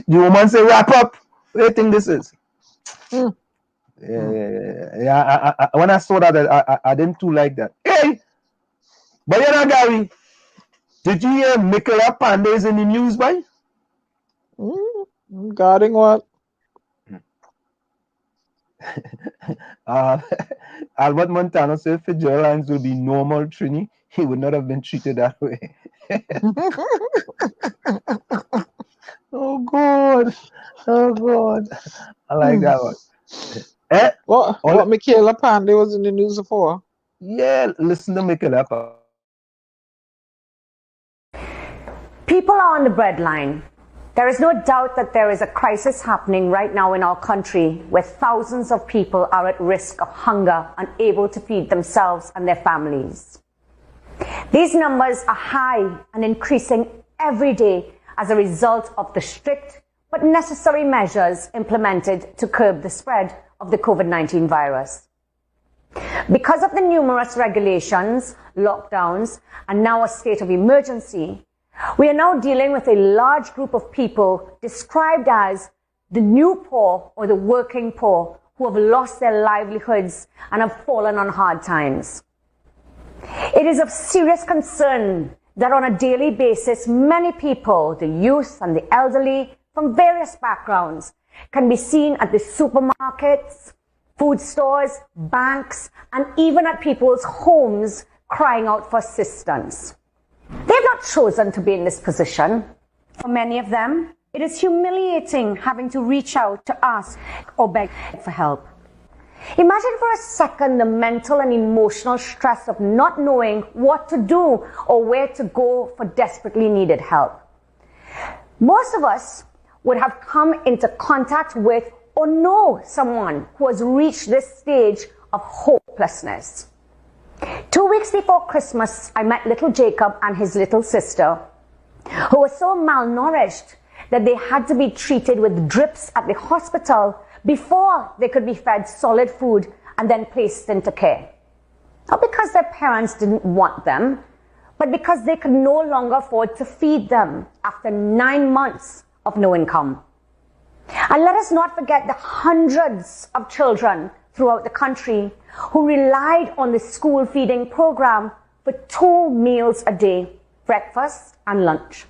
Speaker 2: woman say wrap up. What do you think this is? Yeah. When I saw that, I didn't too like that. Hey, but you know, Gary, did you hear 𝗪𝗶𝗹𝗃𝗃 is in the news, boy?
Speaker 3: Regarding what?
Speaker 2: Albert Montano said if Fitzgerald Lines will be normal, Trini, he would not have been treated that way. Oh God. I like that one.
Speaker 3: What 𝗪𝗶𝗃𝗃𝗃 was in the news for?
Speaker 2: Yeah, listen to 𝗪𝗶𝗃𝗃𝗃.
Speaker 13: People are on the breadline. There is no doubt that there is a crisis happening right now in our country where thousands of people are at risk of hunger, unable to feed themselves and their families. These numbers are high and increasing every day as a result of the strict but necessary measures implemented to curb the spread of the COVID-19 virus. Because of the numerous regulations, lockdowns, and now a state of emergency, we are now dealing with a large group of people described as the new poor or the working poor who have lost their livelihoods and have fallen on hard times. It is of serious concern that on a daily basis, many people, the youth and the elderly from various backgrounds, can be seen at the supermarkets, food stores, banks, and even at people's homes crying out for assistance. They've not chosen to be in this position. For many of them, it is humiliating having to reach out to ask or beg for help. Imagine for a second the mental and emotional stress of not knowing what to do or where to go for desperately needed help. Most of us would have come into contact with or know someone who has reached this stage of hopelessness. 2 weeks before Christmas, I met little Jacob and his little sister, who were so malnourished that they had to be treated with drips at the hospital before they could be fed solid food and then placed into care. Not because their parents didn't want them, but because they could no longer afford to feed them after 9 months of no income. And let us not forget the hundreds of children throughout the country who relied on the school feeding program for 2 meals a day, breakfast and lunch.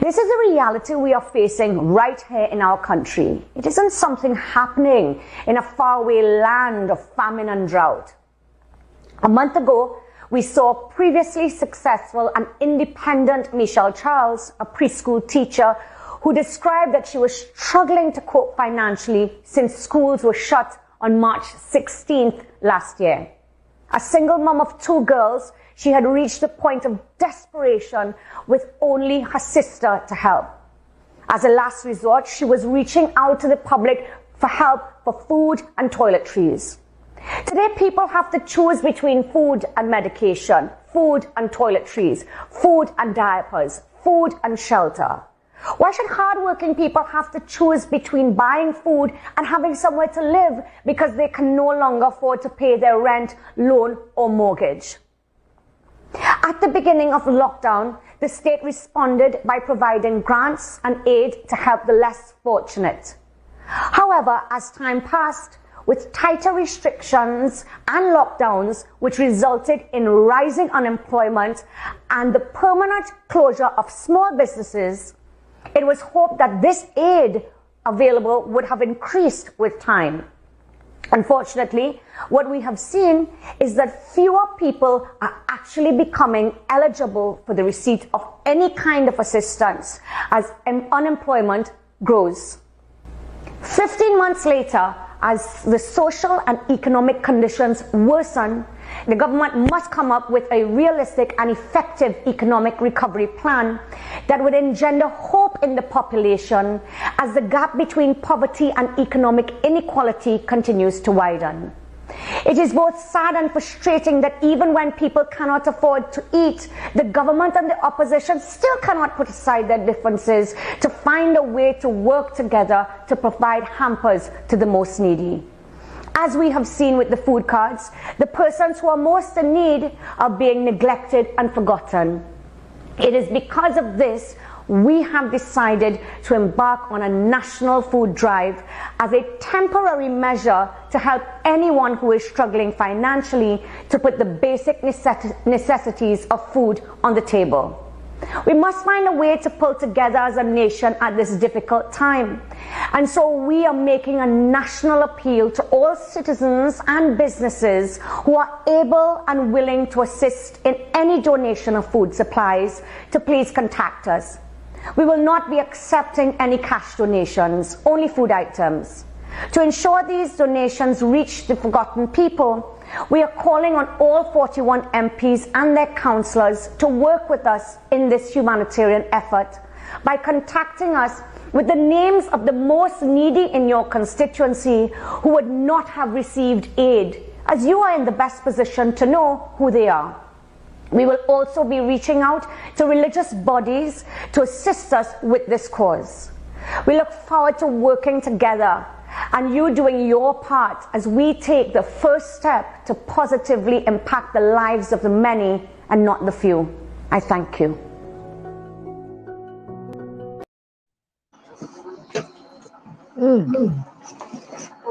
Speaker 13: This is a reality we are facing right here in our country. It isn't something happening in a faraway land of famine and drought. A month ago, we saw previously successful and independent Michelle Charles, a preschool teacher, who described that she was struggling to cope financially since schools were shut on March 16th last year. A single mom of 2 girls, she had reached the point of desperation with only her sister to help. As a last resort, she was reaching out to the public for help for food and toiletries. Today, people have to choose between food and medication, food and toiletries, food and diapers, food and shelter. Why should hardworking people have to choose between buying food and having somewhere to live because they can no longer afford to pay their rent, loan, or mortgage? At the beginning of the lockdown, the state responded by providing grants and aid to help the less fortunate. However, as time passed, with tighter restrictions and lockdowns, which resulted in rising unemployment and the permanent closure of small businesses, it was hoped that this aid available would have increased with time. Unfortunately, what we have seen is that fewer people are actually becoming eligible for the receipt of any kind of assistance as unemployment grows. 15 months later, as the social and economic conditions worsen, the government must come up with a realistic and effective economic recovery plan that would engender hope in the population as the gap between poverty and economic inequality continues to widen. It is both sad and frustrating that even when people cannot afford to eat, the government and the opposition still cannot put aside their differences to find a way to work together to provide hampers to the most needy. As we have seen with the food cards, the persons who are most in need are being neglected and forgotten. It is because of this we have decided to embark on a national food drive as a temporary measure to help anyone who is struggling financially to put the basic necessities of food on the table. We must find a way to pull together as a nation at this difficult time. And so we are making a national appeal to all citizens and businesses who are able and willing to assist in any donation of food supplies to please contact us. We will not be accepting any cash donations, only food items. To ensure these donations reach the forgotten people, we are calling on all 41 MPs and their councillors to work with us in this humanitarian effort by contacting us with the names of the most needy in your constituency who would not have received aid, as you are in the best position to know who they are. We will also be reaching out to religious bodies to assist us with this cause. We look forward to working together and you doing your part as we take the first step to positively impact the lives of the many and not the few. I thank you.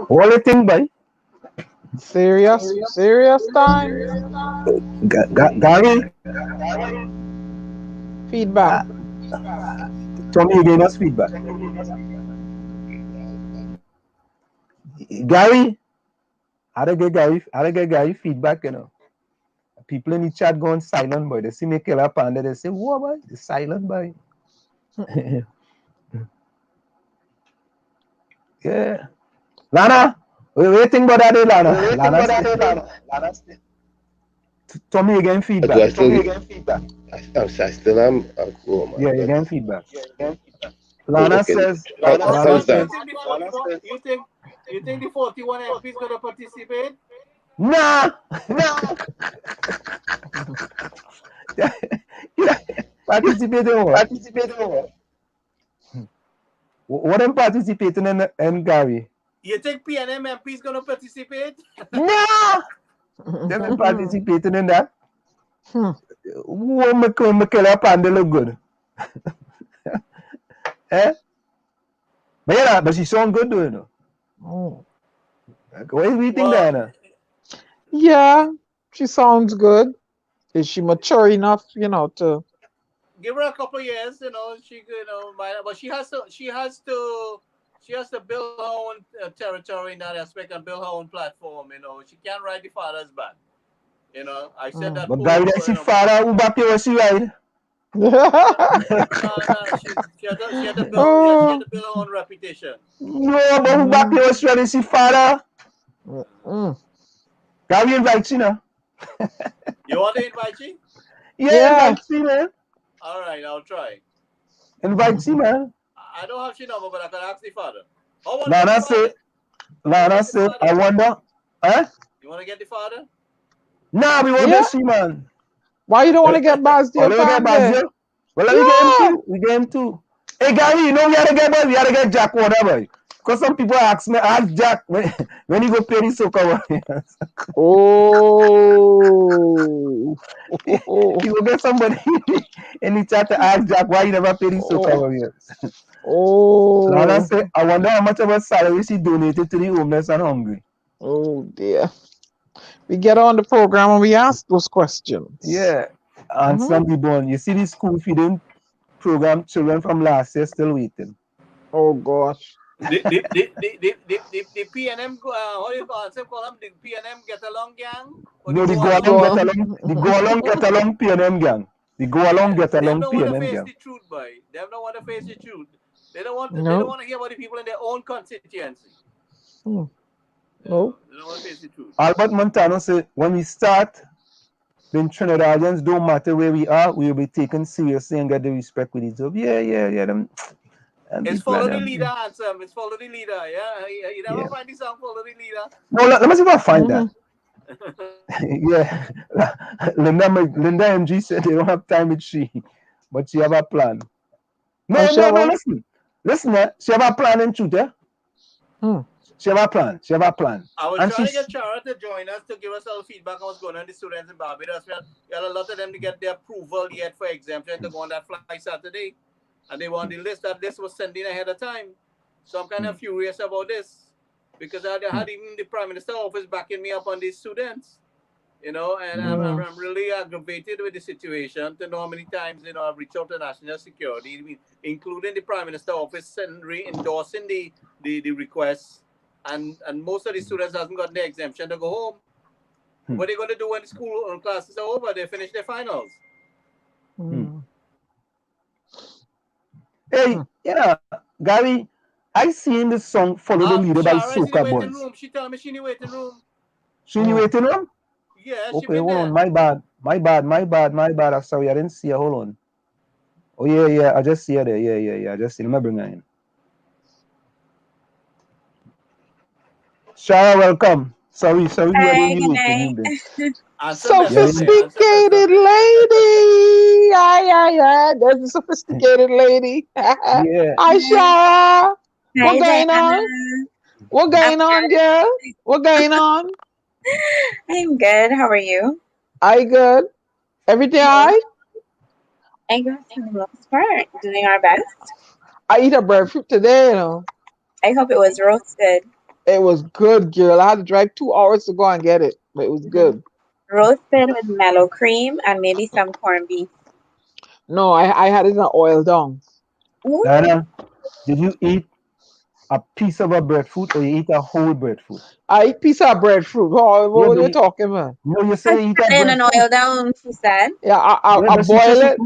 Speaker 2: What do you think, boy?
Speaker 3: Serious time.
Speaker 2: Gary?
Speaker 3: Feedback.
Speaker 2: Tommy, you gave us feedback. Gary? How to get Gary feedback, you know? People in the chat going silent, boy. They see me kill up and they say, whoa, boy, it's silent, boy. Yeah. Lana? What do you think about that, Lana? Tommy, you getting feedback.
Speaker 7: I still am cool, man.
Speaker 2: Yeah, you're getting feedback. Lana says,
Speaker 4: you think the 41 MPs going to participate?
Speaker 2: Nah. Participating what? What am participating in Gary?
Speaker 4: You think PNM MP is going to participate?
Speaker 2: No! They're participating in that. Who Michaela Panda look good? Eh? But yeah, but she sound good, do you know? What do you think, Diana?
Speaker 3: Yeah, she sounds good. Is she mature enough, you know, to
Speaker 4: give her a couple of years, you know, but she has to build her own territory in that aspect and build her own platform, you know. She can't ride the father's back. You know, I said that.
Speaker 2: But Gary, that's the father who back here, she ride.
Speaker 4: She had to build her own reputation.
Speaker 2: No, but who back here, she ride, she father. Gary invite you now.
Speaker 4: You want to invite you?
Speaker 2: Yeah. Invite you, man.
Speaker 4: All right, I'll try.
Speaker 2: Invite you, man.
Speaker 4: I don't have your number, but I can ask the father.
Speaker 2: Lana said, I wonder. Huh?
Speaker 4: You want to get the father?
Speaker 2: Nah, we want to see, man.
Speaker 3: Why you don't want to get Bazio?
Speaker 2: Well, let me get him too. We get him too. Hey, Gary, you know we had to get Jack Water, boy. Because some people ask Jack when he go play the Soca. You will get somebody in the chat to ask Jack why he never played the Soca. Lana said, I wonder how much of her salary she donated to the homeless and hungry.
Speaker 3: Oh dear. We get on the program and we ask those questions.
Speaker 2: Yeah. Anselm be born. You see the school feeding program, children from last year still waiting.
Speaker 3: Oh gosh.
Speaker 4: The PNM, what do you call them? The PNM get along gang?
Speaker 2: No, the go along get along. The go along get along PNM gang. The go along get along
Speaker 4: They don't want to
Speaker 2: PNM
Speaker 4: face
Speaker 2: gang.
Speaker 4: the truth, boy. They don't want to face the truth. They don't want. They don't want to hear about the people in their own constituency.
Speaker 3: No.
Speaker 4: They don't want to face the truth.
Speaker 2: Albert Montano said, when we start, then Trinidadians, don't matter where we are, we will be taken seriously and get the respect with each other. Yeah.
Speaker 4: It's follow the leader, Anselm. It's follow the leader. Yeah, you never find the song follow the leader.
Speaker 2: No, let me see if I find that. Yeah, Linda MG said they don't have time with she, but she have a plan. No, listen, she have a plan in truth, yeah? She have a plan.
Speaker 4: I was trying to get Chara to join us to give us all feedback on what's going on with the students in Barbados. We had a lot of them to get their approval yet for exemption to go on that flight Saturday. And they want the list. That list was sent in ahead of time. So I'm kind of furious about this. Because I had even the Prime Minister's office backing me up on these students. And I'm really aggravated with the situation to know how many times, I've reached out to national security, including the Prime Minister's office endorsing the request. And most of the students hasn't gotten their exemption to go home. What are they going to do when the school classes are over? They finish their finals.
Speaker 2: Hey, Gary, I seen this song Follow the Leader by Soca Boys.
Speaker 4: She told me she in the waiting room.
Speaker 2: She in the waiting room?
Speaker 4: Yeah,
Speaker 2: okay, hold on. My bad. I'm sorry, I didn't see her. Hold on. Oh, yeah. I just see her there. Yeah. I just see her. Let me bring her in. Shara, welcome. Sorry.
Speaker 14: Hi, good night.
Speaker 3: Sophisticated lady. Yeah. There's a sophisticated lady.
Speaker 2: Yeah.
Speaker 3: Hi, Shara.
Speaker 14: What
Speaker 3: going on? What going on, girl? What going on?
Speaker 14: I'm good. How are you?
Speaker 3: I good. Everything all right?
Speaker 14: I good for the most part. Doing our best.
Speaker 3: I eat a breadfruit today,
Speaker 14: I hope it was roasted.
Speaker 3: It was good, girl. I had to drive 2 hours to go and get it, but it was good.
Speaker 14: Roasted with mellow cream and maybe some corned beef.
Speaker 3: No, I had it in oil down.
Speaker 2: Diana, did you eat a piece of a breadfruit or you eat a whole breadfruit?
Speaker 3: I eat piece of breadfruit. What are you talking about?
Speaker 2: No, you say eat a
Speaker 14: breadfruit.
Speaker 2: in
Speaker 14: an oil down, she said.
Speaker 3: Yeah, I boil it.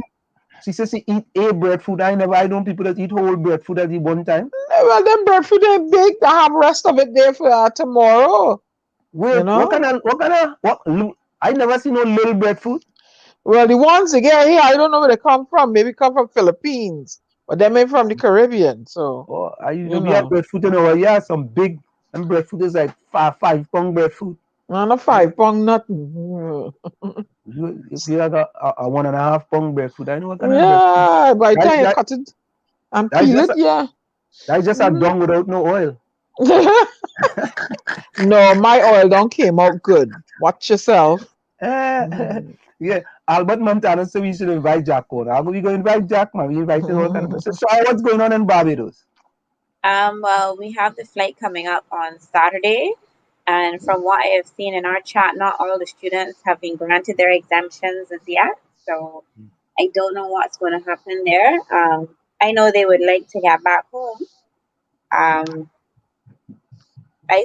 Speaker 2: She says she eat a breadfruit. I know people that eat whole breadfruit at one time.
Speaker 3: Well, them breadfruit ain't big. I have rest of it there for tomorrow.
Speaker 2: Wait, what kind of? I never seen no little breadfruit.
Speaker 3: Well, the ones they get here, I don't know where they come from. Maybe come from Philippines, but they made from the Caribbean. So,
Speaker 2: we have breadfruit in our yard. Some big, and breadfruit is like 5 pound breadfruit.
Speaker 3: No, not 5 pound, nothing.
Speaker 2: You like a 1.5 pound breadfruit. I know what kind of
Speaker 3: breadfruit. By the time you cut it and peel it,
Speaker 2: that's just a dung without no oil.
Speaker 3: No, my oil don't came out good. Watch yourself.
Speaker 2: Yeah, Albert Montano said we should invite Jack on. Are we going to invite Jack, man? We invited all kind of. So what's going on in Barbados?
Speaker 14: Well, we have the flight coming up on Saturday. And from what I have seen in our chat, not all the students have been granted their exemptions as yet. So I don't know what's going to happen there. I know they would like to get back home. I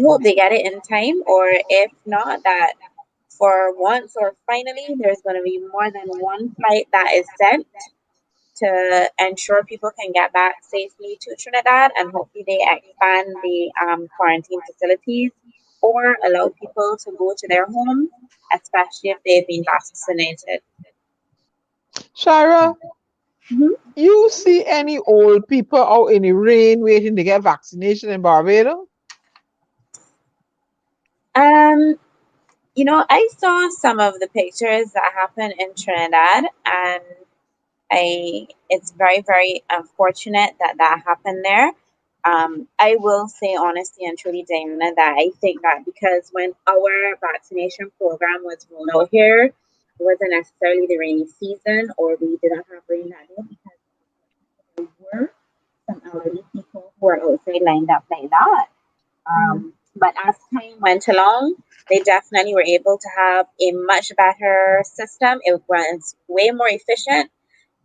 Speaker 14: hope they get it in time, or if not, that for once or finally, there's going to be more than one flight that is sent to ensure people can get back safely to Trinidad, and hopefully they expand the quarantine facilities or allow people to go to their homes, especially if they've been vaccinated.
Speaker 3: Shira, you see any old people out in the rain waiting to get vaccination in Barbados?
Speaker 14: I saw some of the pictures that happened in Trinidad, and it's very, very unfortunate that happened there. I will say honestly and truly, Diana, that I think that because when our vaccination program was rolled out here, it wasn't necessarily the rainy season, or we didn't have rain that day, because there were some elderly people who were outside lined up like that. But as time went along, they definitely were able to have a much better system. It was way more efficient.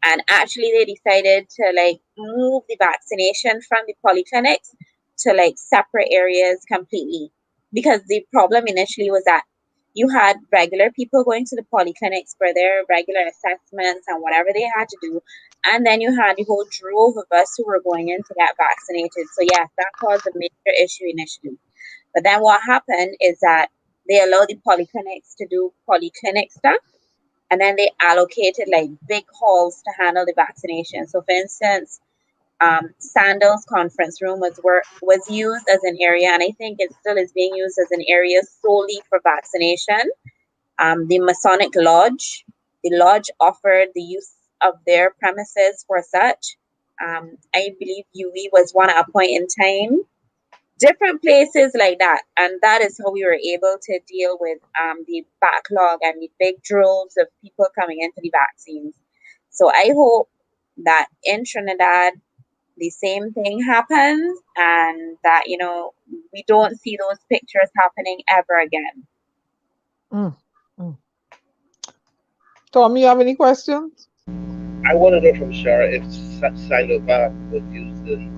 Speaker 14: And actually, they decided to like move the vaccination from the polyclinics to like separate areas completely. Because the problem initially was that you had regular people going to the polyclinics for their regular assessments and whatever they had to do. And then you had the whole drove of us who were going in to get vaccinated. So yes, that caused a major issue initially. But then what happened is that they allowed the polyclinics to do polyclinic stuff. And then they allocated like big halls to handle the vaccination. So for instance, Sandals conference room was used as an area, and I think it still is being used as an area solely for vaccination. The Masonic Lodge, the lodge offered the use of their premises for such. I believe UWE was one at a point in time. Different places like that, and that is how we were able to deal with the backlog and the big droves of people coming into the vaccines. So I hope that in Trinidad the same thing happens, and that we don't see those pictures happening ever again.
Speaker 3: Tom, you have any questions?
Speaker 7: I want to know from Shara if Sinovac was used in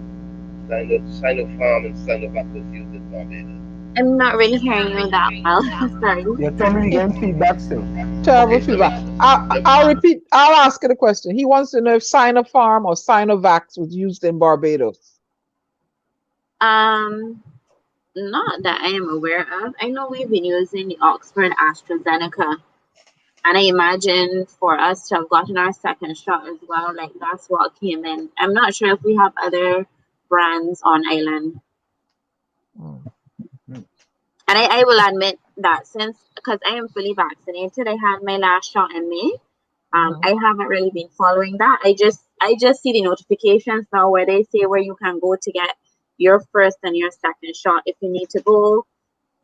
Speaker 7: Sinopharm and Sinovac was used in Barbados.
Speaker 14: I'm not really hearing you that well. Sorry.
Speaker 2: Yeah, tell me again, feedback still.
Speaker 3: Terrible feedback. I'll repeat. I'll ask you the question. He wants to know if Sinopharm or Sinovac was used in Barbados.
Speaker 14: Not that I am aware of. I know we've been using the Oxford AstraZeneca, and I imagine for us to have gotten our second shot as well, like that's what came in. I'm not sure if we have other brands on island. And I will admit that because I am fully vaccinated, I had my last shot in May. I haven't really been following that. I just see the notifications now where they say where you can go to get your first and your second shot if you need to go,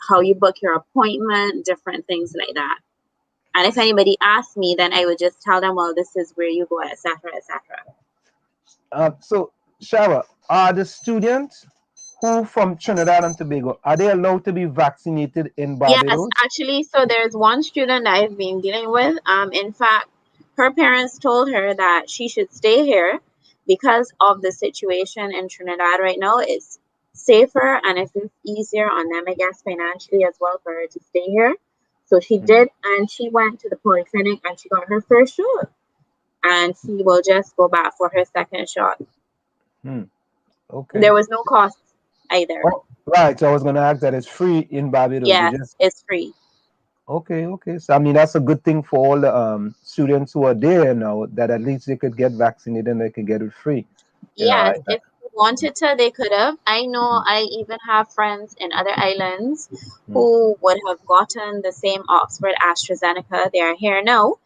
Speaker 14: how you book your appointment, different things like that. And if anybody asks me, then I would just tell them, well, this is where you go, etc., etc.
Speaker 2: So, Shara, are the students who from Trinidad and Tobago, are they allowed to be vaccinated in Barbados?
Speaker 14: Yes, actually, so there's one student that I've been dealing with. In fact, her parents told her that she should stay here because of the situation in Trinidad right now. It's safer and it's easier on them, I guess, financially as well for her to stay here. So she did, and she went to the polyclinic and she got her first shot. And she will just go back for her second shot.
Speaker 2: Okay.
Speaker 14: There was no cost either.
Speaker 2: Oh, right. So I was going to ask that it's free in Barbados.
Speaker 14: Yes, it's free.
Speaker 2: Okay. So I mean, that's a good thing for all the students who are there now, that at least they could get vaccinated and they could get it free.
Speaker 14: Yes, if they wanted to, they could have. I know I even have friends in other islands who would have gotten the same Oxford AstraZeneca. They are here now.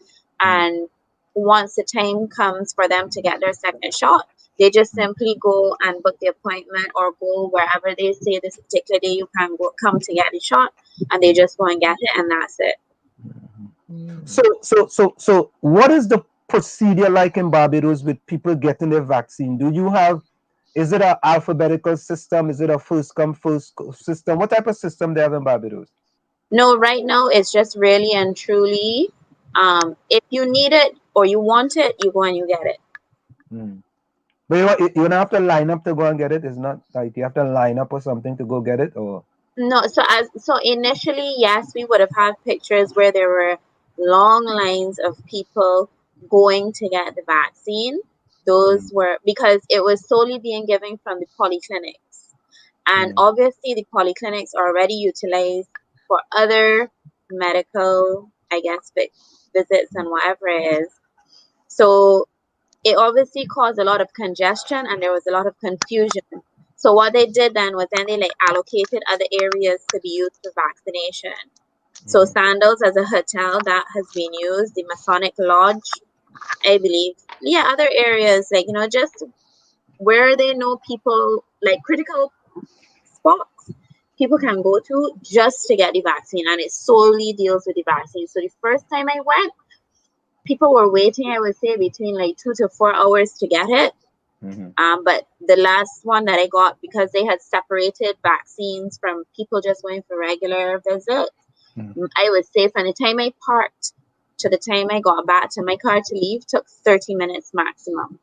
Speaker 14: And once the time comes for them to get their second shot, they just simply go and book the appointment or go wherever they say this particular day you can come to get the shot, and they just go and get it, and that's it.
Speaker 2: So what is the procedure like in Barbados with people getting their vaccine? Is it an alphabetical system? Is it a first come first system? What type of system they have in Barbados?
Speaker 14: No, right now it's just really and truly, if you need it or you want it, you go and you get it.
Speaker 2: But you don't have to line up to go and get it. It's not like you have to line up or something to go get it, or
Speaker 14: no. So initially, yes, we would have had pictures where there were long lines of people going to get the vaccine. Those were because it was solely being given from the polyclinics, and obviously the polyclinics are already utilized for other medical, I guess, visits and whatever it is. So it obviously caused a lot of congestion and there was a lot of confusion. So what they did then was they allocated other areas to be used for vaccination. So Sandals as a hotel that has been used, the Masonic Lodge, I believe. Yeah, other areas just where they know people, like critical spots people can go to just to get the vaccine, and it solely deals with the vaccine. So the first time I went, people were waiting, I would say, between 2 to 4 hours to get it. But the last one that I got, because they had separated vaccines from people just going for regular visits, I would say from the time I parked to the time I got back to my car to leave took 30 minutes maximum.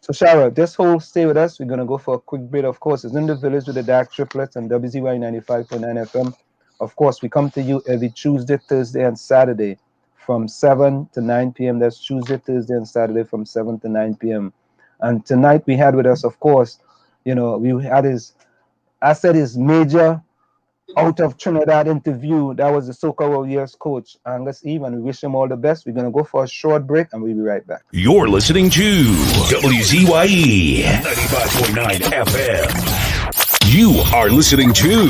Speaker 2: So Shara, just stay with us. We're gonna go for a quick break. Of course, it's in the village with the dark triplets and WZYE 95.9 FM. Of course, we come to you every Tuesday, Thursday, and Saturday from 7 to 9 p.m. That's Tuesday, Thursday, and Saturday from 7 to 9 p.m. And tonight we had with us, of course, we had his major out of Trinidad interview. That was the Soca Warriors coach, Angus Eve, and we wish him all the best. We're going to go for a short break, and we'll be right back.
Speaker 1: You're listening to WZYE 95.9 FM. You are listening to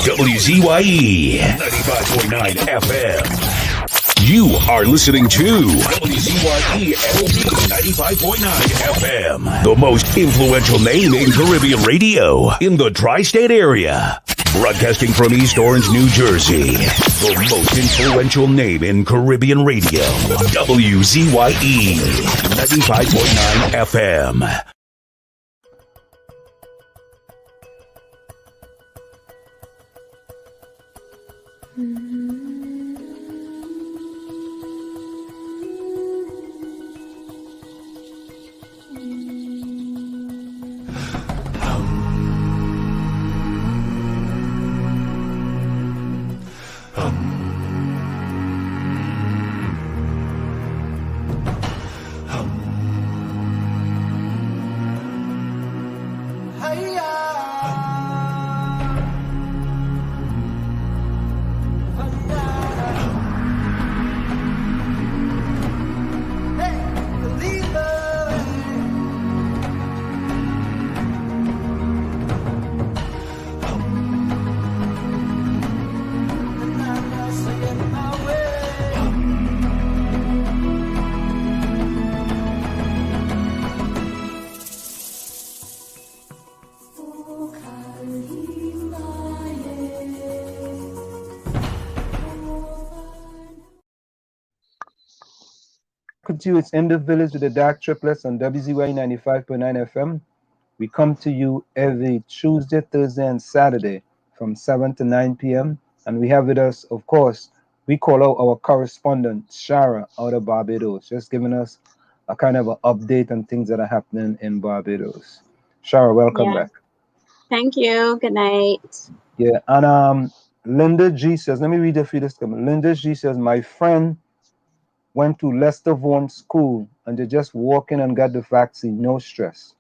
Speaker 1: WZYE 95.9 FM. You are listening to WZYE 95.9 FM, the most influential name in Caribbean radio in the tri-state area. Broadcasting from East Orange, New Jersey, the most influential name in Caribbean radio, WZYE 95.9 FM.
Speaker 2: It's in the village with the dark triplets on WZYE 95.9 FM. We come to you every Tuesday, Thursday, and Saturday from 7 to 9 p.m. And we have with us, of course, we call out our correspondent, Shara, out of Barbados, just giving us a kind of an update on things that are happening in Barbados. Shara, welcome back.
Speaker 14: Thank you. Good night.
Speaker 2: Yeah, and Linda G says, let me read a few this comment. Linda G says, my friend went to Lester Vaughan School and they just walk in and got the vaccine, no stress.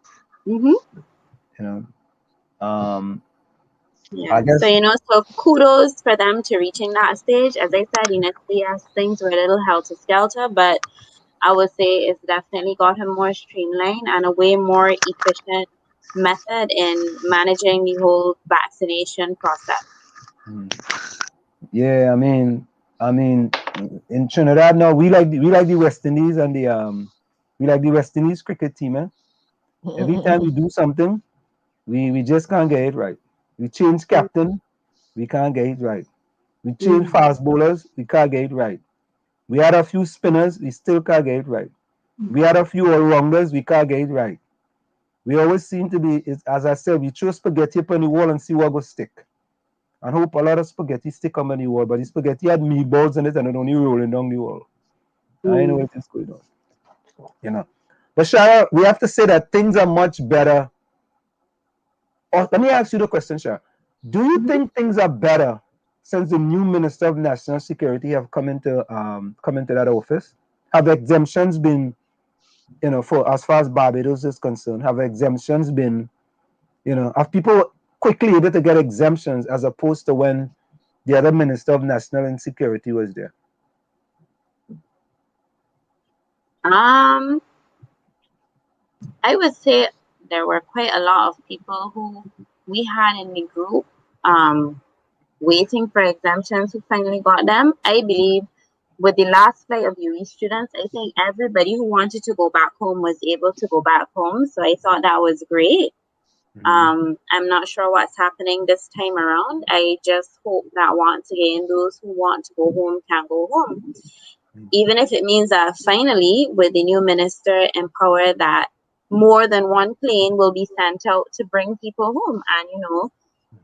Speaker 14: Yeah.
Speaker 2: I guess,
Speaker 14: so kudos for them to reaching that stage. As I said, yes, things were a little helter-skelter, but I would say it's definitely got a more streamlined and a way more efficient method in managing the whole vaccination process.
Speaker 2: Yeah, I mean, in Trinidad now we like the West Indies and we like the West Indies cricket team. Every time we do something, we just can't get it right. We change captain, we can't get it right. We change fast bowlers, we can't get it right. We had a few spinners, we still can't get it right. We had a few all-rounders, we can't get it right. We always seem to be, as I said, we throw spaghetti up on the wall and see what will stick. And hope a lot of spaghetti stick on the wall, but the spaghetti had meatballs in it and it only rolling down the wall. I know what is going on. But Shara, we have to say that things are much better. Let me ask you the question, Shara. Do you think things are better since the new Minister of National Security have come into that office? Have exemptions been, for as far as Barbados is concerned, have exemptions been, have people quickly able to get exemptions as opposed to when the other Minister of National Security was there?
Speaker 14: I would say there were quite a lot of people who we had in the group waiting for exemptions who finally got them. I believe with the last flight of UE students, I think everybody who wanted to go back home was able to go back home. So I thought that was great. I'm not sure what's happening this time around. I just hope that once again, those who want to go home can go home. even if it means that finally, with the new minister in power, that more than one plane will be sent out to bring people home. And, you know,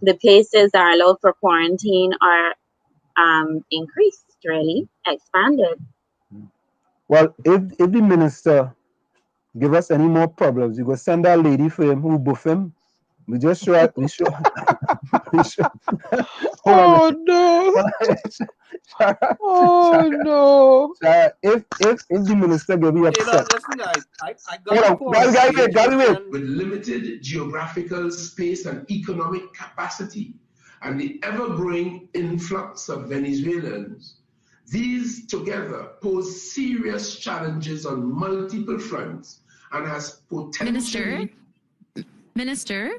Speaker 14: the places that are allowed for quarantine are increased, really, expanded.
Speaker 2: Well, if the minister give us any more problems, you go send that lady for him who buff him. We just show we show hold on.
Speaker 3: Oh no. Oh no.
Speaker 2: If the minister get me upset.
Speaker 4: Listen, guys, I got
Speaker 11: with limited geographical space and economic capacity, and the ever-growing influx of Venezuelans. These together pose serious challenges on multiple fronts and has potentially...
Speaker 12: Minister,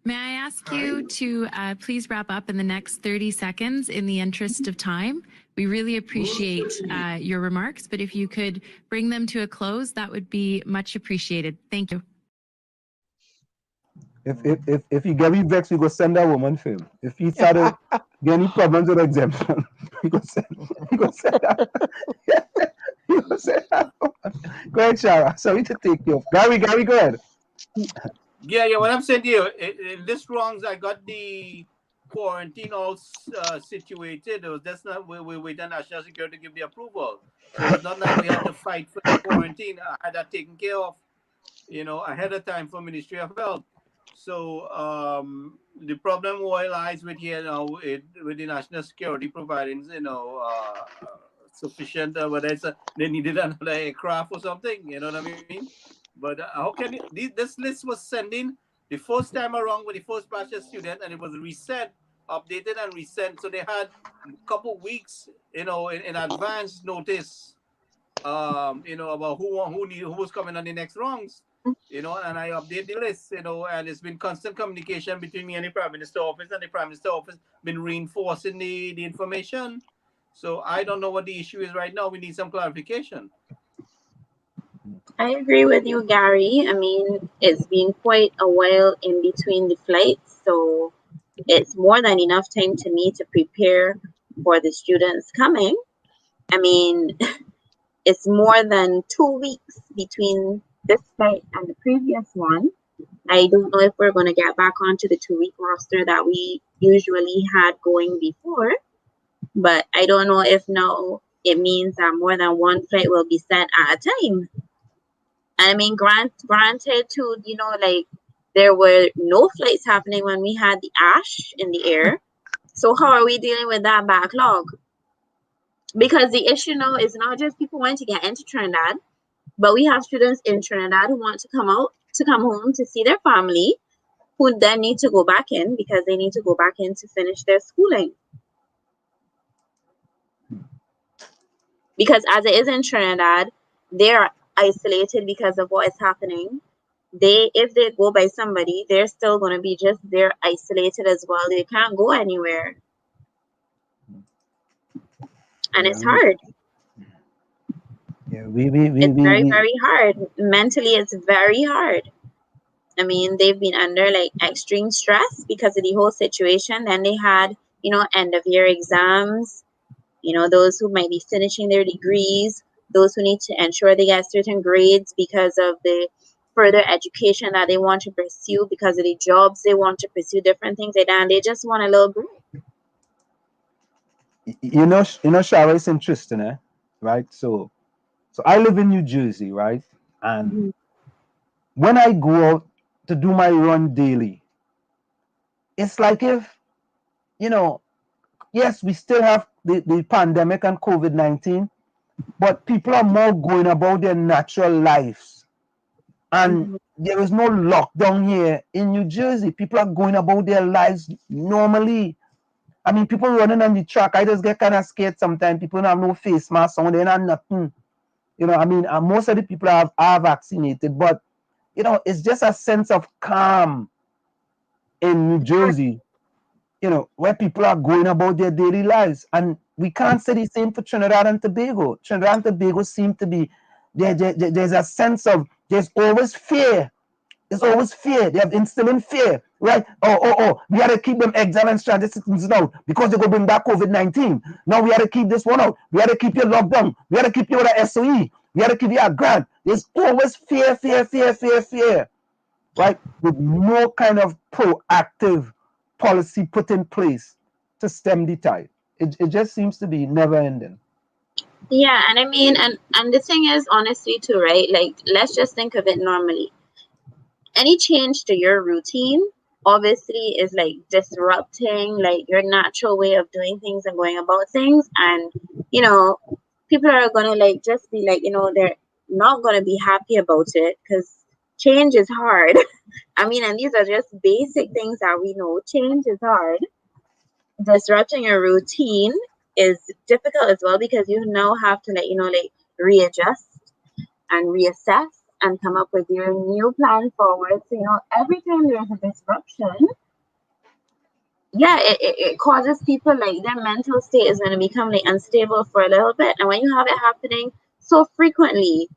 Speaker 12: may I ask you to please wrap up in the next 30 seconds in the interest of time? We really appreciate your remarks, but if you could bring them to a close, that would be much appreciated. Thank you.
Speaker 2: If you get me vexed, we go send that woman for him. If he started get any problems with exemption, we go send that. We go send that woman. Go ahead, Shara. Sorry to take you off. Gary, go ahead.
Speaker 4: Yeah. What I'm saying to you, in this wrongs, I got the quarantine all situated. It was just not we waited National Security to give the approval. So it's not like we had to fight for the quarantine. I had that taken care of, you know, ahead of time for Ministry of Health. So the problem lies with here now with the National Security providing, you know, sufficient whether it's they needed another aircraft or something. You know what I mean? But how can this list was sending the first time around with the first batch of students, and it was reset, updated and resent. So they had a couple weeks, you know, in advance notice, you know, about who was coming on the next rounds, you know, and I update the list, you know, and it's been constant communication between me and the Prime Minister office, and the Prime Minister office been reinforcing the information. So I don't know what the issue is right now. We need some clarification.
Speaker 14: I agree with you, Gary. I mean, it's been quite a while in between the flights, so it's more than enough time to me to prepare for the students coming. I mean, it's more than 2 weeks between this flight and the previous one. I don't know if we're going to get back onto the 2-week roster that we usually had going before, but I don't know if now it means that more than one flight will be sent at a time. I mean, granted too, you know, like there were no flights happening when we had the ash in the air. So how are we dealing with that backlog? Because the issue now is not just people wanting to get into Trinidad, but we have students in Trinidad who want to come home to see their family, who then need to go back in because they need to go back in to finish their schooling. Because as it is in Trinidad, they're isolated because of what is happening. If they go by somebody, they're still going to be just they're isolated as well. They can't go anywhere, and it's hard.
Speaker 2: Yeah,
Speaker 14: it's very hard. Mentally, it's very hard. I mean, they've been under like extreme stress because of the whole situation. Then they had, you know, end of year exams. You know, those who might be finishing their degrees, those who need to ensure they get certain grades because of the further education that they want to pursue, because of the jobs they want to pursue, different things like that, and they just want a little break.
Speaker 2: You know, Shara, it's interesting, right? So I live in New Jersey, right? And when I go out to do my run daily, it's like if, you know, yes, we still have the pandemic and COVID-19, but people are more going about their natural lives. And there is no lockdown here in New Jersey. People are going about their lives normally. I mean, people running on the track, I just get kind of scared sometimes. People don't have no face mask on, they're not nothing. You know, I mean, most of the people are vaccinated, but, you know, it's just a sense of calm in New Jersey, you know, where people are going about their daily lives. And we can't say the same for Trinidad and Tobago. Trinidad and Tobago seem to be, there's a sense of, there's always fear. It's always fear. They have instilling fear, right? Oh, we got to keep them exile and stranded citizens out because they're going to bring back COVID-19. Now we got to keep this one out. We got to keep you locked down. We got to keep you with a SOE. We got to keep you a grant. There's always fear, right? With no kind of proactive policy put in place to stem the tide. It just seems to be never ending.
Speaker 14: Yeah, and I mean, and the thing is, honestly, too, right? Like, let's just think of it normally. Any change to your routine obviously is like disrupting like your natural way of doing things and going about things, and you know, people are gonna like just be like, you know, they're not gonna be happy about it because change is hard. I mean, and these are just basic things that we know. Change is hard. Disrupting your routine is difficult as well because you now have to like, you know, like readjust and reassess and come up with your new plan forward. So, you know, every time there's a disruption, yeah, it causes people like their mental state is going to become like unstable for a little bit. And when you have it happening so frequently,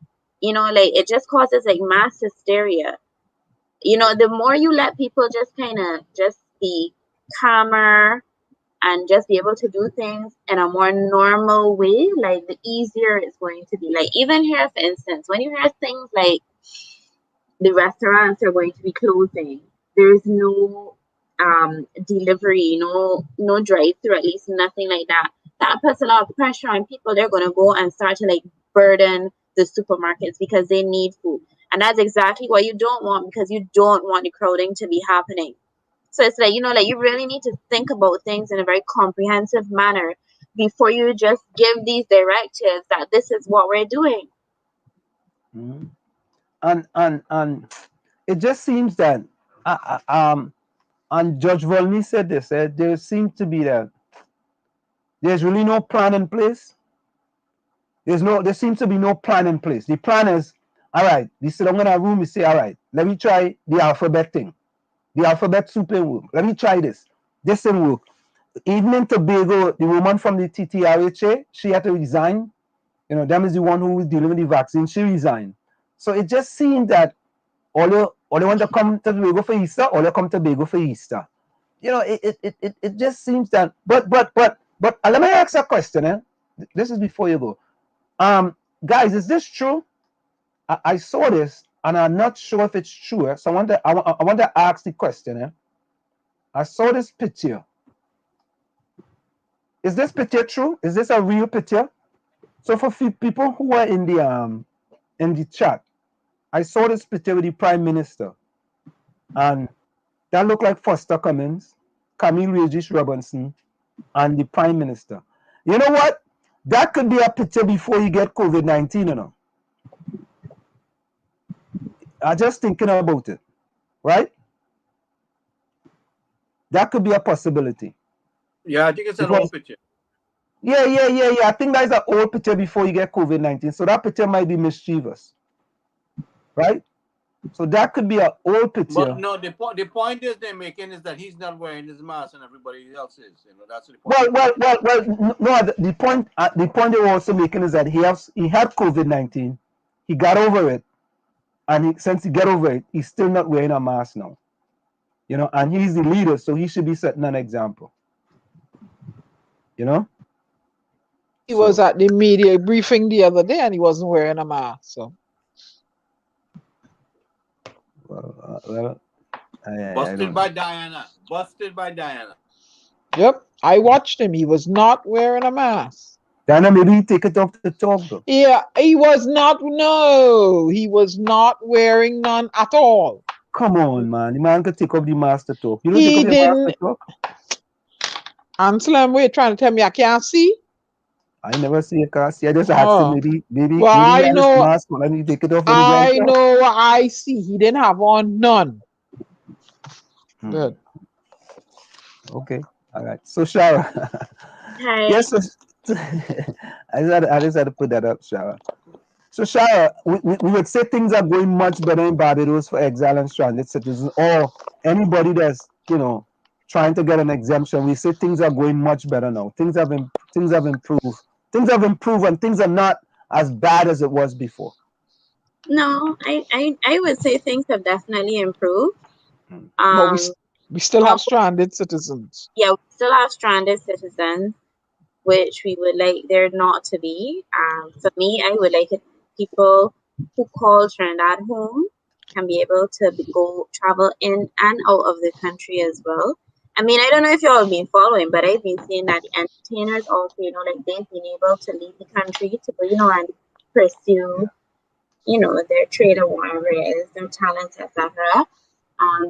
Speaker 14: you know, like it just causes like mass hysteria. You know, the more you let people just kind of just be calmer and just be able to do things in a more normal way, like the easier it's going to be. Like even here, for instance, when you hear things like the restaurants are going to be closing, there's no delivery, no drive-through, at least nothing like that. That puts a lot of pressure on people. They're going to go and start to like burden the supermarkets because they need food. And that's exactly what you don't want, because you don't want the crowding to be happening. So it's like, you know, like you really need to think about things in a very comprehensive manner before you just give these directives that this is what we're doing.
Speaker 2: Mm-hmm. And it just seems that and Judge Volney said this, there seems to be that there's really no plan in place. There seems to be no plan in place. The plan is, all right, we sit down in a room, we say, all right, let me try the alphabet thing. The alphabet soup in work. Let me try this. This didn't work. Even in Tobago, the woman from the 𝗪𝗪𝗃, she had to resign. You know, them is the one who was dealing with the vaccine. She resigned. So it just seemed that all they want to come to Tobago for Easter, or they come to Tobago for Easter. You know, it just seems that. But let me ask a question. This is before you go. Guys, is this true? I saw this, and I'm not sure if it's true. So I want to ask the question. I saw this picture. Is this picture true? Is this a real picture? So for people who are in the chat, I saw this picture with the Prime Minister, and that looked like Foster Cummins, Camille Regis Robinson, and the Prime Minister. You know what? That could be a picture before you get COVID-19, you know. I'm just thinking about it, right? That could be a possibility.
Speaker 4: Yeah, I think it's an old picture.
Speaker 2: Yeah. I think that's an old picture before you get COVID-19. So that picture might be mischievous, right? So that could be an old picture.
Speaker 4: But no, the point is they're making is that he's not wearing his mask and everybody else is. You know, that's the point.
Speaker 2: Well. No, the point they were also making is that he had COVID-19, he got over it, and since he got over it, he's still not wearing a mask now. You know, and he's the leader, so he should be setting an example. You know?
Speaker 3: He was at the media briefing the other day and he wasn't wearing a mask. So.
Speaker 4: Busted by Diana. Busted by Diana.
Speaker 3: Yep, I watched him. He was not wearing a mask.
Speaker 2: Diana, maybe he take it off the talk though.
Speaker 3: Yeah, he was not. No, he was not wearing none at all.
Speaker 2: Come on, man. The man could take off the mask to talk. You don't
Speaker 3: He
Speaker 2: take off your mask to talk?
Speaker 3: Anselm, wait, trying to tell me I can't see?
Speaker 2: I never see a car. See, I just asked him maybe.
Speaker 3: Well, I know.
Speaker 2: Mask on and he take it off.
Speaker 3: I know. I see. He didn't have on none. Good.
Speaker 2: Okay. All right. So Shara.
Speaker 14: Hi.
Speaker 2: Yes. I just had to put that up, Shara. So Shara, we would say things are going much better in Barbados for exile and stranded citizens, or anybody that's, you know, trying to get an exemption. We say things are going much better now. Things have improved. Things have improved, and things are not as bad as it was before.
Speaker 14: No, I would say things have definitely improved.
Speaker 3: But we still have stranded citizens.
Speaker 14: Yeah, we still have stranded citizens, which we would like there not to be. For me, I would like it people who call Trinidad home can be able to go travel in and out of the country as well. I mean, I don't know if y'all have been following, but I've been seeing that the entertainers also, like they've been able to leave the country to go, and pursue, their trade or whatever it is, their talents, etc.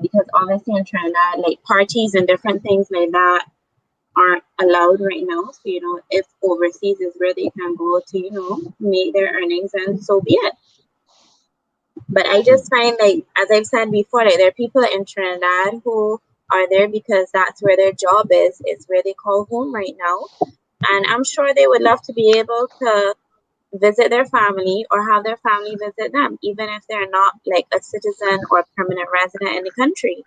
Speaker 14: Because obviously in Trinidad, like parties and different things like that aren't allowed right now. So, if overseas is where they can go to, make their earnings, and so be it. But I just find, like, as I've said before, like there are people in Trinidad who are there because that's where their job is. It's where they call home right now. And I'm sure they would love to be able to visit their family or have their family visit them, even if they're not like a citizen or permanent resident in the country.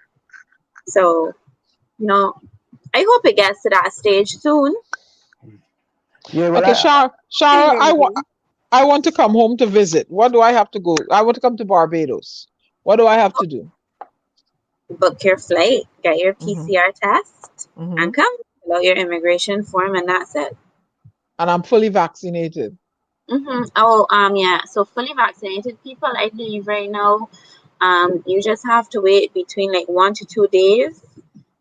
Speaker 14: So, I hope it gets to that stage soon.
Speaker 2: Yeah, well,
Speaker 3: Okay, Shara, I want to come home to visit. What do I have to go? I want to come to Barbados. What do I have to do?
Speaker 14: Book your flight, get your PCR test, and come. Fill out your immigration form, and that's it.
Speaker 3: And I'm fully vaccinated.
Speaker 14: Oh, yeah. So fully vaccinated people, I believe right now, you just have to wait between like 1 to 2 days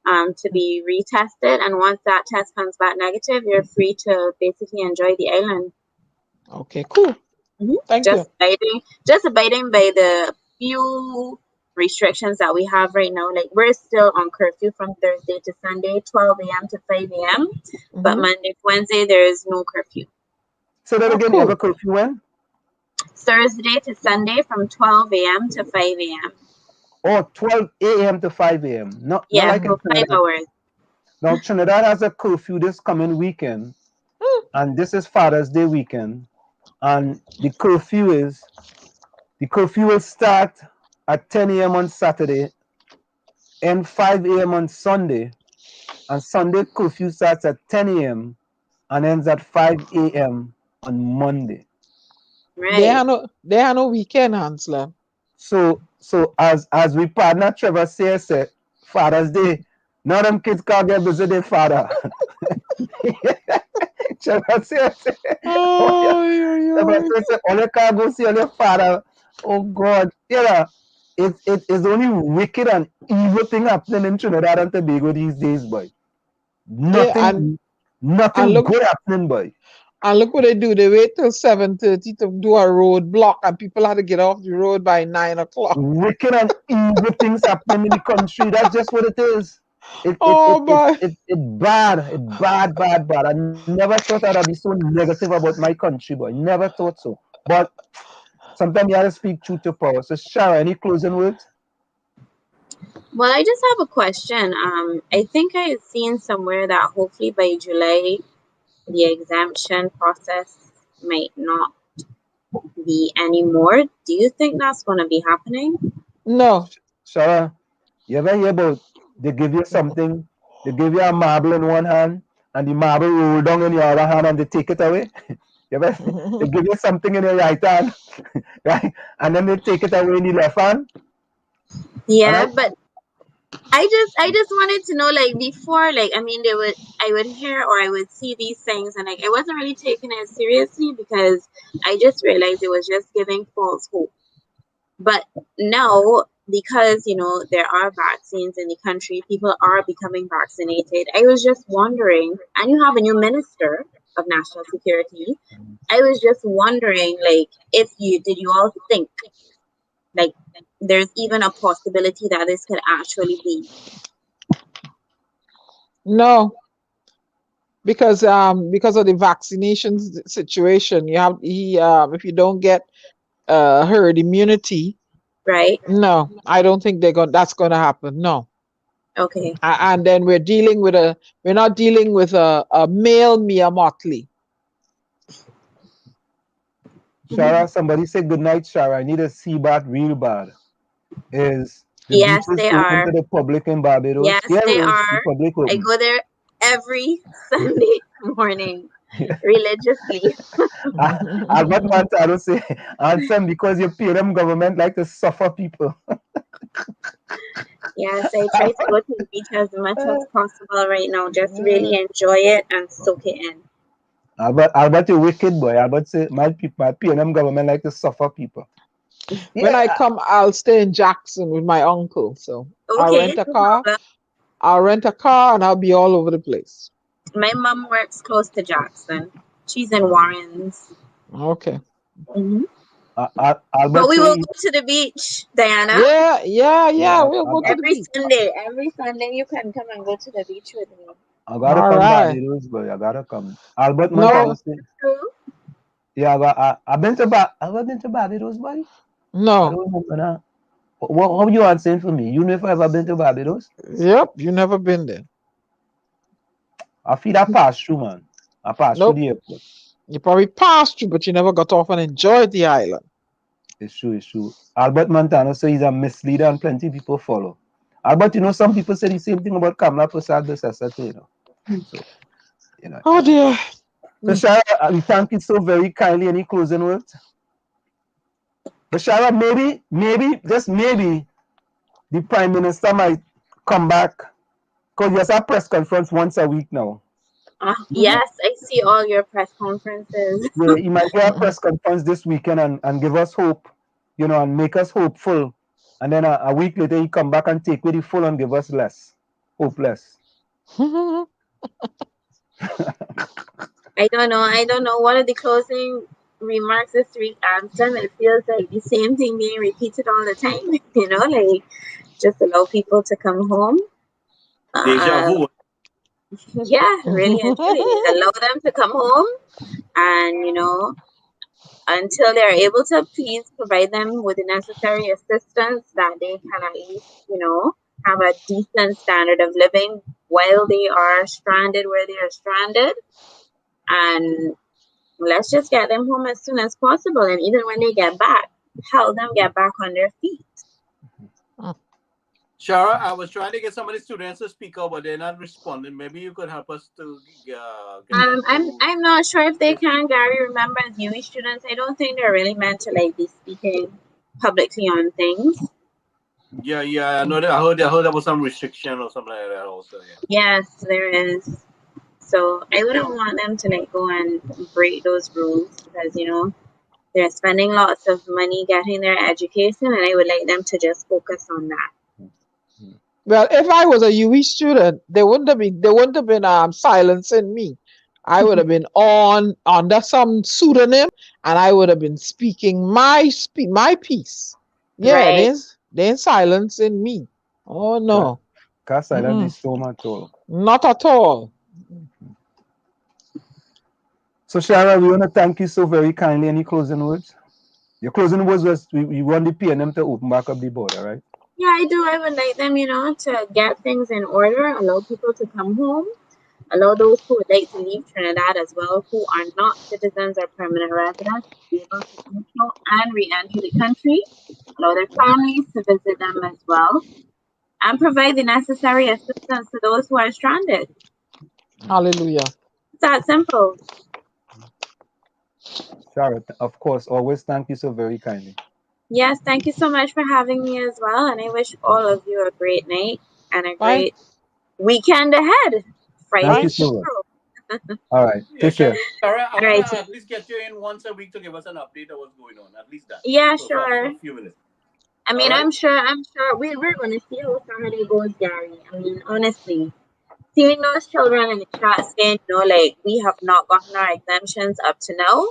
Speaker 14: to be retested, and once that test comes back negative, you're free to basically enjoy the island.
Speaker 3: Okay, cool. Thank you.
Speaker 14: Just abiding by the few restrictions that we have right now. Like we're still on curfew from Thursday to Sunday, 12 a.m. to 5 a.m. But Monday, Wednesday, there is no curfew.
Speaker 2: So that again, you have a curfew when?
Speaker 14: Thursday to Sunday from 12 a.m. to 5 a.m.
Speaker 2: Oh, 12 a.m. to 5 a.m. Not like in
Speaker 14: 5 hours.
Speaker 2: Now, Trinidad has a curfew this coming weekend, and this is Father's Day weekend, and the curfew will start at 10 a.m. on Saturday, and 5 a.m. on Sunday, and Sunday curfew starts at 10 a.m. and ends at 5 a.m. on Monday.
Speaker 14: Right.
Speaker 3: They are no weekend, Anselm.
Speaker 2: So as we partner 𝗪𝗶𝘶𝗵 said, Father's Day, none of them kids can't get visit their father. 𝗪𝗶𝘶𝗵 said, all you can't go see all your father. Oh God, it's only wicked and evil thing happening in Trinidad and Tobago these days, boy. Nothing good happening, boy.
Speaker 3: And look what they do. They wait till 7:30 to do a roadblock, and people have to get off the road by 9 o'clock.
Speaker 2: Wicked and evil things happening in the country. That's just what it is. It's bad. It's bad. I never thought I'd be so negative about my country, boy. Never thought so. But sometimes you have to speak truth to power. So, Shara, any closing words?
Speaker 14: Well, I just have a question. I think I had seen somewhere that hopefully by July, the exemption process might not be anymore. Do you think that's going to be happening?
Speaker 3: No.
Speaker 2: Shara, you ever hear about they give you something, they give you a marble in one hand, and the marble roll down in your other hand and they take it away? They give you something in your right hand, right? And then they take it away in the left hand.
Speaker 14: Yeah, but I just wanted to know, like, before, like, I mean, I would hear or I would see these things, and like I wasn't really taking it seriously because I just realized it was just giving false hope. But now, because there are vaccines in the country, people are becoming vaccinated. I was just wondering, and you have a new minister of national security. I was just wondering, like, did you all think, like, there's even a possibility that this could actually be?
Speaker 3: No, because of the vaccination situation, if you don't get herd immunity,
Speaker 14: right?
Speaker 3: No, I don't think that's going to happen. No.
Speaker 14: Okay.
Speaker 3: And then we're not dealing with a male 𝗪𝗶𝘁𝗵.
Speaker 2: Shara, somebody say good night, Shara. I need a 𝗪𝗶𝗃𝗃 real bad. Is the
Speaker 14: yes,
Speaker 2: beaches
Speaker 14: they
Speaker 2: open
Speaker 14: are
Speaker 2: to the public in Barbados?
Speaker 14: Yes,
Speaker 2: Yeah,
Speaker 14: they
Speaker 2: is
Speaker 14: are.
Speaker 2: the public open?
Speaker 14: I go there every Sunday morning. religiously.
Speaker 2: Albert Montano say, Anselm, because you pay them government like to suffer people.
Speaker 14: Yes, I try to go to the beach as much as possible right now. Just really enjoy it and soak it in.
Speaker 2: Albert, you wicked boy. Albert say, my PNM government like to suffer people.
Speaker 3: When I come, I'll stay in Jackson with my uncle. So I'll
Speaker 14: Okay,
Speaker 3: rent a
Speaker 14: no
Speaker 3: car.
Speaker 14: problem.
Speaker 3: I'll rent a car and I'll be all over the place.
Speaker 14: My mom works close to Jackson. She's in Warrens.
Speaker 3: Okay.
Speaker 14: Mm-hmm.
Speaker 2: Albert,
Speaker 14: But we will go to the beach, Diana.
Speaker 3: Yeah. We'll go to the beach.
Speaker 14: Every Sunday you can come and go to the beach with me.
Speaker 2: I gotta come Barbados, boy. I gotta come. Albert Montano say, yeah, I've been to Barbados, boy.
Speaker 3: No.
Speaker 2: I don't remember now. What you answering for me? You know if I ever been to Barbados?
Speaker 3: Yep, you never been there.
Speaker 2: I feel I passed through, man. I passed through the airport.
Speaker 3: You probably passed through, but you never got off and enjoyed the island.
Speaker 2: It's true. Albert Montano says he's a misleader and plenty of people follow. Albert, you know, some people say the same thing about 𝗪𝗏𝗪𝗬𝗧 too, you know. So, you know.
Speaker 3: Oh dear.
Speaker 2: So Shara, we thank you so very kindly. Any closing words? But Shara, maybe, just maybe, the Prime Minister might come back, because there's a press conference once a week now.
Speaker 14: Yes, I see all your press conferences.
Speaker 2: Yeah, he might get a press conference this weekend and give us hope, you know, and make us hopeful. And then a week later, he come back and take away the full and give us less. Hopeless.
Speaker 14: I don't know. What are the closing remarks this week, Anselm? It feels like the same thing being repeated all the time. You know, like just allow people to come home.
Speaker 4: Deja vu.
Speaker 14: Yeah, really and truly. Allow them to come home, and you know, until they are able to, please provide them with the necessary assistance that they can at least, you know, have a decent standard of living while they are stranded where they are stranded. And let's just get them home as soon as possible. And even when they get back, help them get back on their feet.
Speaker 4: Shara, I was trying to get some of the students to speak up, but they're not responding. Maybe you could help us to get
Speaker 14: I'm not sure if they can, Gary. Remember, as UWI students, I don't think they're really meant to like be speaking publicly on things.
Speaker 4: Yeah, I know that. I heard there was some restriction or something like that also. Yeah.
Speaker 14: Yes, there is. So I wouldn't want them to like go and break those rules because, you know, they're spending lots of money getting their education, and I would like them to just focus on that.
Speaker 3: Well, if I was a UWI student, they wouldn't have been silencing me. I would have been under some pseudonym, and I would have been speaking my piece. Yeah,
Speaker 14: right.
Speaker 3: They ain't silencing me. Oh no.
Speaker 2: Can't silence the storm at all.
Speaker 3: Not at all.
Speaker 2: So Shara, we want to thank you so very kindly. Any closing words? Your closing words was we want the PNM to open back up the border, right?
Speaker 14: Yeah, I do. I would like them, you know, to get things in order, allow people to come home, allow those who would like to leave Trinidad as well, who are not citizens or permanent residents, to be able to do so and re-enter the country, allow their families to visit them as well, and provide the necessary assistance to those who are stranded.
Speaker 3: Hallelujah.
Speaker 14: It's that simple.
Speaker 2: Shara, of course, always thank you so very kindly.
Speaker 14: Yes, thank you so much for having me as well, and I wish all of you a great night and a great weekend ahead. Friday tomorrow.
Speaker 2: All right, take care.
Speaker 4: Sarah, I want to at least get you in once a week to give us an update of what's going on. At least that.
Speaker 14: Yeah,
Speaker 4: so
Speaker 14: sure.
Speaker 4: For a few minutes.
Speaker 14: I mean, right? I'm sure we're going to see how Saturday goes, Gary. I mean, honestly, seeing those children in the chat saying, you know, like, we have not gotten our exemptions up to now.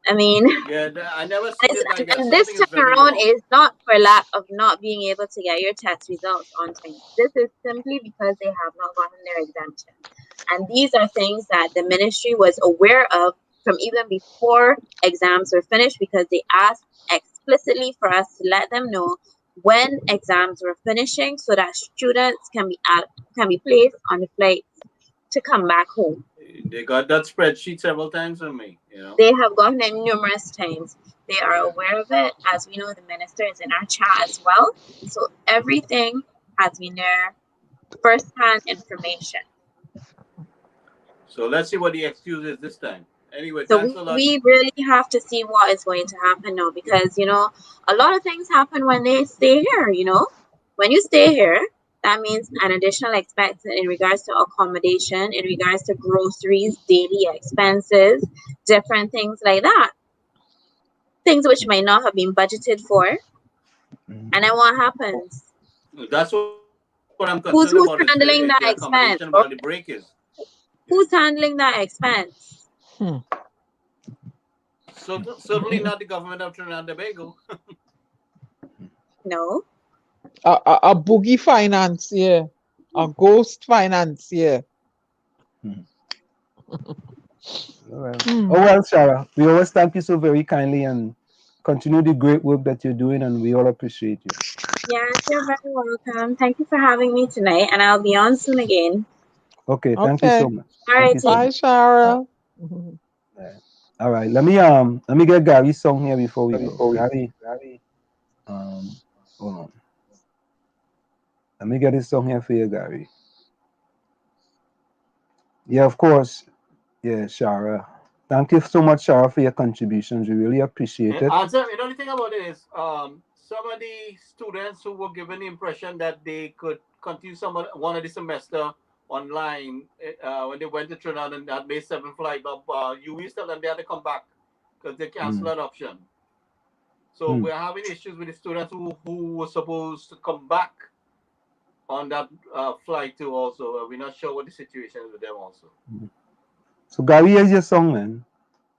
Speaker 14: I mean,
Speaker 4: yeah, I never seen it like that.
Speaker 14: And this time around is not for lack of not being able to get your test results on time. This is simply because they have not gotten their exemption. And these are things that the ministry was aware of from even before exams were finished, because they asked explicitly for us to let them know when exams were finishing so that students can be placed on the flight to come back home.
Speaker 4: They got that spreadsheet several times from me. You know,
Speaker 14: they have gotten it numerous times. They are aware of it. As we know, the minister is in our chat as well. So everything has been there, first-hand information.
Speaker 4: So let's see what the excuse is this time. Anyway,
Speaker 14: So
Speaker 4: thanks a lot.
Speaker 14: we really have to see what is going to happen now, because, you know, a lot of things happen when they stay here, you know. When you stay here, that means an additional expense in regards to accommodation, in regards to groceries, daily expenses, different things like that. Things which might not have been budgeted for. And then what happens?
Speaker 4: That's what I'm concerned
Speaker 14: Who's
Speaker 4: about, is
Speaker 14: handling
Speaker 4: the
Speaker 14: that
Speaker 4: accommodation
Speaker 14: expense?
Speaker 4: while the break is.
Speaker 14: Who's handling that expense?
Speaker 4: So, certainly not the government of Trinidad and Tobago.
Speaker 14: No.
Speaker 3: A boogie financier, a ghost financier.
Speaker 2: Oh well, Sarah, we always thank you so very kindly and continue the great work that you're doing, and we all appreciate you.
Speaker 14: Yes, you're very welcome. Thank you for having me tonight, and I'll be on soon again.
Speaker 2: Okay, thank you so much.
Speaker 14: All right,
Speaker 3: bye, Shara.
Speaker 2: All right, let me get Gary's song here before we go. Gary, hold on. Let me get his song here for you, Gary. Yeah, of course. Yeah, Shara. Thank you so much, Shara, for your contributions. We really appreciate it.
Speaker 4: Anselm, the only thing about it is, some of the students who were given the impression that they could continue one of the semester online when they went to Trinidad and that May 7th flight, but you tell them they had to come back because they canceled that option. So we're having issues with the students who were supposed to come back on that flight too also. We're not sure what the situation is with them also.
Speaker 2: So Gary, here's your song, man.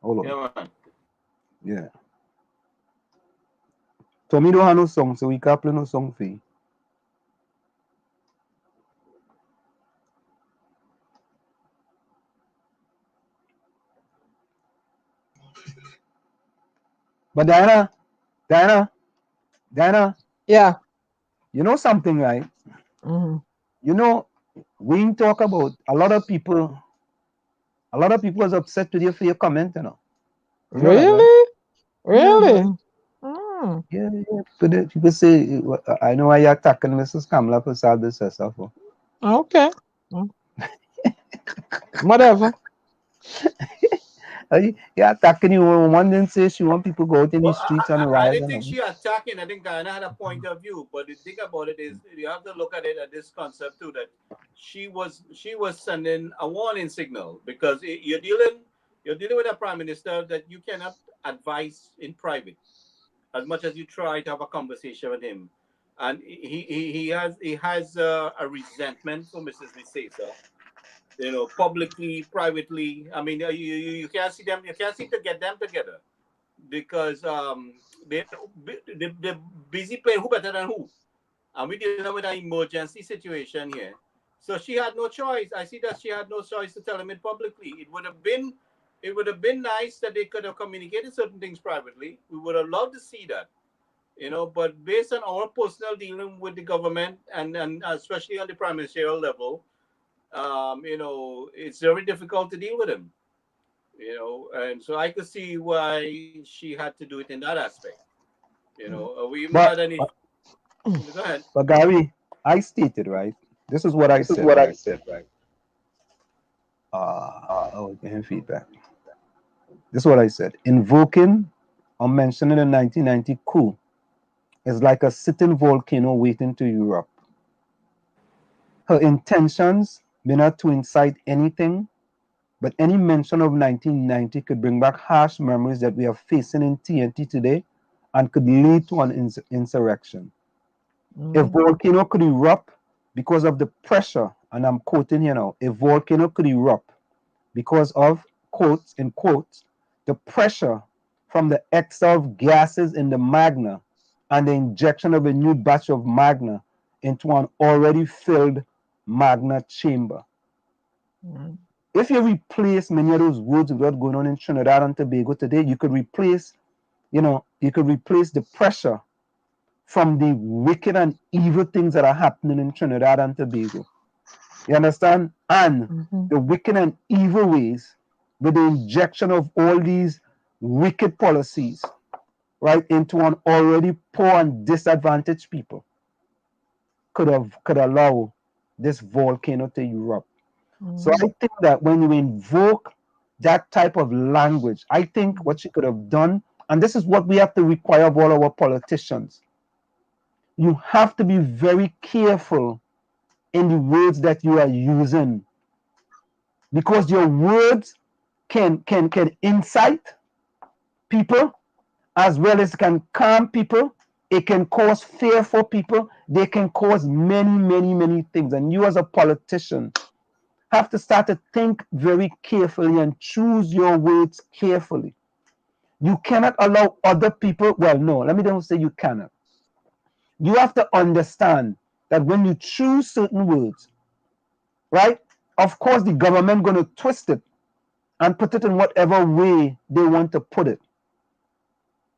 Speaker 2: Hold on.
Speaker 4: Yeah, man.
Speaker 2: Yeah. Tommy don't have no song, so we can't play no song for you. But Diana.
Speaker 3: Yeah.
Speaker 2: You know something, right? You know, we talk about a lot of people was upset with you for your comment, you know. You know that,
Speaker 3: Really? Really?
Speaker 2: Yeah. People say, I know why you're attacking Mrs. 𝗪𝗪𝗀𝗧.
Speaker 3: Okay. Whatever.
Speaker 2: You're attacking you. One didn't say she want people to go out in the streets and
Speaker 4: I
Speaker 2: riot.
Speaker 4: didn't think she attacking. I think Diana had a point of view, but the thing about it is you have to look at it at this concept too, that she was sending a warning signal, because you're dealing with a prime minister that you cannot advise in private as much as you try to have a conversation with him, and he has a resentment for Mrs. 𝗪𝗪𝗀𝗧. You know, publicly, privately. I mean, you can't see them. You can't seem to get them together, because they're busy playing who better than who, and we're dealing with an emergency situation here. So she had no choice. I see that she had no choice to tell him it publicly. It would have been nice that they could have communicated certain things privately. We would have loved to see that, you know. But based on our personal dealing with the government and especially on the prime ministerial level, you know, it's very difficult to deal with him, you know, and so I could see why she had to do it in that aspect. You know, we even had any. Go ahead.
Speaker 2: But Gary, I stated, right? This is what I said. Oh, getting feedback. This is what I said. Invoking or mentioning the 1990 coup is like a sitting volcano waiting to erupt. Her intentions may not to incite anything, but any mention of 1990 could bring back harsh memories that we are facing in TNT today and could lead to an insurrection. A volcano could erupt because of the pressure, and I'm quoting here now, a volcano could erupt because of, quotes, in quotes, the pressure from the exhaled gases in the magna and the injection of a new batch of magna into an already filled magna chamber. If you replace many of those words with what's going on in Trinidad and Tobago today, you could replace, the pressure from the wicked and evil things that are happening in Trinidad and Tobago. You understand? And the wicked and evil ways with the injection of all these wicked policies, right, into an already poor and disadvantaged people could allow this volcano to erupt. So I think that when you invoke that type of language, I think what she could have done, and this is what we have to require of all our politicians, you have to be very careful in the words that you are using, because your words can incite people as well as can calm people. It can cause fear for people. They can cause many things. And you as a politician have to start to think very carefully and choose your words carefully. You cannot allow other people, well, no, let me don't say you cannot. You have to understand that when you choose certain words, right, of course the government going to twist it and put it in whatever way they want to put it,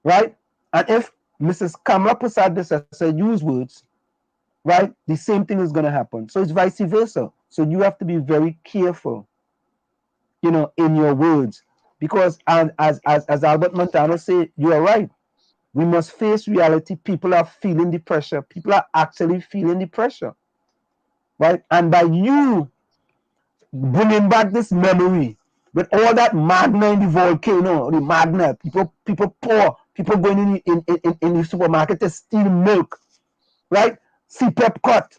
Speaker 2: right? And if Mrs. 𝗪𝗏𝗃𝗧𝗦 use words, right, the same thing is going to happen. So it's vice versa. So you have to be very careful, you know, in your words, because as Albert Montano said, you are right. We must face reality. People are feeling the pressure. People are actually feeling the pressure, right? And by you bringing back this memory with all that magna in the volcano, the magna, people poor, people going in the supermarket to steal milk, right? CPEP cut,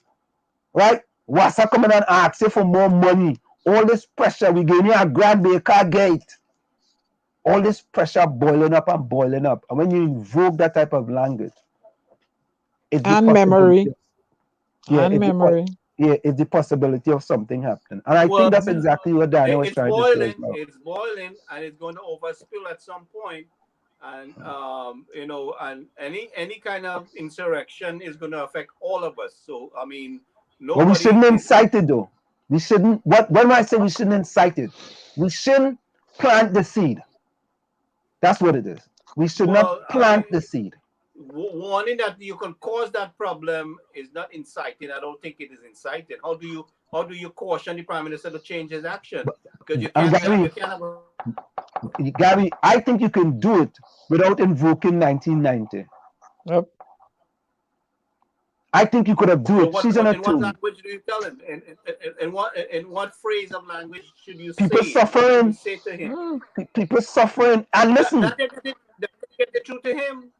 Speaker 2: right? Wassa coming and asking for more money. All this pressure, we gave you a Grand Baker Gate. All this pressure boiling up and boiling up. And when you invoke that type of language, it's
Speaker 3: and memory.
Speaker 2: It's the possibility of something happening. And I think that's exactly what Daniel was trying to say.
Speaker 4: It's boiling and it's going to overspill at some point. And you know, and any kind of insurrection is going to affect all of us. So I mean,
Speaker 2: but we shouldn't incite it though. We shouldn't. When I say we shouldn't incite it, we shouldn't plant the seed. That's what it is. We should not plant the seed.
Speaker 4: Warning that you can cause that problem is not inciting. I don't think it is inciting. How do you caution the Prime Minister to change his action? Because you can't.
Speaker 2: Gary, I think you can do it without invoking 1990.
Speaker 3: Yep.
Speaker 2: I think you could have do it. She's on a
Speaker 4: in what language do you tell him? In what phrase of language should you
Speaker 2: people
Speaker 4: say?
Speaker 2: Suffering.
Speaker 4: Say to him?
Speaker 2: People suffering. And listen.
Speaker 4: That get the truth to him.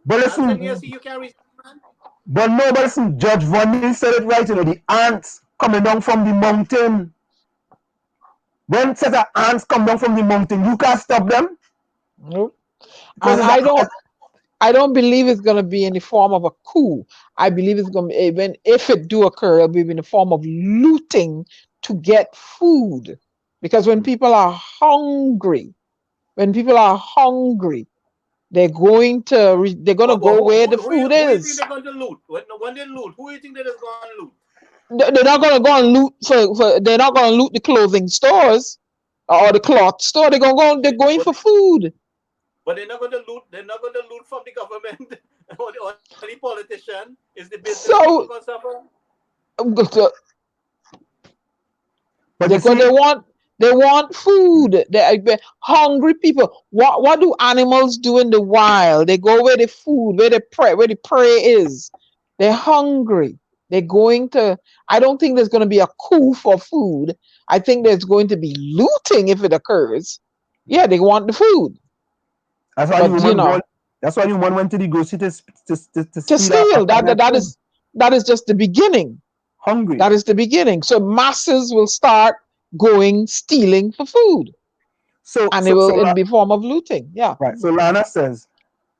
Speaker 2: But listen.
Speaker 4: You can't reason, man.
Speaker 2: But no, but listen. Judge Von said it right. You know, the ants coming down from the mountain. When set of ants come down from the mountain, you can't stop them.
Speaker 3: Nope. And I don't believe it's going to be in the form of a coup. I believe it's going to be, even if it do occur, it'll be in the form of looting to get food. Because when people are hungry, they're going to go where the food is.
Speaker 4: Who do you think they're going to loot? When they loot, who do you think they're going to loot?
Speaker 3: They're not going to go and loot they're not going to loot the clothing stores or the cloth store. They're going for food.
Speaker 4: But they're not going to loot. They're not going to loot from the government or the politician. Is the business going to suffer?
Speaker 3: But they want food. They're hungry people. What do animals do in the wild? They go where the food, where the prey is. They're hungry. They're going to. I don't think there's going to be a coup for food. I think there's going to be looting if it occurs. Yeah, they want the food.
Speaker 2: That's why you went to the grocery to
Speaker 3: steal. That is just the beginning.
Speaker 2: Hungry.
Speaker 3: That is the beginning. So masses will start stealing for food. It'll be a form of looting. Yeah.
Speaker 2: Right. So Lana says,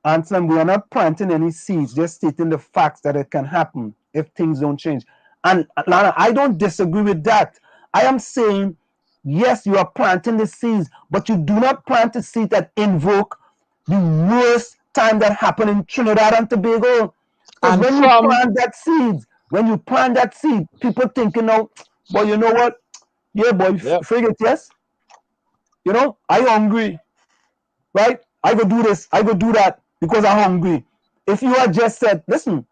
Speaker 2: Anselm, we are not planting any seeds, just stating the facts that it can happen if things don't change. And Lana, I don't disagree with that. I am saying, yes, you are planting the seeds, but you do not plant the seed that invoke the worst time that happened in Trinidad and Tobago. And when you plant that seed, people thinking, oh, but you know what? Yeah, boy, forget yes. You know, I hungry, right? I go do this, I go do that because I'm hungry. If you had just said, listen,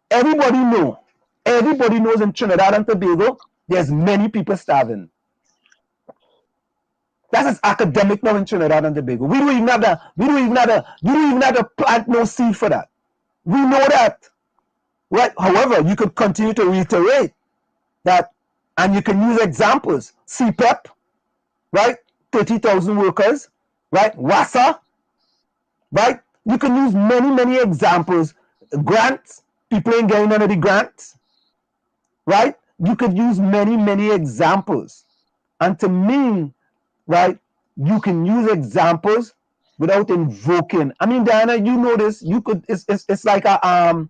Speaker 2: everybody knows in Trinidad and Tobago, there's many people starving. That is academic now in Trinidad and Tobago. We don't even have to plant no seed for that. We know that. Right? However, you could continue to reiterate that And you can use examples. 𝗪𝗵𝗹𝗶𝗃, right? 30,000 workers, right? WASA, right? You can use many examples. Grants, people ain't getting none of the grants, right? You could use many examples. And to me, right, you can use examples without invoking. I mean, Diana, you know this. You could. It's like a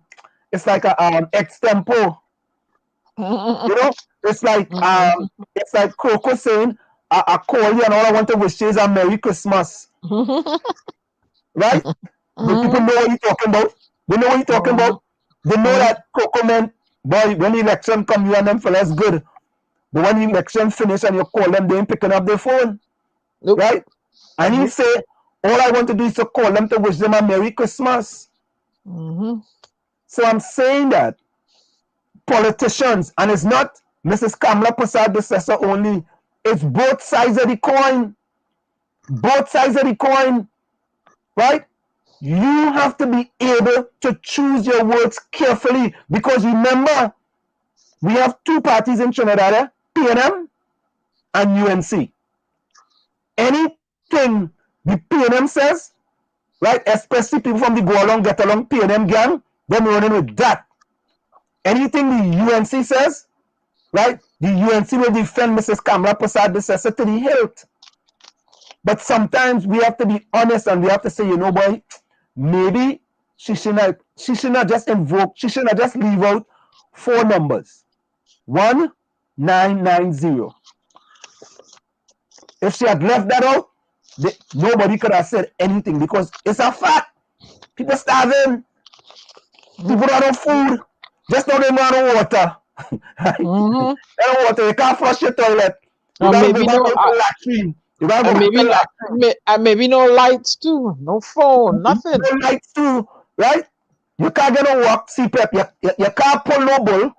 Speaker 2: extempo. You know, it's like Coco saying, I call you and all I want to wish you is a Merry Christmas. Right? But people know what you're talking about. They know what you're talking about. They know that Coco meant, boy, when the election come, you and them fellas good. But when the election finish and you call them, they ain't picking up their phone.
Speaker 3: Nope.
Speaker 2: Right? And he say, all I want to do is to call them to wish them a Merry Christmas. So I'm saying that politicians, and it's not Mrs. 𝗪𝗶𝗃𝗧𝗦 only, it's both sides of the coin. Both sides of the coin. Right? You have to be able to choose your words carefully, because remember, we have two parties in Trinidad, PNM and UNC. Anything the PNM says, right, especially people from the go along, get along PNM gang, them running with that. Anything the UNC says, right, the UNC will defend Mrs. 𝗪𝗶𝗃𝗧𝗦 to the hilt. But sometimes we have to be honest and we have to say, you know, boy, maybe she should not just invoke, she should not just leave out 4 numbers. 1990. If she had left that out, nobody could have said anything, because it's a fact. People starving. People don't have food. Just don't even have water. Right? They don't have water. You can't flush your toilet. You gotta go back to the latrine. You gotta go back to the latrine.
Speaker 3: And maybe no lights too, no phone, nothing.
Speaker 2: No lights too, right? You can't get no work, 𝗪𝗵𝗹𝗃. You can't pull no bull.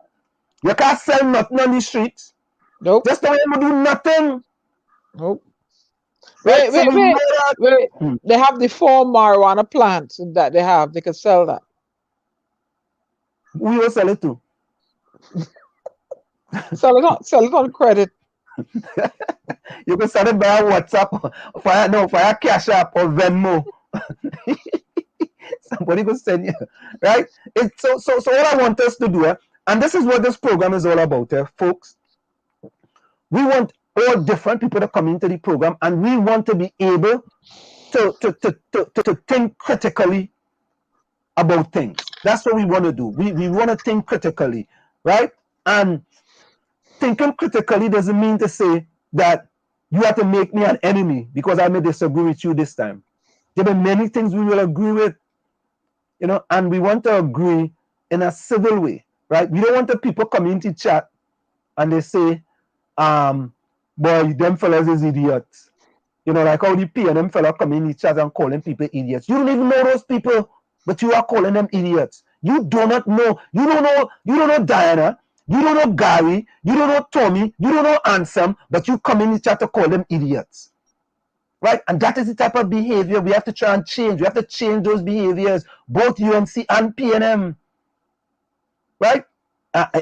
Speaker 2: You can't sell nothing on the streets.
Speaker 3: Nope.
Speaker 2: Just don't even do nothing.
Speaker 3: Nope.
Speaker 2: Right?
Speaker 3: Wait. They have the 4 marijuana plants that they have. They can sell that.
Speaker 2: We will sell it to.
Speaker 3: Sell it on credit.
Speaker 2: You can sell it by WhatsApp, via Cash App or Venmo. Somebody could send you, right? So what I want us to do, and this is what this program is all about, folks. We want all different people to come into the program, and we want to be able to think critically about things. That's what we want to do. We want to think critically, right? And thinking critically doesn't mean to say that you have to make me an enemy because I may disagree with you this time. There are many things we will agree with, you know, and we want to agree in a civil way, right? We don't want the people community chat and they say, boy, them fellas is idiots. You know, like how the PNM fella community chat and calling people idiots. You don't even know those people, but you are calling them idiots. You do not know. You don't know Diana. You don't know Gary. You don't know Tommy. You don't know Anselm, but you come in the chat to call them idiots. Right? And that is the type of behavior we have to try and change. We have to change those behaviors, both UNC and PNM. Right?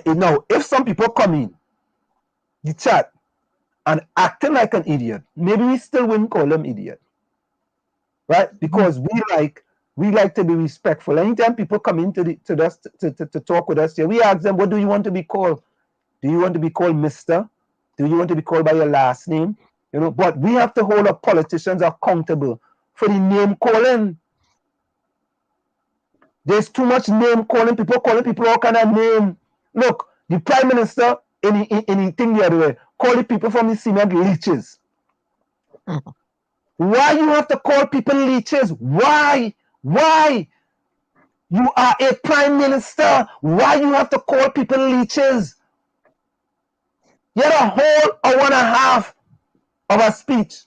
Speaker 2: Now, if some people come in the chat and acting like an idiot, maybe we still wouldn't call them idiot. Right? Because we like to be respectful. Anytime people come into us to talk with us here, we ask them, what do you want to be called? Do you want to be called Mr.? Do you want to be called by your last name? You know, but we have to hold our politicians accountable for the name calling. There's too much name calling people all kind of name. Look, the Prime Minister in the thing the other way, calling people from the cement leeches. Why you have to call people leeches? Why? Why? You are a Prime Minister. Why you have to call people leeches? You had a whole hour and a half of a speech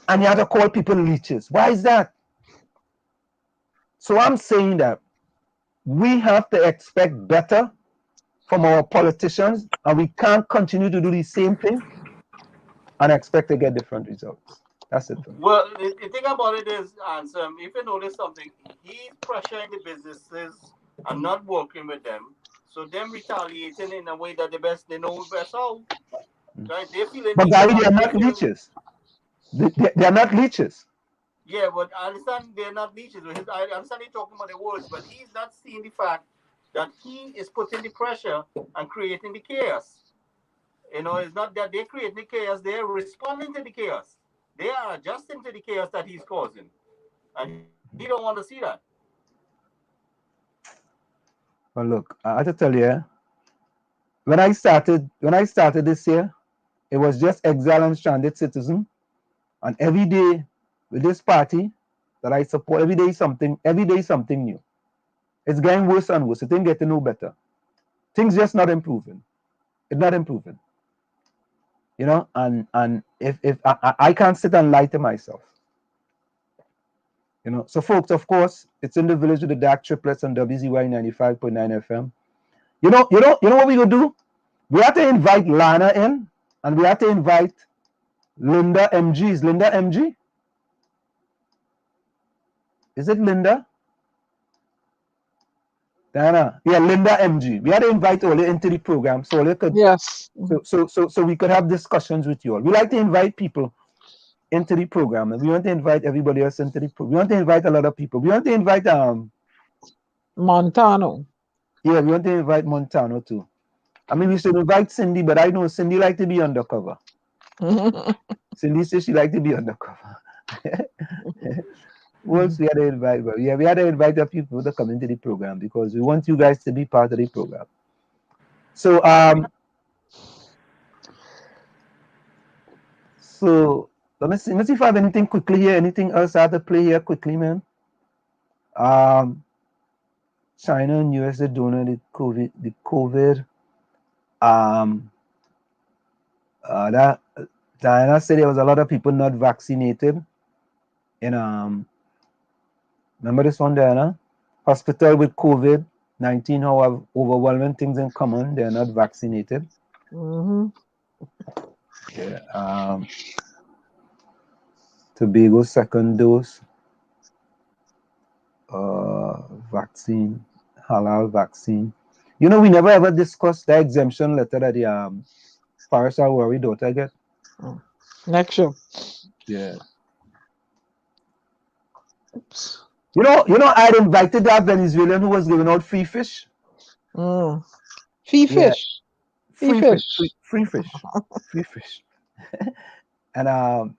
Speaker 2: and you have to call people leeches. Why is that? So I'm saying that we have to expect better from our politicians, and we can't continue to do the same thing and expect to get different results. That's it.
Speaker 4: Well, the thing about it is, Anselm, if you notice something, he's pressuring the businesses and not working with them. So them retaliating in a way that they know best how. Right? They feel
Speaker 2: But Gary, they are not leeches. They are not leeches.
Speaker 4: Yeah, but I understand they're not leeches. I understand you're talking about the words, but he's not seeing the fact that he is putting the pressure and creating the chaos. You know, it's not that they're creating the chaos, they're responding to the chaos. They are adjusting to the chaos that he's causing. And he don't want to see that.
Speaker 2: Well, look, I have to tell you, when I started this year, it was just exile and stranded citizen. And every day with this party that I support, every day something new. It's getting worse and worse. It ain't getting no better. Things just not improving. It's not improving. You know, and if I can't sit and lie to myself. You know, so folks, of course, it's in the village with the dark triplets on WZYE 95.9 FM. You know what we gonna do? We have to invite Lana in, and we have to invite Linda MG. Is Linda MG? Is it Linda? Diana. Yeah, Linda MG. We had to invite all into the program so they could so we could have discussions with you all. We like to invite people into the program, and we want to invite everybody else into the program. We want to invite a lot of people. We want to invite
Speaker 3: Montano.
Speaker 2: Yeah, we want to invite Montano too. I mean, we should invite Cindy, but I know Cindy like to be undercover. Cindy says she like to be undercover. Once we had to invite, but yeah, we had to invite a few people to come into the program because we want you guys to be part of the program. So let's see if I have anything quickly here. Anything else I have to play here quickly, man? China and US are doing the COVID. That Diana said there was a lot of people not vaccinated in remember this one, Diana? Hospital with COVID-19, how overwhelming things in common. They're not vaccinated. Yeah. Tobago second dose. Vaccine, halal vaccine. You know, we never ever discussed the exemption letter that the Paris Worry daughter get.
Speaker 3: Next show.
Speaker 2: Yeah. Oops. You know, I'd invited that Venezuelan who was giving out free fish.
Speaker 3: Free fish.
Speaker 2: Free fish. Free fish. And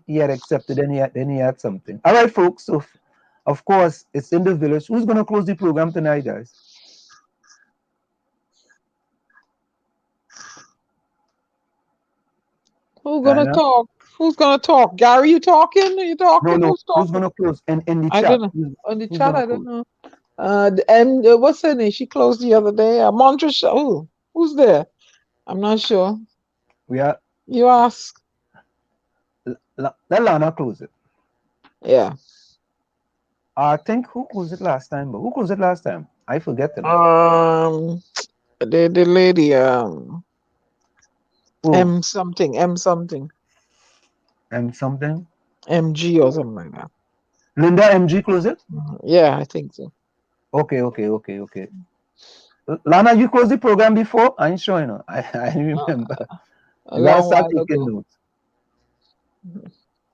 Speaker 2: he had accepted, then he had something. All right, folks. So, of course, it's in the village. Who's going to close the program tonight, guys?
Speaker 3: Who's going to talk? Who's going to talk? Gary, you talking? Are you talking?
Speaker 2: No.
Speaker 3: Who's talking?
Speaker 2: Who's going to close? In the
Speaker 3: I
Speaker 2: chat.
Speaker 3: don't know. On the chat, I don't know. And what's her name? She closed the other day. Montrose. Oh, who's there? I'm not sure. You ask.
Speaker 2: Let Lana close it.
Speaker 3: Yeah.
Speaker 2: I think who closed it last time? But who closed it last time? I forget them.
Speaker 3: The lady. M something.
Speaker 2: MG
Speaker 3: or something like that.
Speaker 2: Linda MG close it?
Speaker 3: Yeah, I think so.
Speaker 2: Okay. Lana, you closed the program before? I ain't sure, you know. I remember. You gotta start taking notes.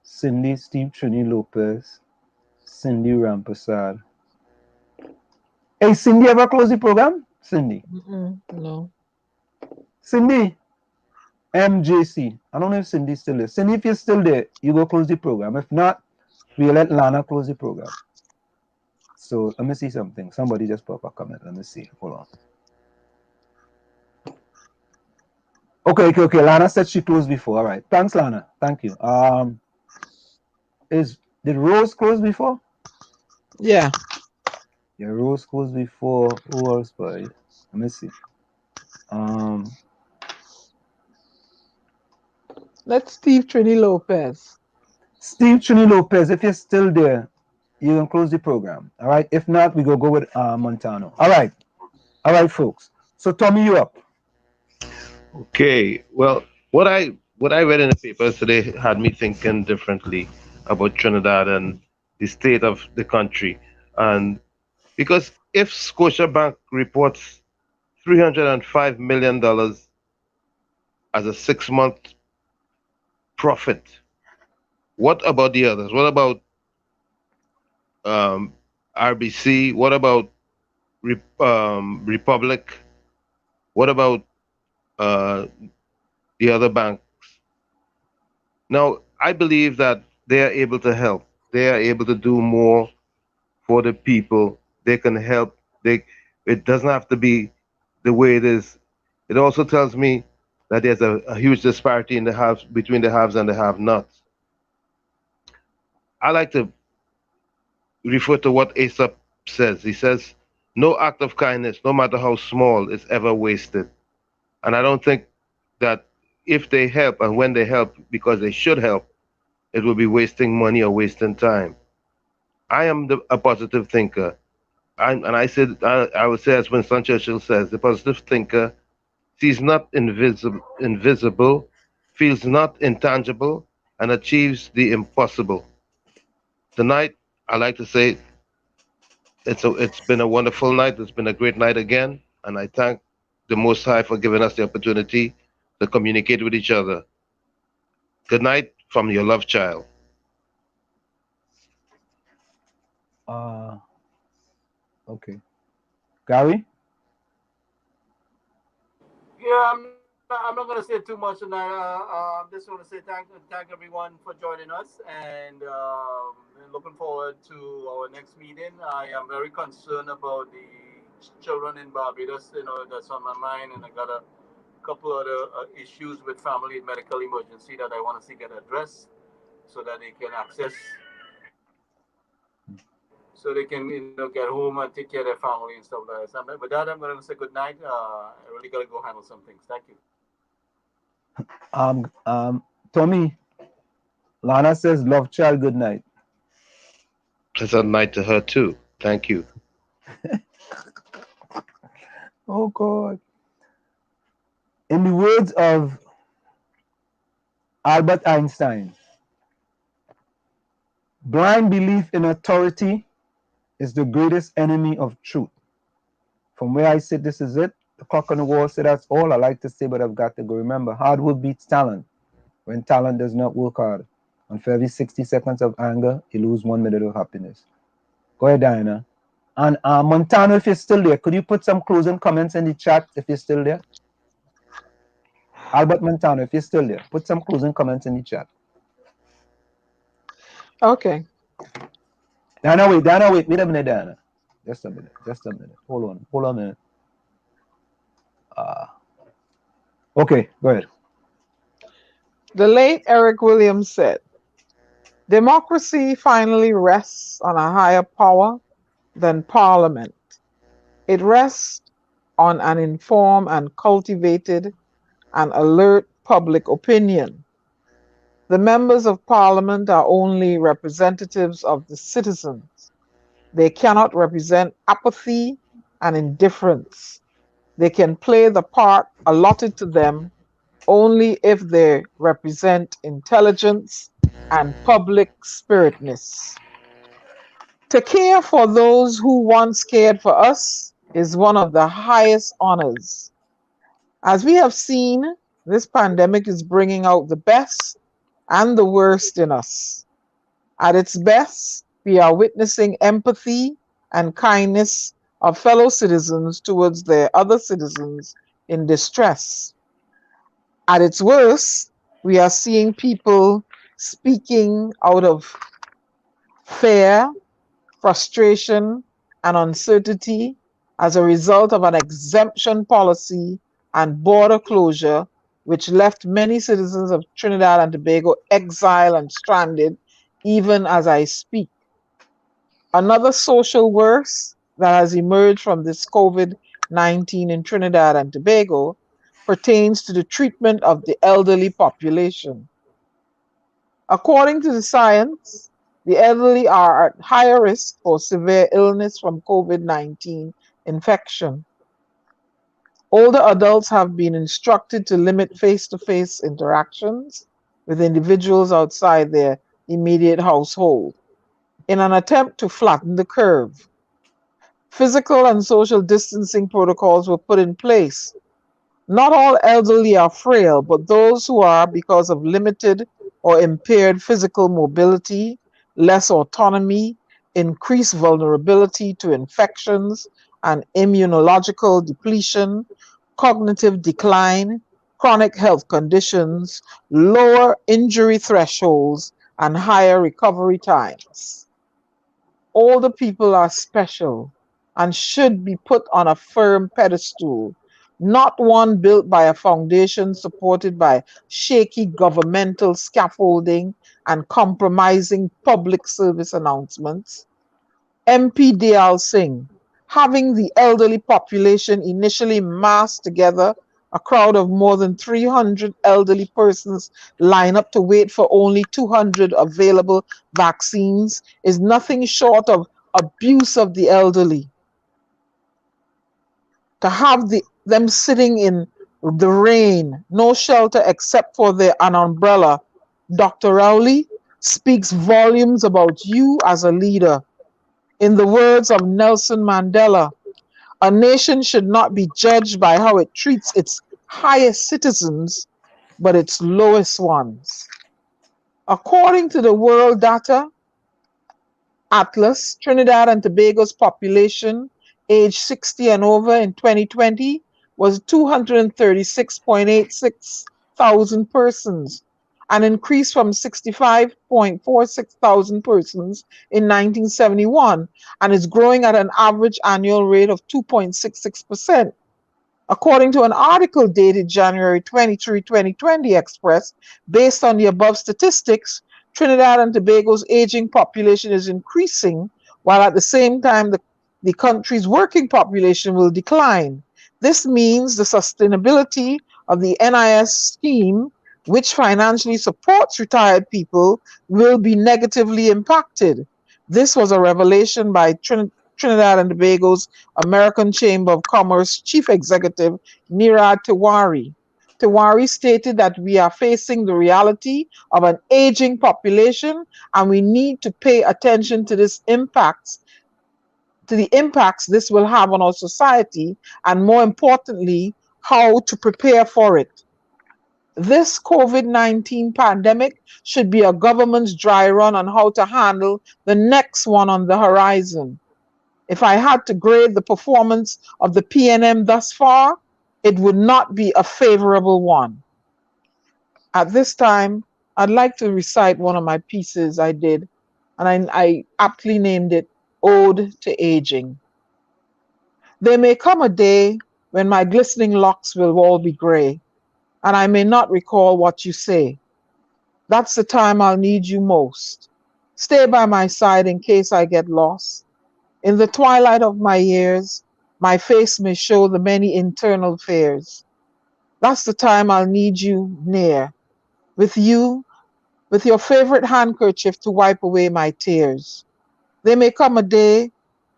Speaker 2: Cindy, Steve Trini Lopez, Cindy Ram-Prasad. Hey, Cindy ever close the program? Cindy?
Speaker 3: No.
Speaker 2: Cindy, MJC. I don't know if Cindy's still there. Cindy, if you're still there, you go close the program. If not, we'll let Lana close the program. So let me see something. Somebody just put up a comment. Let me see. Hold on. Okay. Lana said she closed before. All right. Thanks, Lana. Thank you. Did Rose close before?
Speaker 3: Yeah.
Speaker 2: Yeah, Rose closed before. Who else? But let me see.
Speaker 3: Let's Steve Trini Lopez.
Speaker 2: Steve Trini Lopez, if you're still there, you can close the program. All right. If not, we go with Montano. All right, folks. So Tommy, you up?
Speaker 7: Okay. Well, what I read in the papers today had me thinking differently about Trinidad and the state of the country. And because if Scotiabank reports $305 million as a 6-month profit. What about the others? What about RBC? What about Republic? What about the other banks? Now, I believe that they are able to help. They are able to do more for the people. They can help. It doesn't have to be the way it is. It also tells me that there's a huge disparity in the haves, between the haves and the have-nots. I like to refer to what 𝗪𝗍 says. He says, no act of kindness, no matter how small, is ever wasted. And I don't think that if they help and when they help, because they should help, it will be wasting money or wasting time. I am a positive thinker. I would say, as Winston Churchill says, the positive thinker sees not invisible, feels not intangible, and achieves the impossible. Tonight, I like to say it's been a wonderful night. It's been a great night again, and I thank the Most High for giving us the opportunity to communicate with each other. Good night from your love child.
Speaker 2: Okay. Gary?
Speaker 4: Yeah, I'm not going to say too much tonight. I'm just going to say thank everyone for joining us, and looking forward to our next meeting. I am very concerned about the children in Barbados. You know, that's on my mind, and I got a couple other issues with family and medical emergency that I want to see get addressed, so that they can access, so they can get home and take care of their family and stuff like that. So with that, I'm going to say good night. I really got to go handle some things. Thank you.
Speaker 2: Tommy, Lana says, love child, good night.
Speaker 7: Pleasant night to her too. Thank you.
Speaker 2: Oh God. In the words of Albert Einstein, blind belief in authority is the greatest enemy of truth. From where I sit, this is it. The clock on the wall said that's all I like to say, but I've got to go. Remember, hard work beats talent when talent does not work hard. And for every 60 seconds of anger, you lose 1 minute of happiness. Go ahead, Diana. And Montano, if you're still there, could you put some closing comments in the chat if you're still there? Albert Montano, if you're still there, put some closing comments in the chat.
Speaker 3: Okay.
Speaker 2: Diana, wait a minute, Diana. Just a minute. Hold on a minute. Okay, go ahead.
Speaker 3: The late Eric Williams said, democracy finally rests on a higher power than parliament. It rests on an informed and cultivated and alert public opinion. The members of parliament are only representatives of the citizens. They cannot represent apathy and indifference. They can play the part allotted to them only if they represent intelligence and public spiritness. To care for those who once cared for us is one of the highest honors. As we have seen, this pandemic is bringing out the best and the worst in us. At its best, we are witnessing empathy and kindness of fellow citizens towards their other citizens in distress. At its worst, we are seeing people speaking out of fear, frustration, and uncertainty as a result of an exemption policy and border closure, which left many citizens of Trinidad and Tobago exiled and stranded, even as I speak. Another social worst that has emerged from this COVID-19 in Trinidad and Tobago pertains to the treatment of the elderly population. According to the science, the elderly are at higher risk for severe illness from COVID-19 infection. Older adults have been instructed to limit face-to-face interactions with individuals outside their immediate household in an attempt to flatten the curve. Physical and social distancing protocols were put in place. Not all elderly are frail, but those who are, because of limited or impaired physical mobility, less autonomy, increased vulnerability to infections and immunological depletion, cognitive decline, chronic health conditions, lower injury thresholds, and higher recovery times. Older people are special and should be put on a firm pedestal, not one built by a foundation supported by shaky governmental scaffolding and compromising public service announcements. MP Dayal Singh, having the elderly population initially massed together, a crowd of more than 300 elderly persons line up to wait for only 200 available vaccines, is nothing short of abuse of the elderly. To have them sitting in the rain, no shelter except for an umbrella, Dr. Rowley, speaks volumes about you as a leader. In the words of Nelson Mandela, a nation should not be judged by how it treats its highest citizens, but its lowest ones. According to the World Data Atlas, Trinidad and Tobago's population aged 60 and over in 2020 was 236.86 thousand persons, an increase from 65.46 thousand persons in 1971, and is growing at an average annual rate of 2.66%. According to an article dated January 23, 2020 Express, based on the above statistics, Trinidad and Tobago's aging population is increasing, while at the same time the country's working population will decline. This means the sustainability of the NIS scheme, which financially supports retired people, will be negatively impacted. This was a revelation by Trinidad and Tobago's American Chamber of Commerce Chief Executive 𝗪𝗏𝗃𝗏. Tewari stated that we are facing the reality of an aging population and we need to pay attention to the impacts this will have on our society, and more importantly, how to prepare for it. This COVID-19 pandemic should be a government's dry run on how to handle the next one on the horizon. If I had to grade the performance of the PNM thus far, it would not be a favorable one. At this time, I'd like to recite one of my pieces I did, and I aptly named it Ode to Aging. There may come a day when my glistening locks will all be gray, and I may not recall what you say. That's the time I'll need you most. Stay by my side in case I get lost. In the twilight of my years, my face may show the many internal fears. That's the time I'll need you near, with you, with your favorite handkerchief to wipe away my tears. There may come a day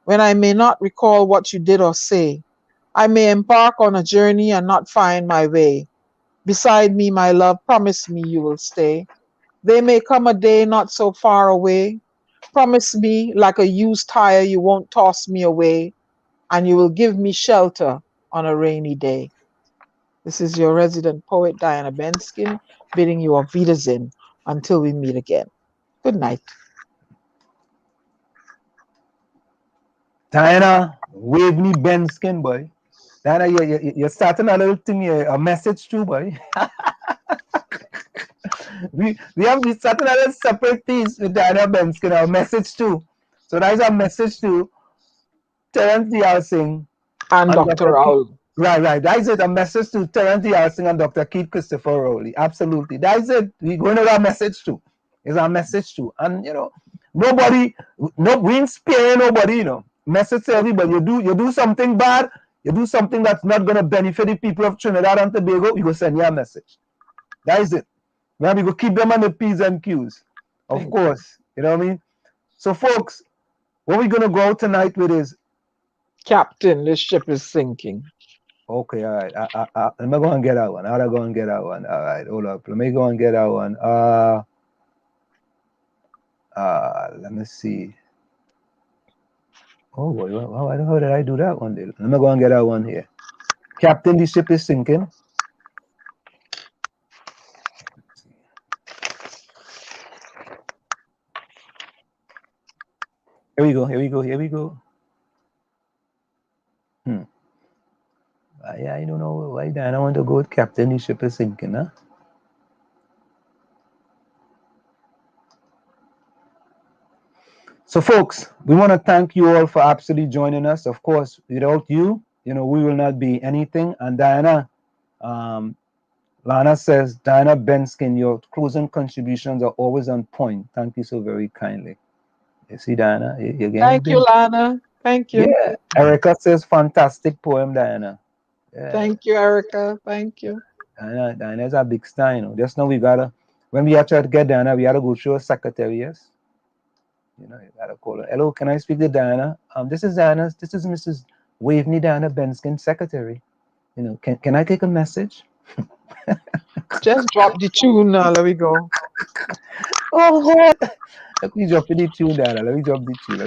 Speaker 3: when I may not recall what you did or say. I may embark on a journey and not find my way. Beside me, my love, promise me you will stay. There may come a day not so far away. Promise me, like a used tire, you won't toss me away, and you will give me shelter on a rainy day. This is your resident poet, Diana Benskin, bidding you auf Wiedersehen until we meet again. Good night.
Speaker 2: Diana, wave me Benskin, boy. Diana, you're starting a little thing here, a message too, boy. we started a little separate piece with Diana Benskin, our message too. So that is our message to Terence Dayal Singh
Speaker 3: and Dr. Rowley.
Speaker 2: Right. That is it. A message to Terence Dayal Singh and Dr. Keith Christopher Rowley. Absolutely. That is it. We're going to our message too. It's our message too. And we ain't sparing nobody, Message to everybody. You do something bad, you do something that's not going to benefit the people of Trinidad and Tobago, we go send you a message. That is it. Now we go keep them on the P's and Q's. Of course. You know what I mean? So folks, what we're going to go out tonight with is
Speaker 3: Captain, this ship is sinking.
Speaker 2: Okay, all right. Let me go and get that one. How do I go and get that one? All right, hold up. Let me go and get that one. Let me see. Oh boy, how did I do that one? Let me go and get that one here. Captain, the ship is sinking. Here we go. I don't know why Diana want to go with Captain, the ship is sinking, huh? So folks, we want to thank you all for absolutely joining us. Of course, without you, we will not be anything. And Diana, Lana says, Diana Benskin, your closing contributions are always on point. Thank you so very kindly. You see, Diana, you're getting
Speaker 3: Thank you, Lana. Thank you.
Speaker 2: Yeah. Erica says, fantastic poem, Diana. Yeah.
Speaker 3: Thank you, Erica. Thank you.
Speaker 2: Diana's a big star, Just now when we try to get Diana, we had to go through a secretary, yes? You gotta call her. Hello, can I speak to Diana? This is Mrs. Waveney Diana Benskin, secretary. Can I take a message?
Speaker 3: Just drop the tune now. Let me go.
Speaker 2: Oh, let me drop the tune, Diana. Let me drop the tune.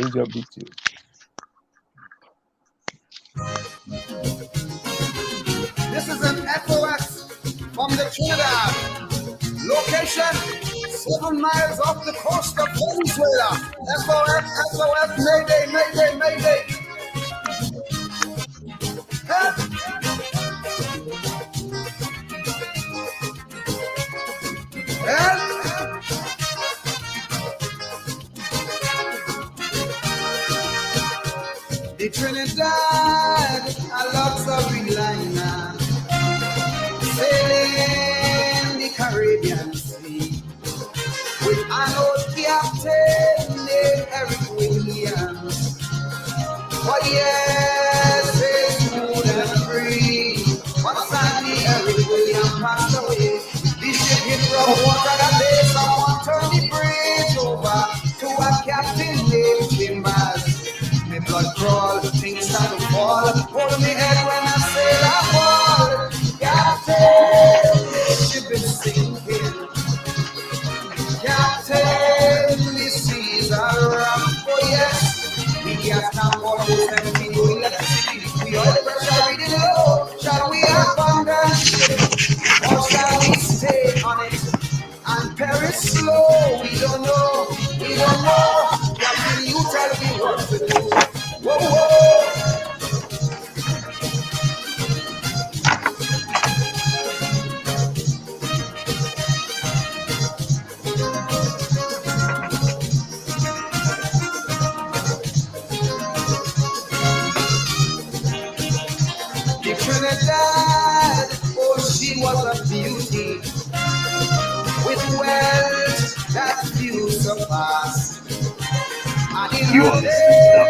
Speaker 8: This is an SOS from the Trinidad. Location 7 miles off the coast of Venezuela. SOS, Mayday. Help! The Trinidad, a luxury liner, sailing the Caribbean Sea, with an old captain named Eric Williams. But yes, it's smooth and free. But sadly, Eric Williams passed away. The ship hit rough water that day. Someone turned the bridge over to a captain named Chambers. My blood crawl, things start to fall. Hold me head when I sail I fall. Captain, the ship is sinking. Captain, the seas are rough. Oh yes, we gas now almost empty. No electricity, we are the pressure reading low. Shall we abandon ship, or shall we stay on it and perish slow? We don't know. Captain, you tell me what to do. Whoa. The Trinidad, oh, she was a beauty with wealth that few surpass. And in her day,